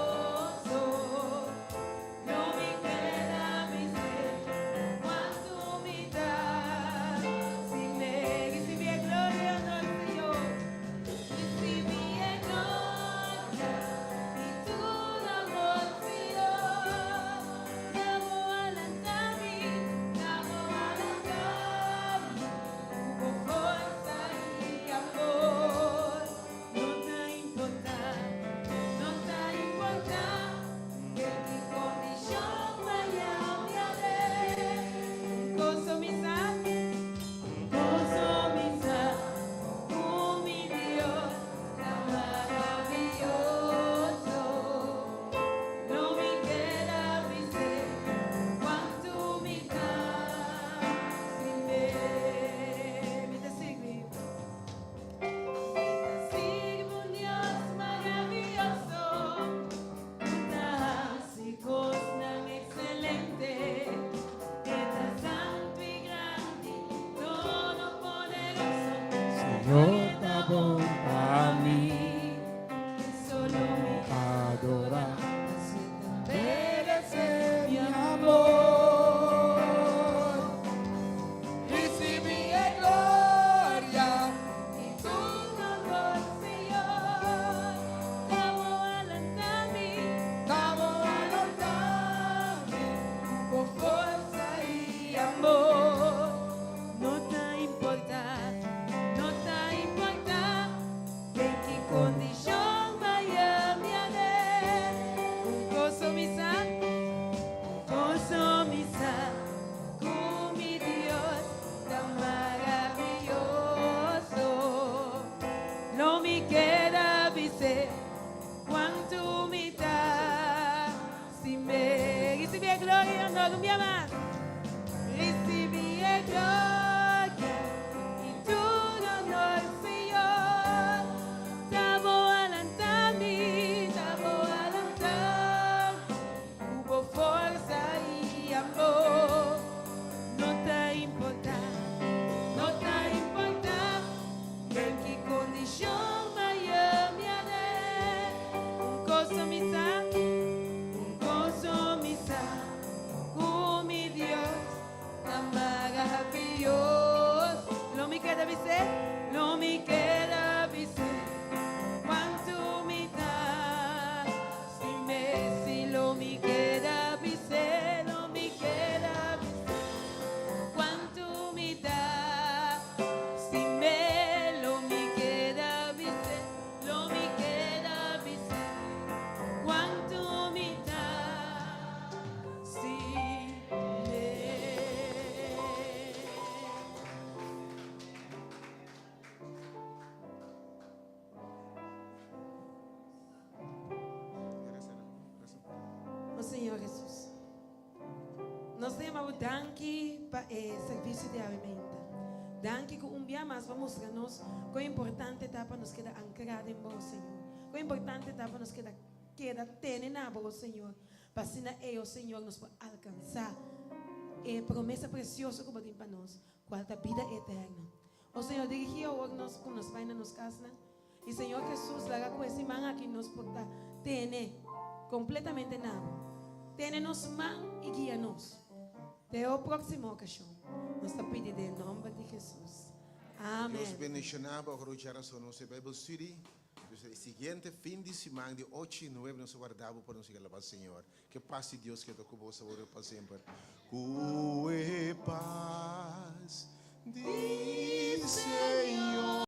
Señor, está bom para mí, solo adorar, merece mi amor, recibí en gloria y tu honor, Señor, estamos alentando con fuerza y amor, No te importa. Condición vaya mi ader, un gozo misa, con mi Dios tan maravilloso. No me queda dizer cuánto me da, si me recibí gloria, no me amas, recibí gloria y tu honor, Señor. Hubo fuerza y amor. No te importa en qué condición vaya mi ader. Un gozo misa, con mi Dios tan maravilloso. Nós temos danke para o serviço de alimento. Danke que dia mais vai mostrar-nos quão importante está para nos quedar ancrado em bom Senhor. Quão importante está para nos quedar ter na bom Senhor. Para assim o Senhor nos pode alcançar a promessa preciosa que tem para nós, qual é a vida eterna. O Senhor dirigiu hoje nós como nos vai na nossa casa. E Senhor Jesus, larga com esse mão aqui nos pode ter completamente nada. Tem nos mão e guia-nos. Até o próximo ocasião. Nós te pedimos em nome de Jesus. Amém. Deus bendicionava o nosso nosso Bible Study. O seguinte fim de semana de 8 e 9 nós guardamos para nos alabar Senhor. Que paz de Deus que tocou você agora para sempre. Que paz de Senhor.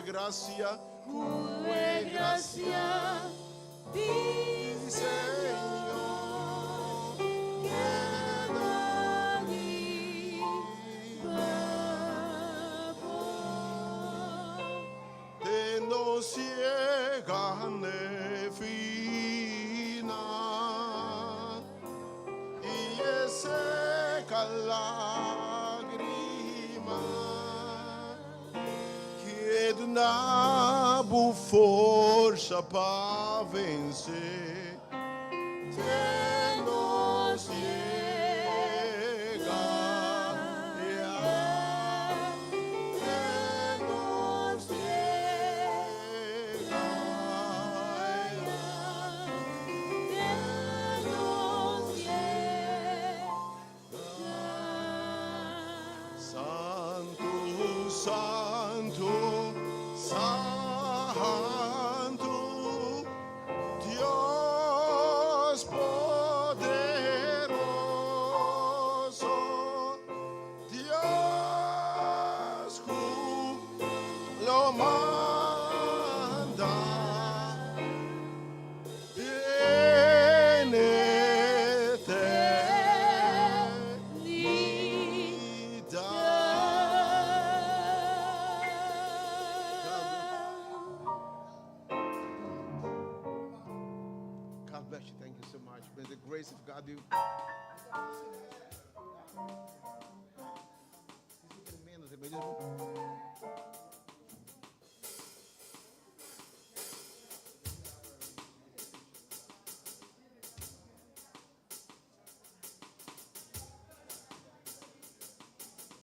Gracia, gracia, di Señor, queda te no ciega fina y seca lágrima. Ed na força para vencer, te nos chega, te nos chega, te nos chega, Santo, Santo. Santo, Dios poderoso, Dios lo manda, en God bless you. Thank you so much. May the grace of God be. Tremendo.